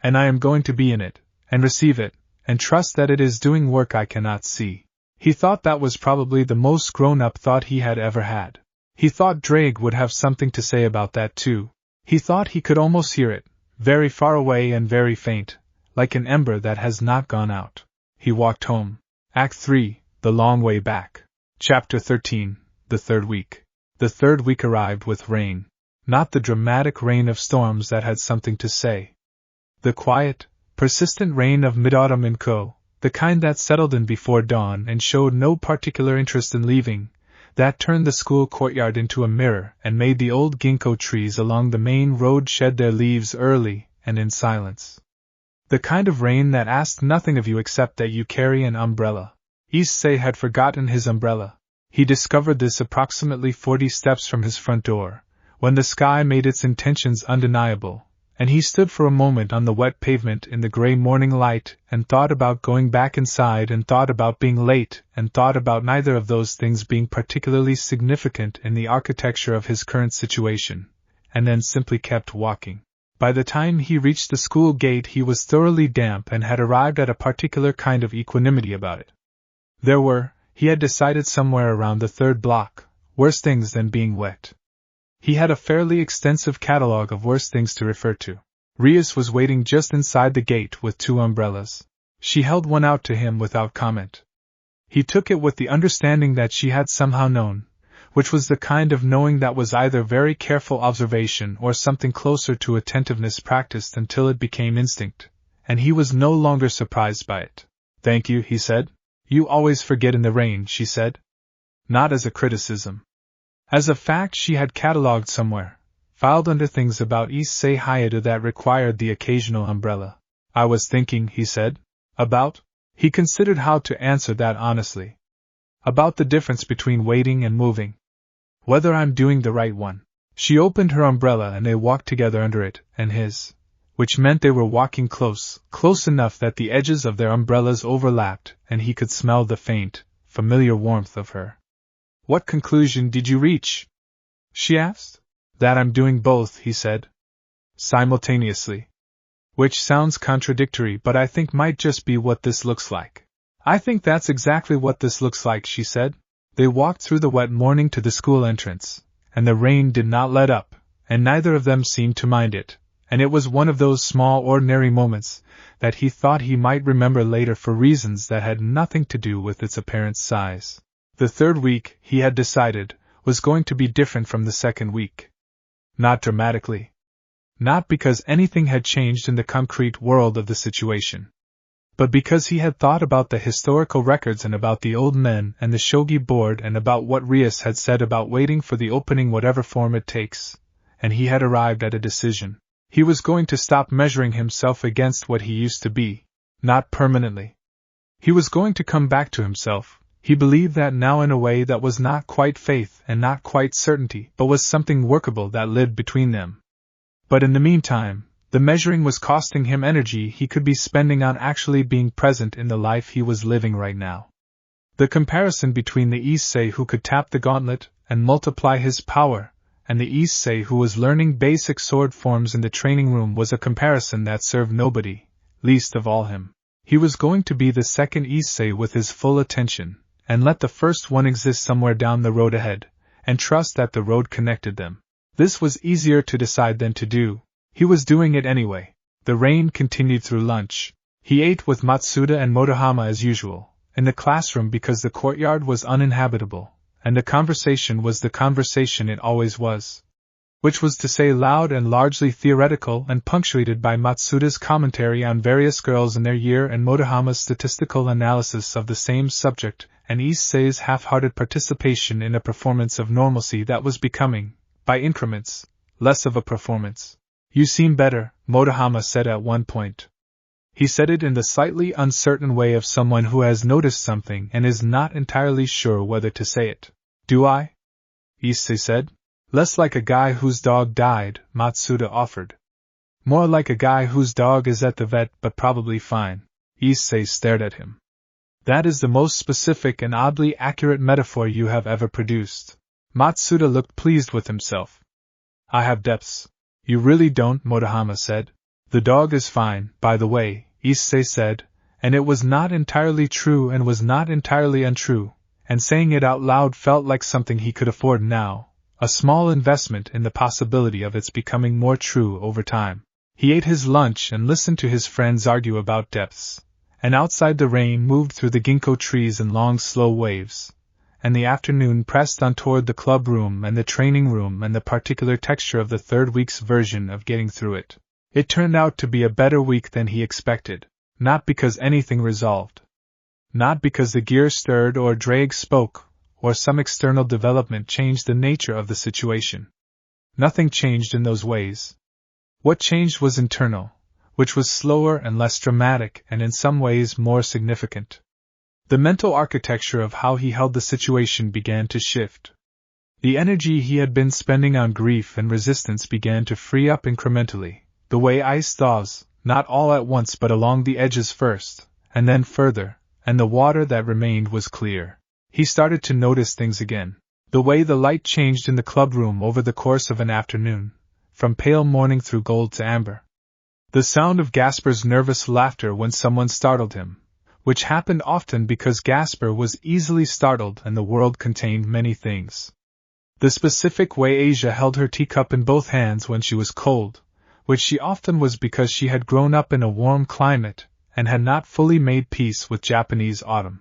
And I am going to be in it, and receive it, and trust that it is doing work I cannot see. He thought that was probably the most grown-up thought he had ever had. He thought Drake would have something to say about that too. He thought he could almost hear it, very far away and very faint, like an ember that has not gone out. He walked home. Act 3, The Long Way Back. Chapter 13, The Third Week. The third week arrived with rain. Not the dramatic rain of storms that had something to say. The quiet, persistent rain of mid-autumn in Co., the kind that settled in before dawn and showed no particular interest in leaving, that turned the school courtyard into a mirror and made the old ginkgo trees along the main road shed their leaves early and in silence. The kind of rain that asked nothing of you except that you carry an umbrella. Issei had forgotten his umbrella. He discovered this approximately 40 steps from his front door, when the sky made its intentions undeniable, and he stood for a moment on the wet pavement in the gray morning light and thought about going back inside and thought about being late and thought about neither of those things being particularly significant in the architecture of his current situation, and then simply kept walking. By the time he reached the school gate he was thoroughly damp and had arrived at a particular kind of equanimity about it. There were, he had decided somewhere around the 3rd block, worse things than being wet. He had a fairly extensive catalogue of worse things to refer to. Rias was waiting just inside the gate with 2 umbrellas. She held one out to him without comment. He took it with the understanding that she had somehow known, which was the kind of knowing that was either very careful observation or something closer to attentiveness practiced until it became instinct, and he was no longer surprised by it. Thank you, he said. You always forget in the rain, she said. Not as a criticism. As a fact she had catalogued somewhere, filed under things about Issei Hayadu that required the occasional umbrella. I was thinking, he said. About? He considered how to answer that honestly. About the difference between waiting and moving. Whether I'm doing the right one. She opened her umbrella and they walked together under it and his, which meant they were walking close enough that the edges of their umbrellas overlapped and he could smell the faint, familiar warmth of her. What conclusion did you reach? She asked. That I'm doing both, he said. Simultaneously. Which sounds contradictory, but I think might just be what this looks like. I think that's exactly what this looks like, she said. They walked through the wet morning to the school entrance, and the rain did not let up, and neither of them seemed to mind it, and it was one of those small ordinary moments that he thought he might remember later for reasons that had nothing to do with its apparent size. The 3rd week, he had decided, was going to be different from the 2nd week. Not dramatically. Not because anything had changed in the concrete world of the situation. But because he had thought about the historical records and about the old men and the shogi board and about what Rias had said about waiting for the opening whatever form it takes, and he had arrived at a decision. He was going to stop measuring himself against what he used to be, not permanently. He was going to come back to himself. He believed that now in a way that was not quite faith and not quite certainty, but was something workable that lived between them. But in the meantime, the measuring was costing him energy he could be spending on actually being present in the life he was living right now. The comparison between the Issei who could tap the gauntlet and multiply his power, and the Issei who was learning basic sword forms in the training room was a comparison that served nobody, least of all him. He was going to be the second Issei with his full attention, and let the first one exist somewhere down the road ahead, and trust that the road connected them. This was easier to decide than to do. He was doing it anyway. The rain continued through lunch. He ate with Matsuda and Motohama as usual, in the classroom because the courtyard was uninhabitable, and the conversation was the conversation it always was. Which was to say loud and largely theoretical and punctuated by Matsuda's commentary on various girls in their year and Motohama's statistical analysis of the same subject and Issei's half-hearted participation in a performance of normalcy that was becoming, by increments, less of a performance. "You seem better," Motohama said at one point. He said it in the slightly uncertain way of someone who has noticed something and is not entirely sure whether to say it. "Do I?" Issei said. "Less like a guy whose dog died," Matsuda offered. "More like a guy whose dog is at the vet but probably fine." Issei stared at him. "That is the most specific and oddly accurate metaphor you have ever produced." Matsuda looked pleased with himself. "I have depths." "You really don't," Motohama said. "The dog is fine, by the way," Issei said, and it was not entirely true and was not entirely untrue, and saying it out loud felt like something he could afford now, a small investment in the possibility of its becoming more true over time. He ate his lunch and listened to his friends argue about depths, and outside the rain moved through the ginkgo trees in long slow waves, and the afternoon pressed on toward the club room and the training room and the particular texture of the third week's version of getting through it. It turned out to be a better week than he expected, not because anything resolved. Not because the gear stirred or Drake spoke, or some external development changed the nature of the situation. Nothing changed in those ways. What changed was internal, which was slower and less dramatic and in some ways more significant. The mental architecture of how he held the situation began to shift. The energy he had been spending on grief and resistance began to free up incrementally, the way ice thaws, not all at once but along the edges first, and then further, and the water that remained was clear. He started to notice things again. The way the light changed in the clubroom over the course of an afternoon, from pale morning through gold to amber. The sound of Gasper's nervous laughter when someone startled him, which happened often because Gasper was easily startled and the world contained many things. The specific way Asia held her teacup in both hands when she was cold, which she often was because she had grown up in a warm climate and had not fully made peace with Japanese autumn.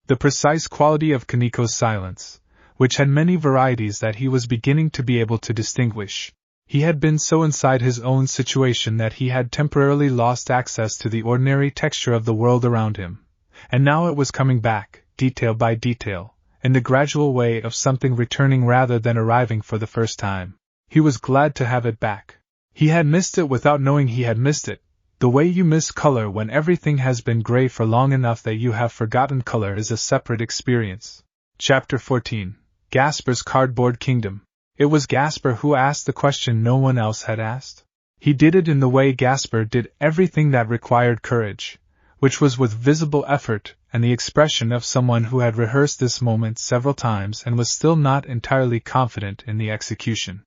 The precise quality of Kaniko's silence, which had many varieties that he was beginning to be able to distinguish. He had been so inside his own situation that he had temporarily lost access to the ordinary texture of the world around him, and now it was coming back, detail by detail, in the gradual way of something returning rather than arriving for the first time. He was glad to have it back. He had missed it without knowing he had missed it. The way you miss color when everything has been gray for long enough that you have forgotten color is a separate experience. Chapter 14. Gasper's Cardboard Kingdom. It was Gasper who asked the question no one else had asked. He did it in the way Gasper did everything that required courage, which was with visible effort and the expression of someone who had rehearsed this moment several times and was still not entirely confident in the execution.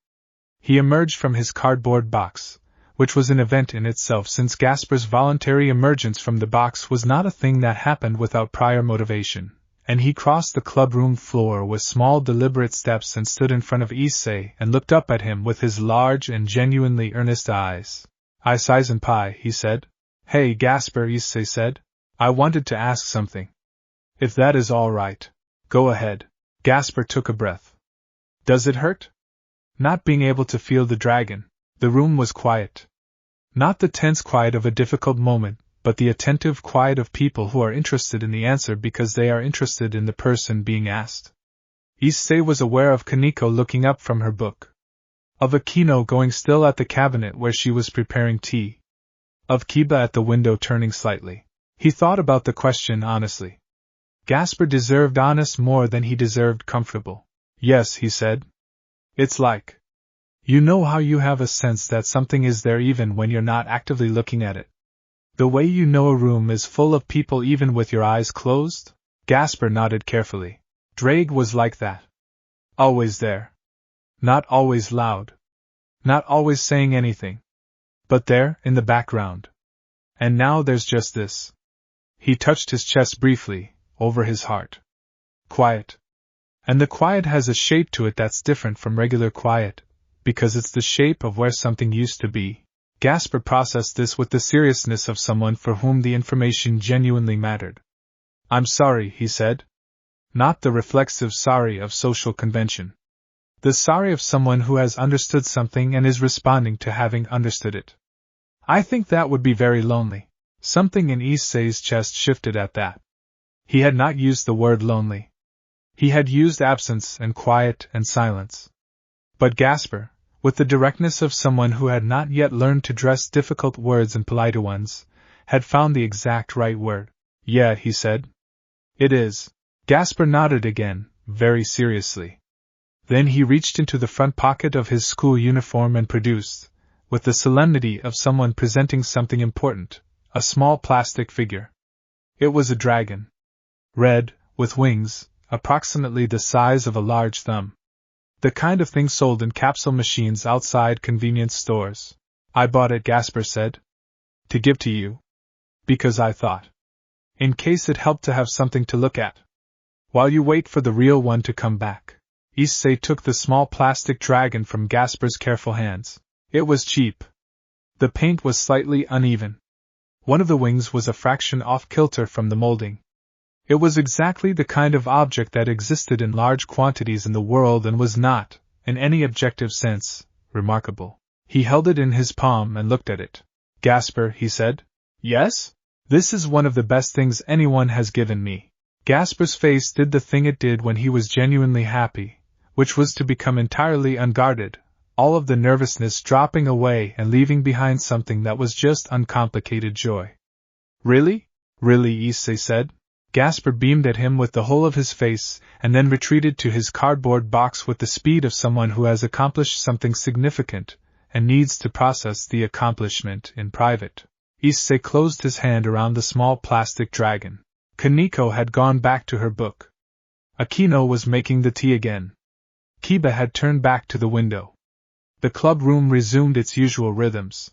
He emerged from his cardboard box, which was an event in itself since Gasper's voluntary emergence from the box was not a thing that happened without prior motivation, and he crossed the clubroom floor with small deliberate steps and stood in front of Issei and looked up at him with his large and genuinely earnest eyes. "Issei senpai," he said. "Hey Gasper," Issei said. "I wanted to ask something. If that is all right, go ahead." Gasper took a breath. "Does it hurt?" Not being able to feel the dragon. The room was quiet. Not the tense quiet of a difficult moment, but the attentive quiet of people who are interested in the answer because they are interested in the person being asked. Issei was aware of Kaniko looking up from her book. Of Akino going still at the cabinet where she was preparing tea. Of Kiba at the window turning slightly. He thought about the question honestly. Gasper deserved honest more than he deserved comfortable. "Yes," he said. "It's like, you know how you have a sense that something is there even when you're not actively looking at it? The way you know a room is full of people even with your eyes closed?" Gasper nodded carefully. Drake was like that. Always there. Not always loud. Not always saying anything. But there, in the background. And now there's just this. He touched his chest briefly, over his heart. Quiet. And the quiet has a shape to it that's different from regular quiet, because it's the shape of where something used to be. Gasper processed this with the seriousness of someone for whom the information genuinely mattered. I'm sorry, he said. Not the reflexive sorry of social convention. The sorry of someone who has understood something and is responding to having understood it. I think that would be very lonely. Something in Issei's chest shifted at that. He had not used the word lonely. He had used absence and quiet and silence. But Gasper, with the directness of someone who had not yet learned to dress difficult words in politer ones, had found the exact right word. Yeah, he said. It is. Gasper nodded again, very seriously. Then he reached into the front pocket of his school uniform and produced, with the solemnity of someone presenting something important, a small plastic figure. It was a dragon. Red, with wings, approximately the size of a large thumb. The kind of thing sold in capsule machines outside convenience stores. I bought it, Gasper said. To give to you. Because I thought. In case it helped to have something to look at. While you wait for the real one to come back. Issei took the small plastic dragon from Gasper's careful hands. It was cheap. The paint was slightly uneven. One of the wings was a fraction off-kilter from the molding. It was exactly the kind of object that existed in large quantities in the world and was not, in any objective sense, remarkable. He held it in his palm and looked at it. Gasper, he said. Yes? This is one of the best things anyone has given me. Gasper's face did the thing it did when he was genuinely happy, which was to become entirely unguarded, all of the nervousness dropping away and leaving behind something that was just uncomplicated joy. Really? Really, Issei said. Gasper beamed at him with the whole of his face, and then retreated to his cardboard box with the speed of someone who has accomplished something significant, and needs to process the accomplishment in private. Issei closed his hand around the small plastic dragon. Kaneko had gone back to her book. Akino was making the tea again. Kiba had turned back to the window. The club room resumed its usual rhythms.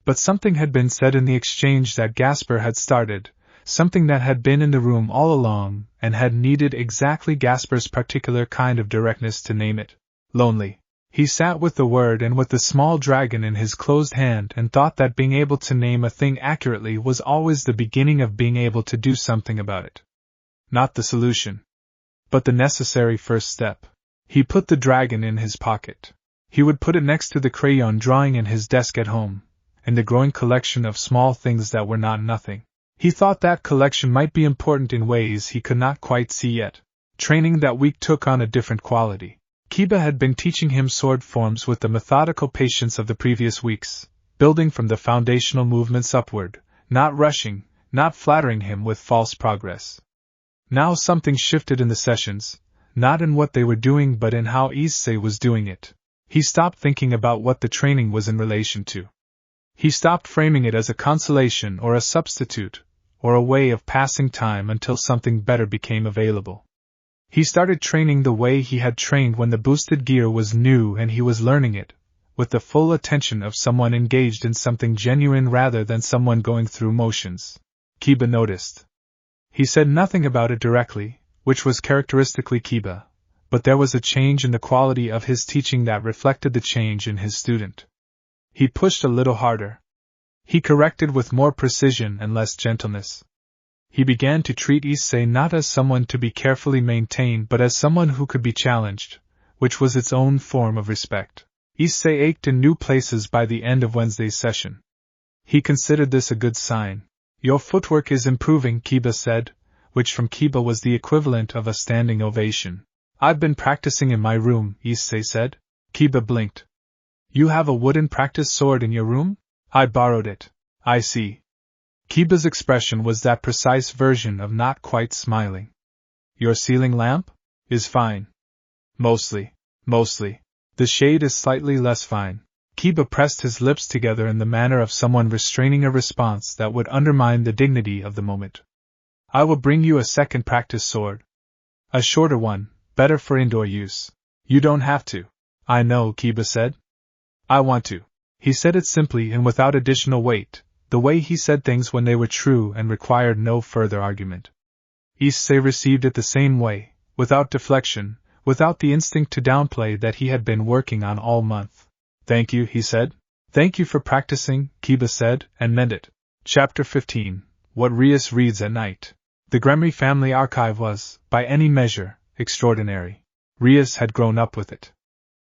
But something had been said in the exchange that Gasper had started, something that had been in the room all along, and had needed exactly Gasper's particular kind of directness to name it. Lonely. He sat with the word and with the small dragon in his closed hand and thought that being able to name a thing accurately was always the beginning of being able to do something about it. Not the solution, but the necessary first step. He put the dragon in his pocket. He would put it next to the crayon drawing in his desk at home, and the growing collection of small things that were not nothing. He thought that collection might be important in ways he could not quite see yet. Training that week took on a different quality. Kiba had been teaching him sword forms with the methodical patience of the previous weeks, building from the foundational movements upward, not rushing, not flattering him with false progress. Now something shifted in the sessions, not in what they were doing but in how Issei was doing it. He stopped thinking about what the training was in relation to. He stopped framing it as a consolation or a substitute, or a way of passing time until something better became available. He started training the way he had trained when the boosted gear was new and he was learning it, with the full attention of someone engaged in something genuine rather than someone going through motions. Kiba noticed. He said nothing about it directly, which was characteristically Kiba, but there was a change in the quality of his teaching that reflected the change in his student. He pushed a little harder. He corrected with more precision and less gentleness. He began to treat Issei not as someone to be carefully maintained but as someone who could be challenged, which was its own form of respect. Issei ached in new places by the end of Wednesday's session. He considered this a good sign. Your footwork is improving, Kiba said, which from Kiba was the equivalent of a standing ovation. I've been practicing in my room, Issei said. Kiba blinked. You have a wooden practice sword in your room? I borrowed it. I see. Kiba's expression was that precise version of not quite smiling. Your ceiling lamp? Is fine. Mostly. The shade is slightly less fine. Kiba pressed his lips together in the manner of someone restraining a response that would undermine the dignity of the moment. I will bring you a second practice sword. A shorter one, better for indoor use. You don't have to. I know, Kiba said. I want to. He said it simply and without additional weight, the way he said things when they were true and required no further argument. Issei received it the same way, without deflection, without the instinct to downplay that he had been working on all month. "Thank you," he said. "Thank you for practicing," Kiba said, and meant it. Chapter 15. What Rias Reads at Night. The Gremry family archive was, by any measure, extraordinary. Rias had grown up with it.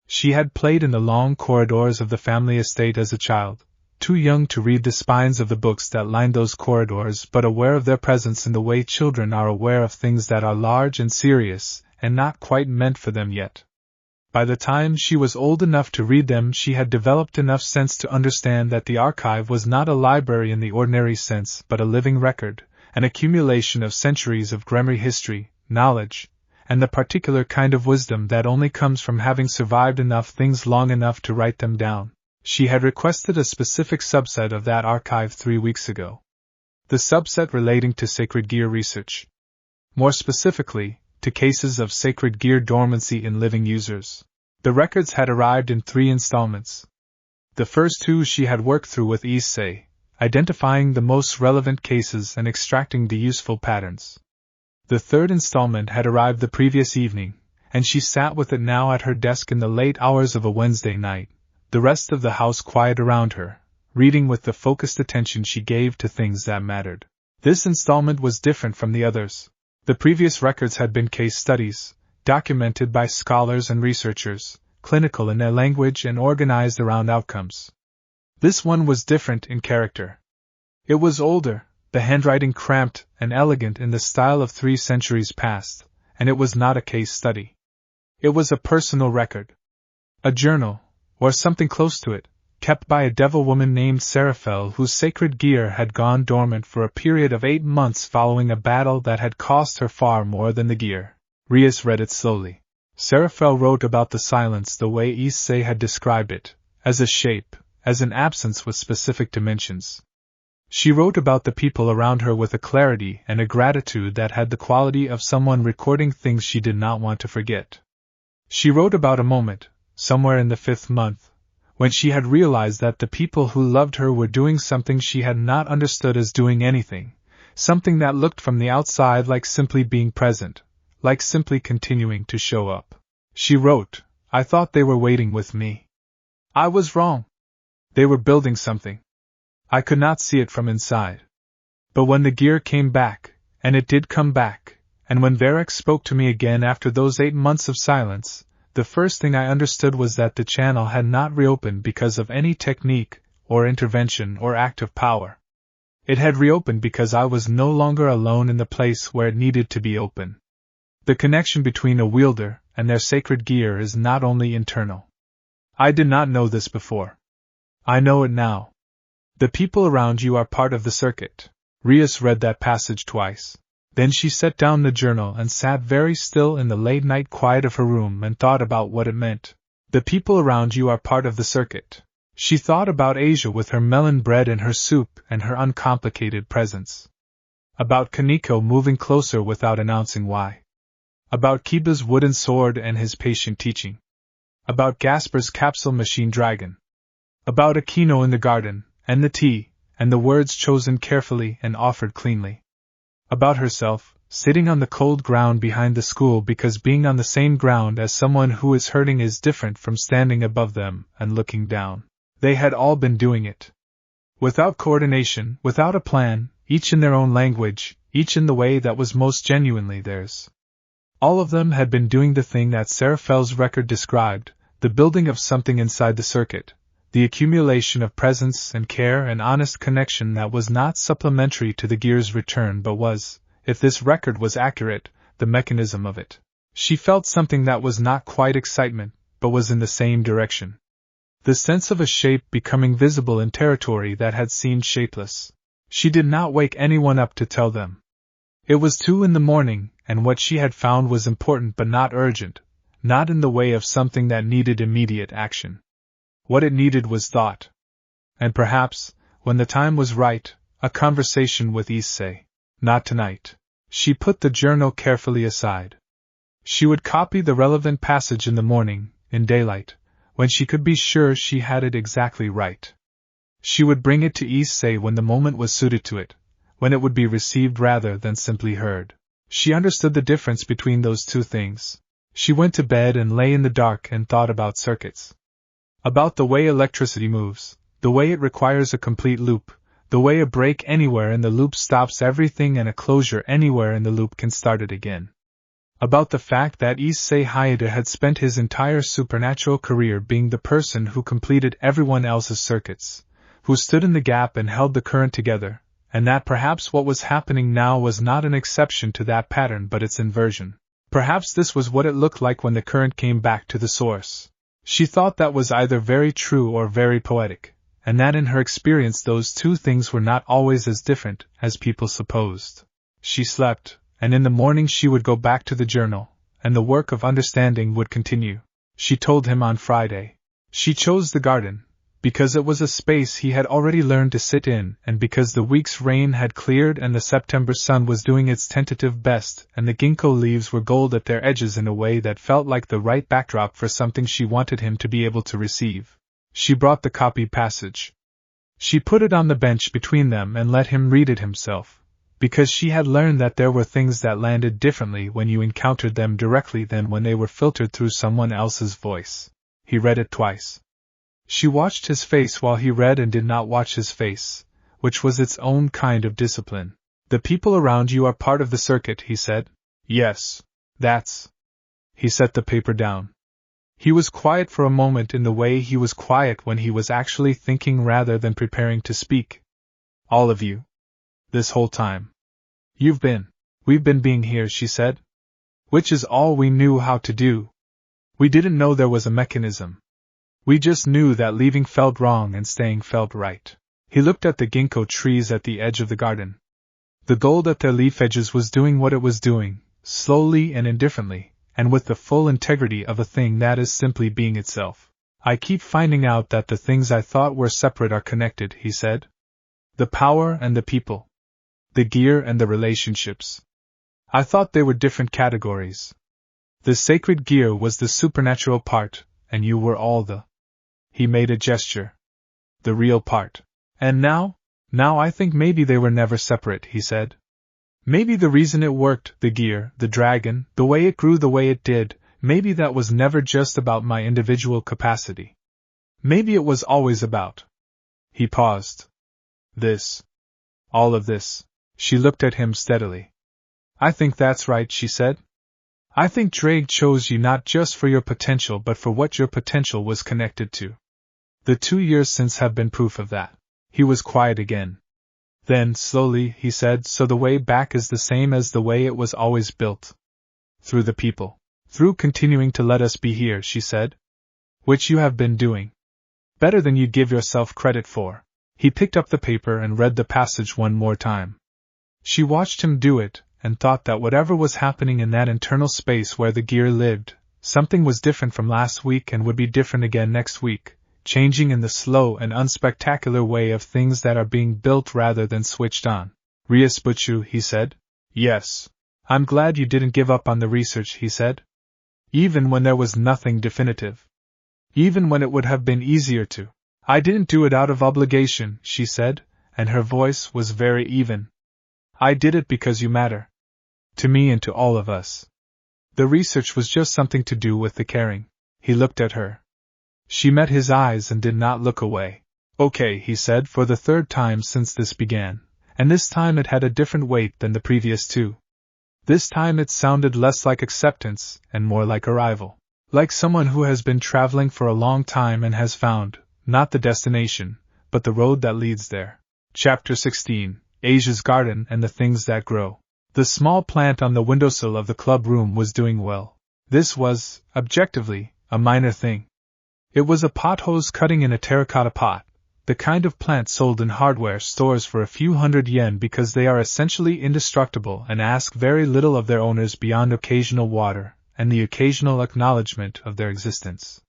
She had played in the long corridors of the family estate as a child, too young to read the spines of the books that lined those corridors, but aware of their presence in the way children are aware of things that are large and serious, and not quite meant for them yet. By the time she was old enough to read them, she had developed enough sense to understand that the archive was not a library in the ordinary sense, but a living record, an accumulation of centuries of Gremry history, knowledge, and the particular kind of wisdom that only comes from having survived enough things long enough to write them down. She had requested a specific subset of that archive 3 weeks ago. The subset relating to sacred gear research. More specifically, to cases of sacred gear dormancy in living users. The records had arrived in 3 installments. The first 2 she had worked through with Issei, identifying the most relevant cases and extracting the useful patterns. The 3rd installment had arrived the previous evening, and she sat with it now at her desk in the late hours of a Wednesday night, the rest of the house quiet around her, reading with the focused attention she gave to things that mattered. This installment was different from the others. The previous records had been case studies, documented by scholars and researchers, clinical in their language and organized around outcomes. This one was different in character. It was older, the handwriting cramped and elegant in the style of 3 centuries past, and it was not a case study. It was a personal record. A journal, or something close to it, kept by a devil woman named Seraphel, whose sacred gear had gone dormant for a period of 8 months following a battle that had cost her far more than the gear. Rias read it slowly. Seraphel wrote about the silence the way Issei had described it, as a shape, as an absence with specific dimensions. She wrote about the people around her with a clarity and a gratitude that had the quality of someone recording things she did not want to forget. She wrote about a moment, somewhere in the 5th month, when she had realized that the people who loved her were doing something she had not understood as doing anything, something that looked from the outside like simply being present, like simply continuing to show up. She wrote, "I thought they were waiting with me. I was wrong. They were building something. I could not see it from inside. But when the gear came back, and it did come back, and when Varric spoke to me again after those 8 months of silence, the first thing I understood was that the channel had not reopened because of any technique, or intervention, or act of power. It had reopened because I was no longer alone in the place where it needed to be open. The connection between a wielder and their sacred gear is not only internal. I did not know this before. I know it now. The people around you are part of the circuit." Rias read that passage twice. Then she set down the journal and sat very still in the late-night quiet of her room and thought about what it meant. The people around you are part of the circuit. She thought about Asia with her melon bread and her soup and her uncomplicated presence. About Kaneko moving closer without announcing why. About Kiba's wooden sword and his patient teaching. About Gasper's capsule machine dragon. About Aquino in the garden, and the tea, and the words chosen carefully and offered cleanly. About herself, sitting on the cold ground behind the school because being on the same ground as someone who is hurting is different from standing above them and looking down. They had all been doing it. Without coordination, without a plan, each in their own language, each in the way that was most genuinely theirs. All of them had been doing the thing that Seraphel's record described, the building of something inside the circuit, the accumulation of presence and care and honest connection that was not supplementary to the gear's return but was, if this record was accurate, the mechanism of it. She felt something that was not quite excitement, but was in the same direction. The sense of a shape becoming visible in territory that had seemed shapeless. She did not wake anyone up to tell them. It was 2 a.m, and what she had found was important but not urgent, not in the way of something that needed immediate action. What it needed was thought. And perhaps, when the time was right, a conversation with Issei. Not tonight. She put the journal carefully aside. She would copy the relevant passage in the morning, in daylight, when she could be sure she had it exactly right. She would bring it to Issei when the moment was suited to it, when it would be received rather than simply heard. She understood the difference between those two things. She went to bed and lay in the dark and thought about circuits. About the way electricity moves, the way it requires a complete loop, the way a break anywhere in the loop stops everything and a closure anywhere in the loop can start it again. About the fact that Issei Hayate had spent his entire supernatural career being the person who completed everyone else's circuits, who stood in the gap and held the current together, and that perhaps what was happening now was not an exception to that pattern but its inversion. Perhaps this was what it looked like when the current came back to the source. She thought that was either very true or very poetic, and that in her experience those two things were not always as different as people supposed. She slept, and in the morning she would go back to the journal, and the work of understanding would continue. She told him on Friday. She chose the garden, because it was a space he had already learned to sit in, and because the week's rain had cleared and the September sun was doing its tentative best, and the ginkgo leaves were gold at their edges in a way that felt like the right backdrop for something she wanted him to be able to receive. She brought the copied passage. She put it on the bench between them and let him read it himself, because she had learned that there were things that landed differently when you encountered them directly than when they were filtered through someone else's voice. He read it twice. She watched his face while he read and did not watch his face, which was its own kind of discipline. The people around you are part of the circuit, he said. Yes, that's. He set the paper down. He was quiet for a moment in the way he was quiet when he was actually thinking rather than preparing to speak. All of you. This whole time. We've been being here, she said. Which is all we knew how to do. We didn't know there was a mechanism. We just knew that leaving felt wrong and staying felt right. He looked at the ginkgo trees at the edge of the garden. The gold at their leaf edges was doing what it was doing, slowly and indifferently, and with the full integrity of a thing that is simply being itself. I keep finding out that the things I thought were separate are connected, he said. The power and the people. The gear and the relationships. I thought they were different categories. The sacred gear was the supernatural part, and you were all the... He made a gesture. The real part. And now I think maybe they were never separate, he said. Maybe the reason it worked, the gear, the dragon, the way it grew the way it did, maybe that was never just about my individual capacity. Maybe it was always about... He paused. This. All of this. She looked at him steadily. I think that's right, she said. I think Drake chose you not just for your potential but for what your potential was connected to. The 2 years since have been proof of that. He was quiet again. Then, slowly, he said, so the way back is the same as the way it was always built. Through the people. Through continuing to let us be here, she said. Which you have been doing. Better than you give yourself credit for. He picked up the paper and read the passage one more time. She watched him do it, and thought that whatever was happening in that internal space where the gear lived, something was different from last week and would be different again next week, changing in the slow and unspectacular way of things that are being built rather than switched on. Rias Butchu, he said. Yes. I'm glad you didn't give up on the research, he said. Even when there was nothing definitive. Even when it would have been easier to. I didn't do it out of obligation, she said, and her voice was very even. I did it because you matter. To me and to all of us. The research was just something to do with the caring. He looked at her. She met his eyes and did not look away. Okay, he said for the third time since this began, and this time it had a different weight than the previous two. This time it sounded less like acceptance and more like arrival. Like someone who has been traveling for a long time and has found, not the destination, but the road that leads there. Chapter 16, Asia's Garden and the Things That Grow. The small plant on the windowsill of the club room was doing well. This was, objectively, a minor thing. It was a pothose cutting in a terracotta pot, the kind of plant sold in hardware stores for a few hundred yen because they are essentially indestructible and ask very little of their owners beyond occasional water and the occasional acknowledgement of their existence.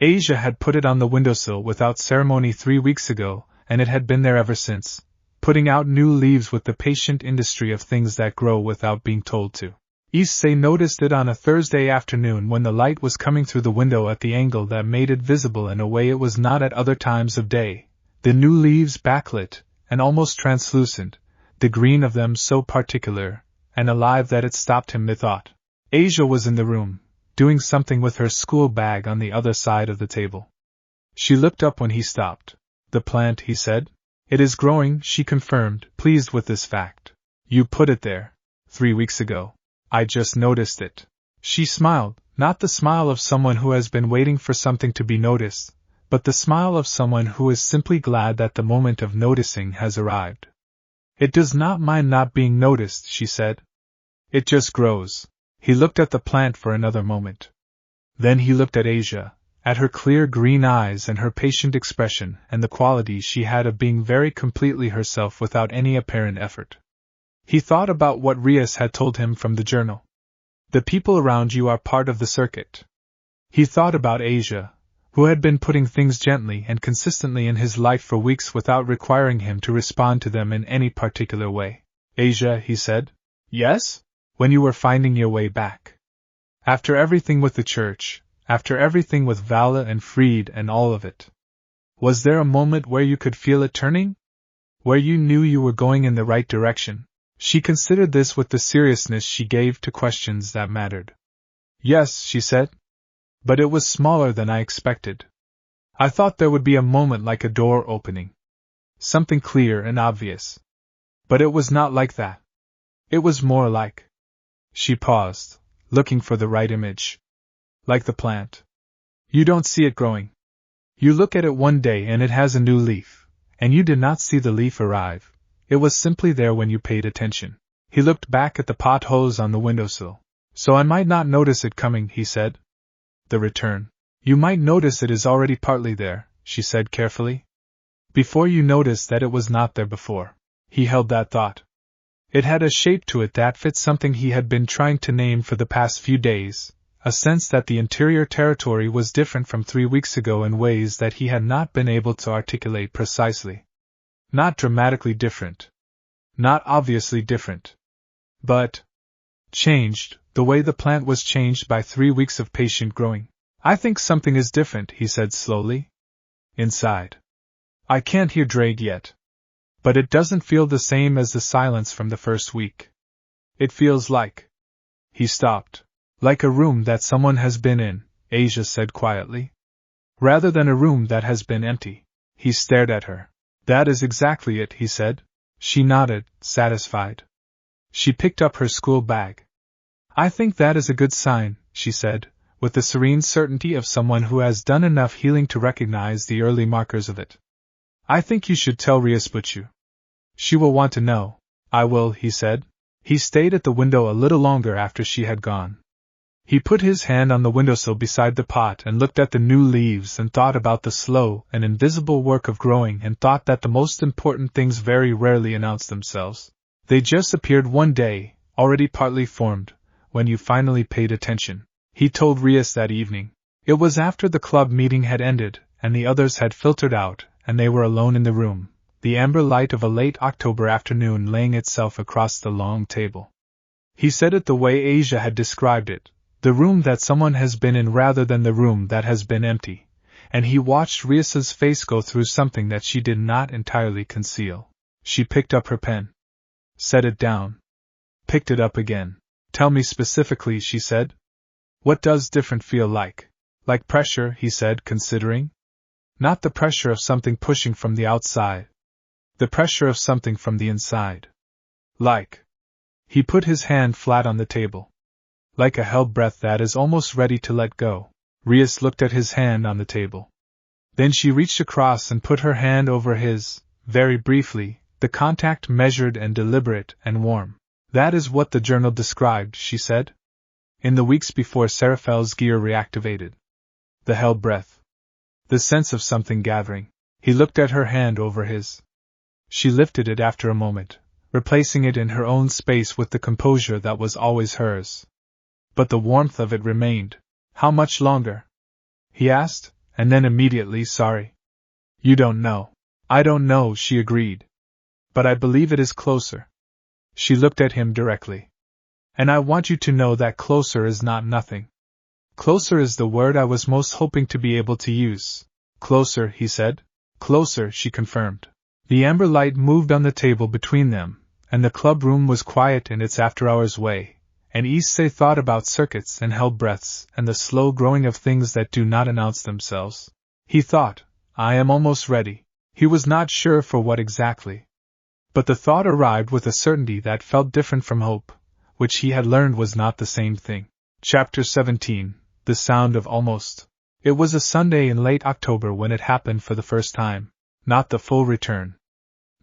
Asia had put it on the windowsill without ceremony 3 weeks ago, and it had been there ever since, putting out new leaves with the patient industry of things that grow without being told to. Issei noticed it on a Thursday afternoon when the light was coming through the window at the angle that made it visible in a way it was not at other times of day, The new leaves backlit, and almost translucent, the green of them so particular and alive that it stopped him mid-thought. Asia was in the room, doing something with her school bag on the other side of the table. She looked up when he stopped. The plant, he said. It is growing, she confirmed, pleased with this fact. You put it there 3 weeks ago. I just noticed it. She smiled, not the smile of someone who has been waiting for something to be noticed, but the smile of someone who is simply glad that the moment of noticing has arrived. It does not mind not being noticed, she said. It just grows. He looked at the plant for another moment. Then he looked at Asia, at her clear green eyes and her patient expression and the quality she had of being very completely herself without any apparent effort. He thought about what Rias had told him from the journal. The people around you are part of the circuit. He thought about Asia, who had been putting things gently and consistently in his life for weeks without requiring him to respond to them in any particular way. Asia, he said. Yes? When you were finding your way back. After everything with the church, after everything with Vala and Fried and all of it. Was there a moment where you could feel it turning? Where you knew you were going in the right direction? She considered this with the seriousness she gave to questions that mattered. Yes, she said. But it was smaller than I expected. I thought there would be a moment like a door opening. Something clear and obvious. But it was not like that. It was more like... She paused, looking for the right image. Like the plant. You don't see it growing. You look at it one day and it has a new leaf, and you did not see the leaf arrive. It was simply there when you paid attention. He looked back at the potholes on the windowsill. So I might not notice it coming, he said. The return. You might notice it is already partly there, she said carefully. Before you notice that it was not there before. He held that thought. It had a shape to it that fit something he had been trying to name for the past few days, a sense that the interior territory was different from 3 weeks ago in ways that he had not been able to articulate precisely. Not dramatically different. Not obviously different. But changed, the way the plant was changed by 3 weeks of patient growing. I think something is different, he said slowly. Inside. I can't hear Drake yet. But it doesn't feel the same as the silence from the first week. It feels like... He stopped. Like a room that someone has been in, Asia said quietly. Rather than a room that has been empty. He stared at her. That is exactly it, he said. She nodded, satisfied. She picked up her school bag. I think that is a good sign, she said, with the serene certainty of someone who has done enough healing to recognize the early markers of it. I think you should tell Rias Butchu. She will want to know. I will, he said. He stayed at the window a little longer after she had gone. He put his hand on the windowsill beside the pot and looked at the new leaves and thought about the slow and invisible work of growing and thought that the most important things very rarely announce themselves. They just appeared one day, already partly formed, when you finally paid attention. He told Rias that evening. It was after the club meeting had ended and the others had filtered out and they were alone in the room, the amber light of a late October afternoon laying itself across the long table. He said it the way Asia had described it, the room that someone has been in rather than the room that has been empty, and he watched Rias's face go through something that she did not entirely conceal. She picked up her pen. Set it down. Picked it up again. Tell me specifically, she said. What does different feel like? Like pressure, he said, considering. Not the pressure of something pushing from the outside. The pressure of something from the inside. Like. He put his hand flat on the table. Like a held breath that is almost ready to let go. Rias looked at his hand on the table. Then she reached across and put her hand over his, very briefly, the contact measured and deliberate and warm. That is what the journal described, she said. In the weeks before Seraphel's gear reactivated. The held breath. The sense of something gathering. He looked at her hand over his. She lifted it after a moment, replacing it in her own space with the composure that was always hers. But the warmth of it remained. How much longer? He asked, and then immediately sorry. You don't know. I don't know, she agreed. But I believe it is closer. She looked at him directly. And I want you to know that closer is not nothing. Closer is the word I was most hoping to be able to use. Closer, he said. Closer, she confirmed. The amber light moved on the table between them, and the club room was quiet in its after-hours way, and Issei thought about circuits and held breaths and the slow growing of things that do not announce themselves. He thought, I am almost ready. He was not sure for what exactly. But the thought arrived with a certainty that felt different from hope, which he had learned was not the same thing. Chapter 17. The Sound of Almost. It was a Sunday in late October when it happened for the first time. Not the full return.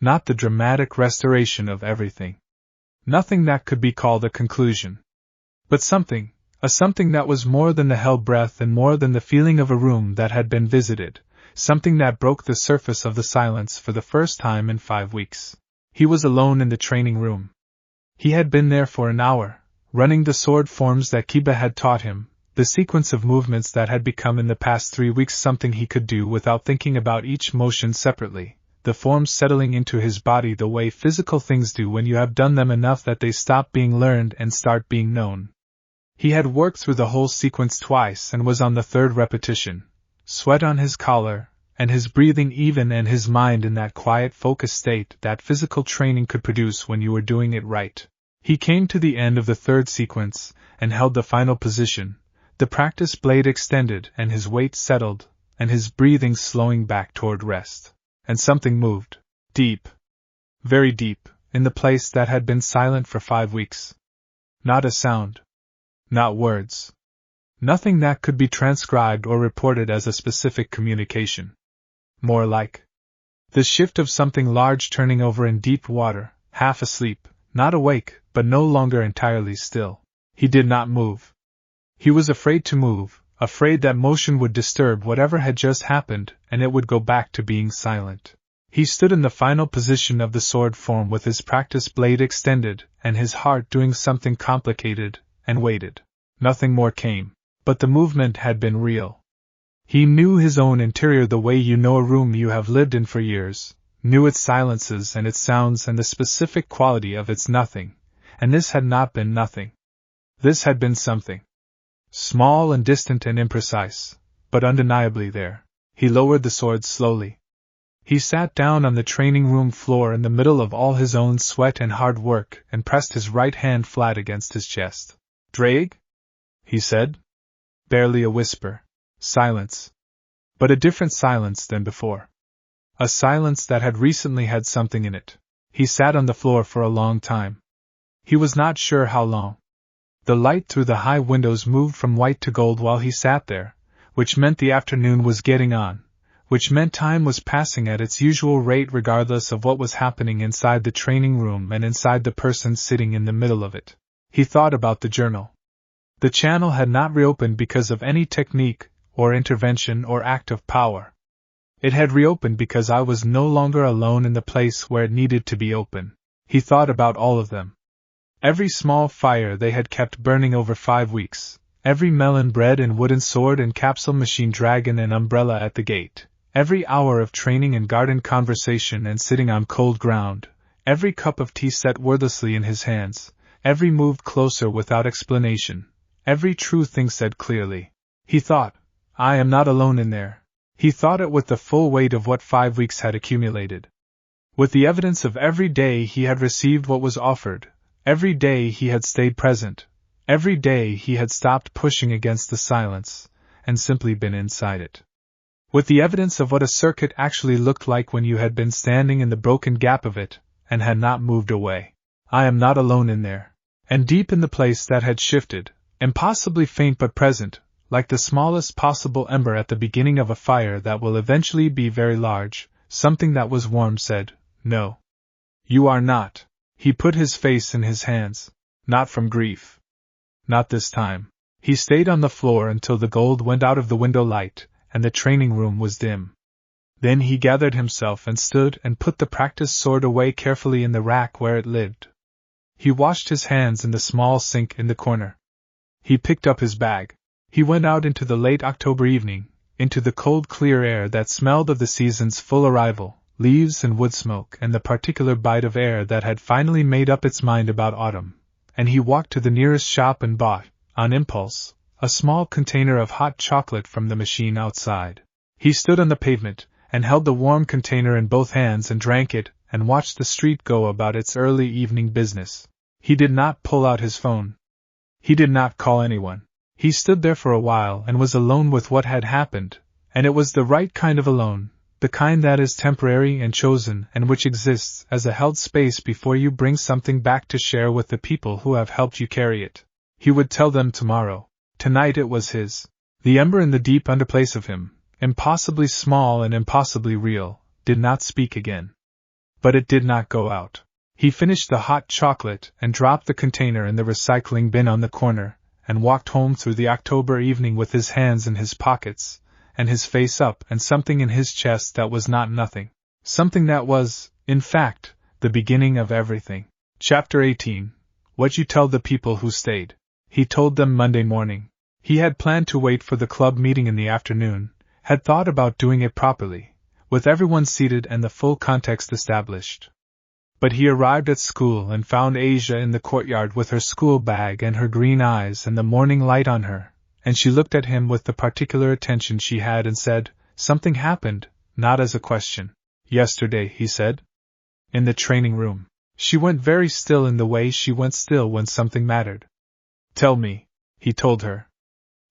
Not the dramatic restoration of everything. Nothing that could be called a conclusion. But something, a something that was more than the held breath and more than the feeling of a room that had been visited, something that broke the surface of the silence for the first time in 5 weeks. He was alone in the training room. He had been there for an hour, running the sword forms that Kiba had taught him, the sequence of movements that had become in the past 3 weeks something he could do without thinking about each motion separately, the forms settling into his body the way physical things do when you have done them enough that they stop being learned and start being known. He had worked through the whole sequence twice and was on the third repetition, sweat on his collar, and his breathing even and his mind in that quiet focused state that physical training could produce when you were doing it right. He came to the end of the third sequence, and held the final position, the practice blade extended and his weight settled, and his breathing slowing back toward rest. And something moved, deep, very deep, in the place that had been silent for 5 weeks. Not a sound. Not words. Nothing that could be transcribed or reported as a specific communication. More like the shift of something large turning over in deep water, half asleep, not awake, but no longer entirely still. He did not move. He was afraid to move, afraid that motion would disturb whatever had just happened, and it would go back to being silent. He stood in the final position of the sword form with his practice blade extended, and his heart doing something complicated, and waited. Nothing more came, but the movement had been real. He knew his own interior the way you know a room you have lived in for years, knew its silences and its sounds and the specific quality of its nothing, and this had not been nothing. This had been something. Small and distant and imprecise, but undeniably there. He lowered the sword slowly. He sat down on the training room floor in the middle of all his own sweat and hard work and pressed his right hand flat against his chest. "Drake?" he said. Barely a whisper. Silence. But a different silence than before. A silence that had recently had something in it. He sat on the floor for a long time. He was not sure how long. The light through the high windows moved from white to gold while he sat there, which meant the afternoon was getting on, which meant time was passing at its usual rate regardless of what was happening inside the training room and inside the person sitting in the middle of it. He thought about the journal. The channel had not reopened because of any technique, or intervention or act of power. It had reopened because I was no longer alone in the place where it needed to be open. He thought about all of them. Every small fire they had kept burning over 5 weeks, every melon bread and wooden sword and capsule machine dragon and umbrella at the gate, every hour of training and garden conversation and sitting on cold ground, every cup of tea set wordlessly in his hands, every moved closer without explanation, every true thing said clearly. He thought, I am not alone in there. He thought it with the full weight of what 5 weeks had accumulated. With the evidence of every day he had received what was offered, every day he had stayed present, every day he had stopped pushing against the silence, and simply been inside it. With the evidence of what a circuit actually looked like when you had been standing in the broken gap of it, and had not moved away. I am not alone in there. And deep in the place that had shifted, impossibly faint but present, like the smallest possible ember at the beginning of a fire that will eventually be very large, something that was warm said, No. You are not. He put his face in his hands. Not from grief. Not this time. He stayed on the floor until the gold went out of the window light, and the training room was dim. Then he gathered himself and stood and put the practice sword away carefully in the rack where it lived. He washed his hands in the small sink in the corner. He picked up his bag. He went out into the late October evening, into the cold clear air that smelled of the season's full arrival, leaves and wood smoke and the particular bite of air that had finally made up its mind about autumn, and he walked to the nearest shop and bought, on impulse, a small container of hot chocolate from the machine outside. He stood on the pavement, and held the warm container in both hands and drank it, and watched the street go about its early evening business. He did not pull out his phone. He did not call anyone. He stood there for a while and was alone with what had happened, and it was the right kind of alone, the kind that is temporary and chosen and which exists as a held space before you bring something back to share with the people who have helped you carry it. He would tell them tomorrow. Tonight it was his. The ember in the deep underplace of him, impossibly small and impossibly real, did not speak again. But it did not go out. He finished the hot chocolate and dropped the container in the recycling bin on the corner, and walked home through the October evening with his hands in his pockets, and his face up and something in his chest that was not nothing. Something that was, in fact, the beginning of everything. Chapter 18. What you tell the people who stayed. He told them Monday morning. He had planned to wait for the club meeting in the afternoon, had thought about doing it properly, with everyone seated and the full context established. But he arrived at school and found Asia in the courtyard with her school bag and her green eyes and the morning light on her, and she looked at him with the particular attention she had and said, "Something happened," not as a question. "Yesterday," he said. "In the training room." She went very still in the way she went still when something mattered. "Tell me," he told her.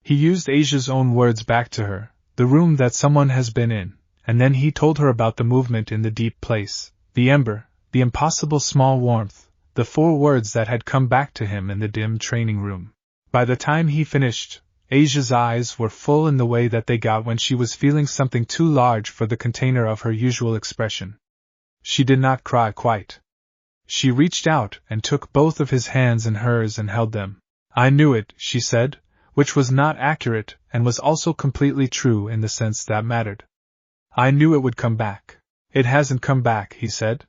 He used Asia's own words back to her, "The room that someone has been in," and then he told her about the movement in the deep place, the ember, the impossible small warmth, the 4 words that had come back to him in the dim training room. By the time he finished, Asia's eyes were full in the way that they got when she was feeling something too large for the container of her usual expression. She did not cry quite. She reached out and took both of his hands in hers and held them. "I knew it," she said, which was not accurate and was also completely true in the sense that mattered. "I knew it would come back." "It hasn't come back," he said.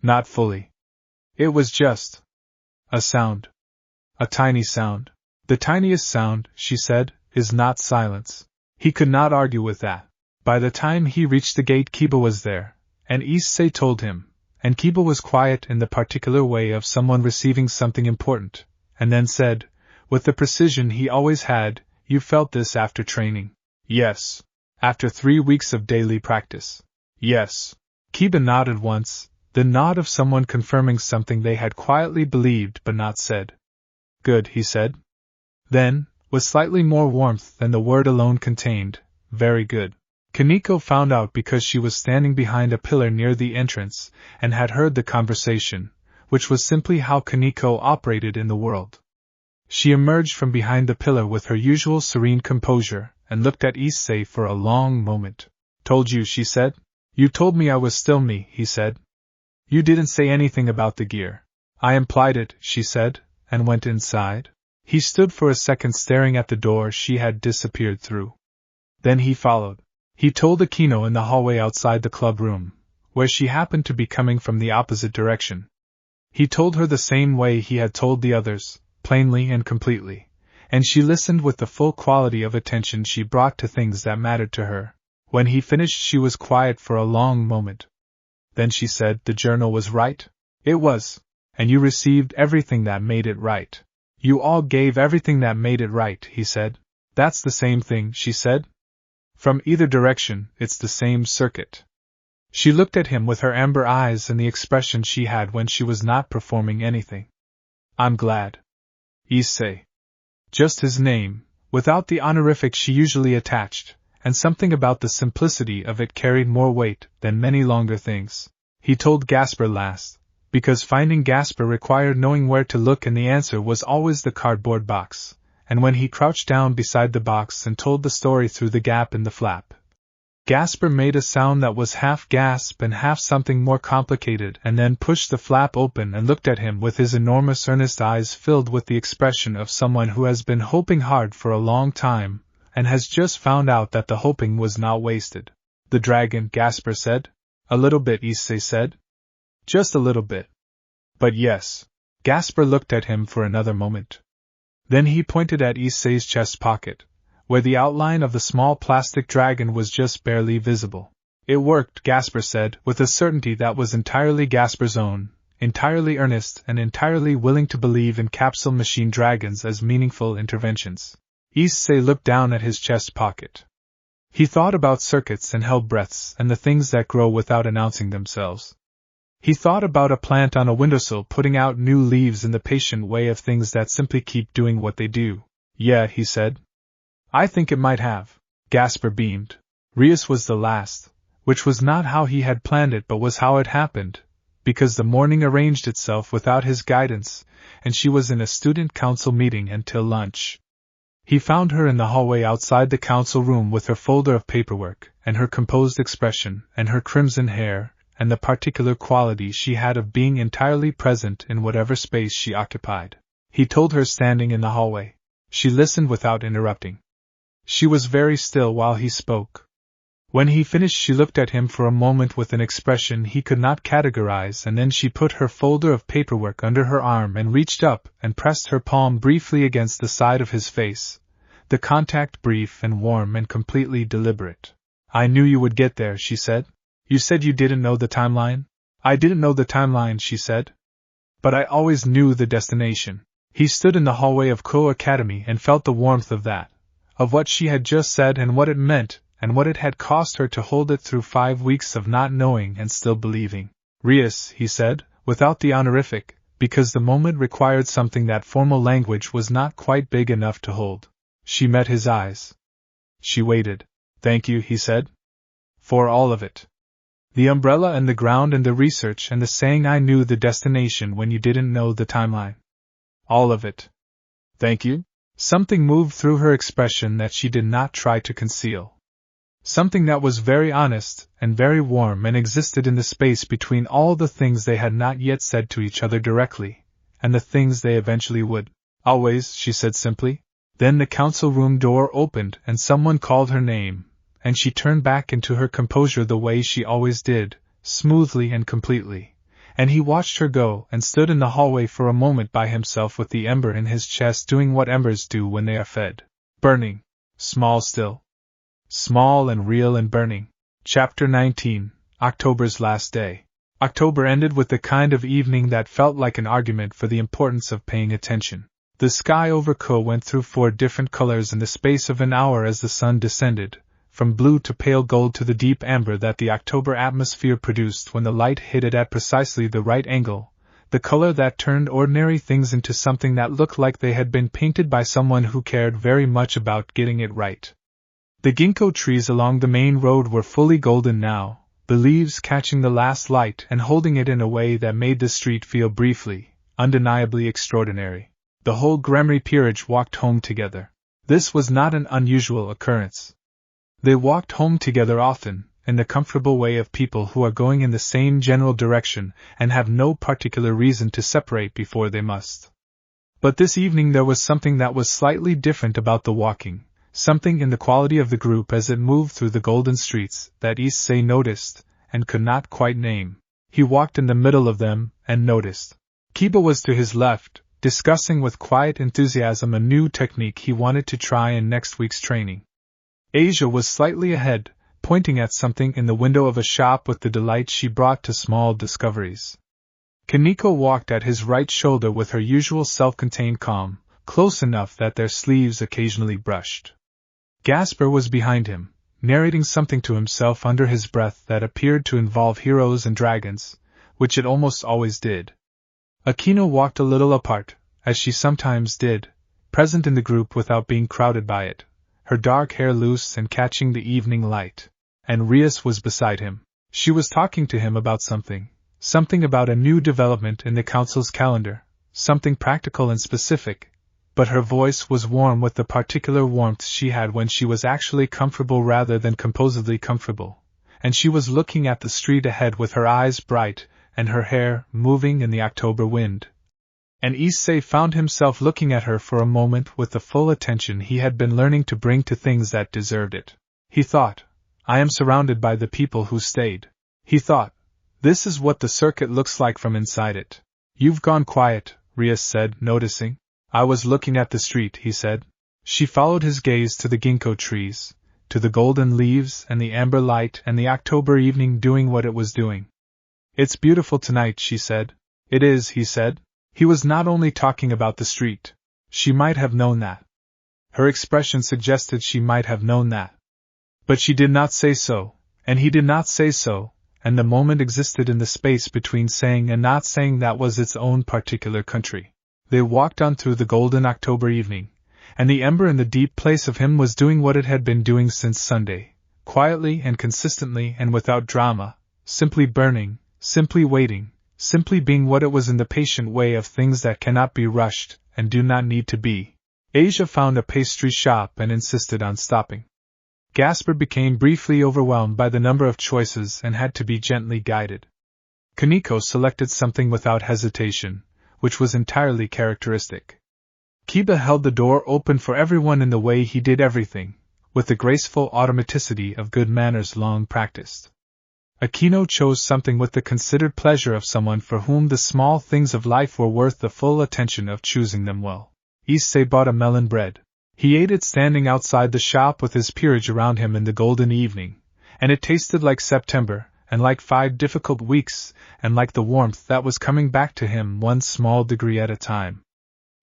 "Not fully. It was just a sound. A tiny sound." "The tiniest sound," she said, "is not silence." He could not argue with that. By the time he reached the gate, Kiba was there, and Issei told him, and Kiba was quiet in the particular way of someone receiving something important, and then said, with the precision he always had, "You felt this after training?" "Yes." "After 3 weeks of daily practice?" "Yes." Kiba nodded once, the nod of someone confirming something they had quietly believed but not said. "Good," he said. Then, with slightly more warmth than the word alone contained, "Very good." Kaneko found out because she was standing behind a pillar near the entrance, and had heard the conversation, which was simply how Kaneko operated in the world. She emerged from behind the pillar with her usual serene composure, and looked at Issei for a long moment. "Told you," she said. "You told me I was still me," he said. "You didn't say anything about the gear." "I implied it," she said, and went inside. He stood for a second staring at the door she had disappeared through. Then he followed. He told Akino in the hallway outside the club room, where she happened to be coming from the opposite direction. He told her the same way he had told the others, plainly and completely, and she listened with the full quality of attention she brought to things that mattered to her. When he finished, she was quiet for a long moment. Then she said, "The journal was right?" "It was. And you received everything that made it right." "You all gave everything that made it right," he said. "That's the same thing," she said. "From either direction, it's the same circuit." She looked at him with her amber eyes and the expression she had when she was not performing anything. "I'm glad." Issei. Just his name, without the honorific she usually attached, and something about the simplicity of it carried more weight than many longer things. He told Gasper last, because finding Gasper required knowing where to look, and the answer was always the cardboard box, and when he crouched down beside the box and told the story through the gap in the flap, Gasper made a sound that was half gasp and half something more complicated, and then pushed the flap open and looked at him with his enormous earnest eyes filled with the expression of someone who has been hoping hard for a long time, and has just found out that the hoping was not wasted. "The dragon," Gasper said. "A little bit," Issei said. "Just a little bit." "But yes." Gasper looked at him for another moment. Then he pointed at Issei's chest pocket, where the outline of the small plastic dragon was just barely visible. "It worked," Gasper said, with a certainty that was entirely Gasper's own, entirely earnest and entirely willing to believe in capsule machine dragons as meaningful interventions. Issei looked down at his chest pocket. He thought about circuits and held breaths and the things that grow without announcing themselves. He thought about a plant on a windowsill putting out new leaves in the patient way of things that simply keep doing what they do. Yeah, he said. I think it might have. Gasper beamed. Rias was the last, which was not how he had planned it but was how it happened, because the morning arranged itself without his guidance, and she was in a student council meeting until lunch. He found her in the hallway outside the council room with her folder of paperwork, and her composed expression, and her crimson hair, and the particular quality she had of being entirely present in whatever space she occupied. He told her standing in the hallway. She listened without interrupting. She was very still while he spoke. When he finished, she looked at him for a moment with an expression he could not categorize, and then she put her folder of paperwork under her arm and reached up and pressed her palm briefly against the side of his face, the contact brief and warm and completely deliberate. I knew you would get there, she said. You said you didn't know the timeline? I didn't know the timeline, she said. But I always knew the destination. He stood in the hallway of Ko Academy and felt the warmth of that, of what she had just said and what it meant, and what it had cost her to hold it through 5 weeks of not knowing and still believing. Rias, he said, without the honorific, because the moment required something that formal language was not quite big enough to hold. She met his eyes. She waited. Thank you, he said. For all of it. The umbrella and the ground and the research and the saying I knew the destination when you didn't know the timeline. All of it. Thank you? Something moved through her expression that she did not try to conceal. Something that was very honest and very warm and existed in the space between all the things they had not yet said to each other directly, and the things they eventually would. Always, she said simply. Then the council room door opened and someone called her name, and she turned back into her composure the way she always did, smoothly and completely. And he watched her go and stood in the hallway for a moment by himself with the ember in his chest doing what embers do when they are fed. Burning. Small still. Small and real and burning. Chapter 19. October's last day. October ended with the kind of evening that felt like an argument for the importance of paying attention. The sky over Ko went through 4 different colors in the space of an hour as the sun descended, from blue to pale gold to the deep amber that the October atmosphere produced when the light hit it at precisely the right angle, the color that turned ordinary things into something that looked like they had been painted by someone who cared very much about getting it right. The ginkgo trees along the main road were fully golden now, the leaves catching the last light and holding it in a way that made the street feel briefly, undeniably extraordinary. The whole Gremory peerage walked home together. This was not an unusual occurrence. They walked home together often, in the comfortable way of people who are going in the same general direction and have no particular reason to separate before they must. But this evening there was something that was slightly different about the walking, something in the quality of the group as it moved through the golden streets that Issei noticed, and could not quite name. He walked in the middle of them, and noticed. Kiba was to his left, discussing with quiet enthusiasm a new technique he wanted to try in next week's training. Asia was slightly ahead, pointing at something in the window of a shop with the delight she brought to small discoveries. Kaneko walked at his right shoulder with her usual self-contained calm, close enough that their sleeves occasionally brushed. Gasper was behind him, narrating something to himself under his breath that appeared to involve heroes and dragons, which it almost always did. Akino walked a little apart, as she sometimes did, present in the group without being crowded by it, her dark hair loose and catching the evening light. And Rias was beside him. She was talking to him about something about a new development in the council's calendar, something practical and specific, but her voice was warm with the particular warmth she had when she was actually comfortable rather than composedly comfortable, and she was looking at the street ahead with her eyes bright and her hair moving in the October wind. And Issei found himself looking at her for a moment with the full attention he had been learning to bring to things that deserved it. He thought, I am surrounded by the people who stayed. He thought, this is what the circuit looks like from inside it. You've gone quiet, Rias said, noticing. I was looking at the street, he said. She followed his gaze to the ginkgo trees, to the golden leaves and the amber light and the October evening doing what it was doing. It's beautiful tonight, she said. It is, he said. He was not only talking about the street. She might have known that. Her expression suggested she might have known that. But she did not say so, and he did not say so, and the moment existed in the space between saying and not saying that was its own particular country. They walked on through the golden October evening, and the ember in the deep place of him was doing what it had been doing since Sunday, quietly and consistently and without drama, simply burning, simply waiting, simply being what it was in the patient way of things that cannot be rushed and do not need to be. Asia found a pastry shop and insisted on stopping. Gaspar became briefly overwhelmed by the number of choices and had to be gently guided. Kaneko selected something without hesitation, which was entirely characteristic. Kiba held the door open for everyone in the way he did everything, with the graceful automaticity of good manners long practiced. Akino chose something with the considered pleasure of someone for whom the small things of life were worth the full attention of choosing them well. Issei bought a melon bread. He ate it standing outside the shop with his peerage around him in the golden evening, and it tasted like September, and like 5 difficult weeks, and like the warmth that was coming back to him one small degree at a time.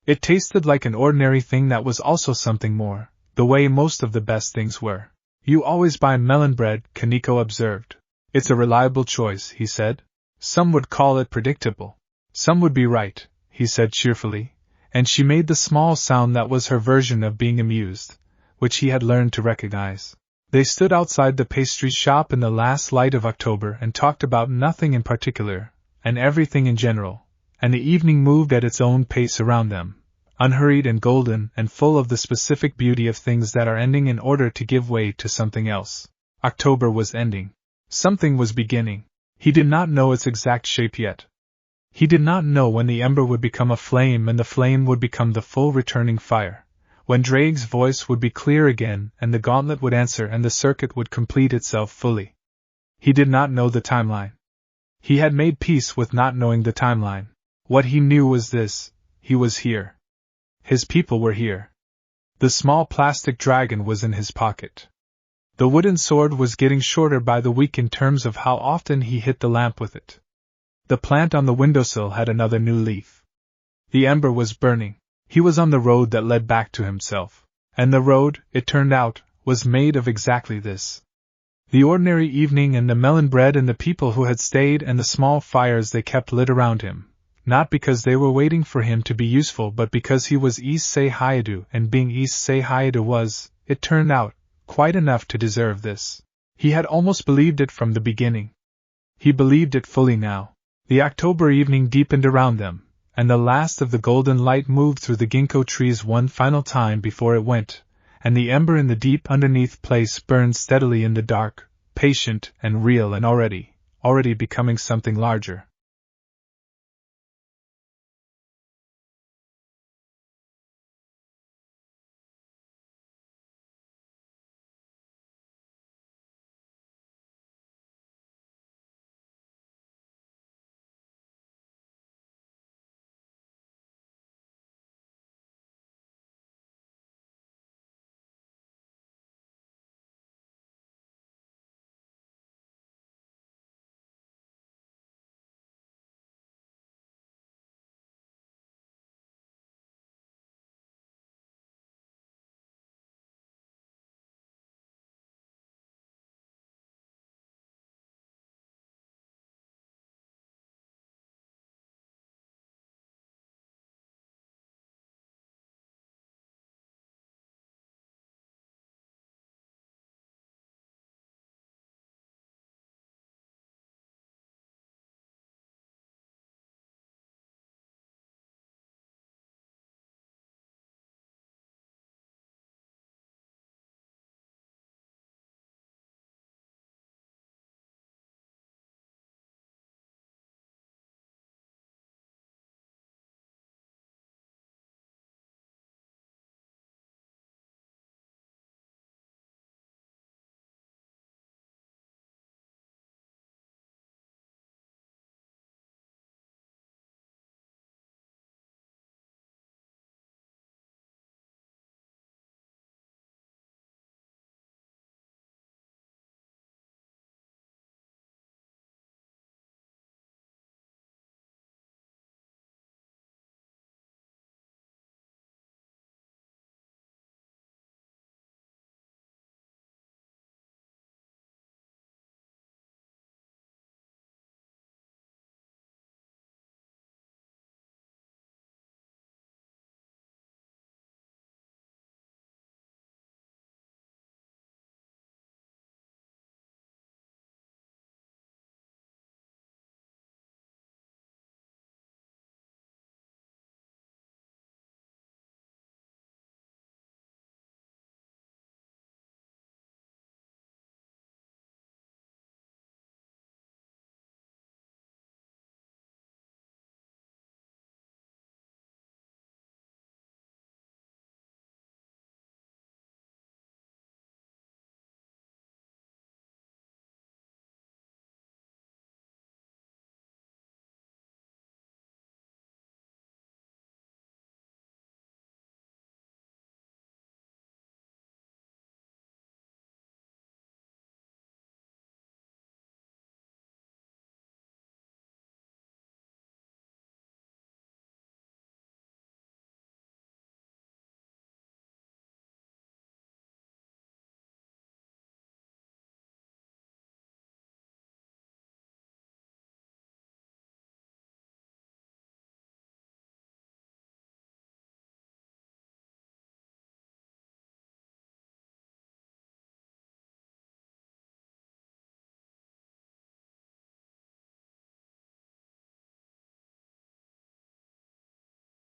It tasted like an ordinary thing that was also something more, the way most of the best things were. You always buy melon bread, Kaneko observed. It's a reliable choice, he said. Some would call it predictable. Some would be right, he said cheerfully, and she made the small sound that was her version of being amused, which he had learned to recognize. They stood outside the pastry shop in the last light of October and talked about nothing in particular, and everything in general, and the evening moved at its own pace around them, unhurried and golden and full of the specific beauty of things that are ending in order to give way to something else. October was ending. Something was beginning. He did not know its exact shape yet. He did not know when the ember would become a flame and the flame would become the full returning fire, when Drake's voice would be clear again and the gauntlet would answer and the circuit would complete itself fully. He did not know the timeline. He had made peace with not knowing the timeline. What he knew was this: he was here. His people were here. The small plastic dragon was in his pocket. The wooden sword was getting shorter by the week in terms of how often he hit the lamp with it. The plant on the windowsill had another new leaf. The ember was burning. He was on the road that led back to himself. And the road, it turned out, was made of exactly this. The ordinary evening and the melon bread and the people who had stayed and the small fires they kept lit around him, not because they were waiting for him to be useful but because he was Issei Hayadu, and being Issei Hayadu was, it turned out, quite enough to deserve this. He had almost believed it from the beginning. He believed it fully now. The October evening deepened around them, and the last of the golden light moved through the ginkgo trees one final time before it went, and the ember in the deep underneath place burned steadily in the dark, patient and real and already becoming something larger.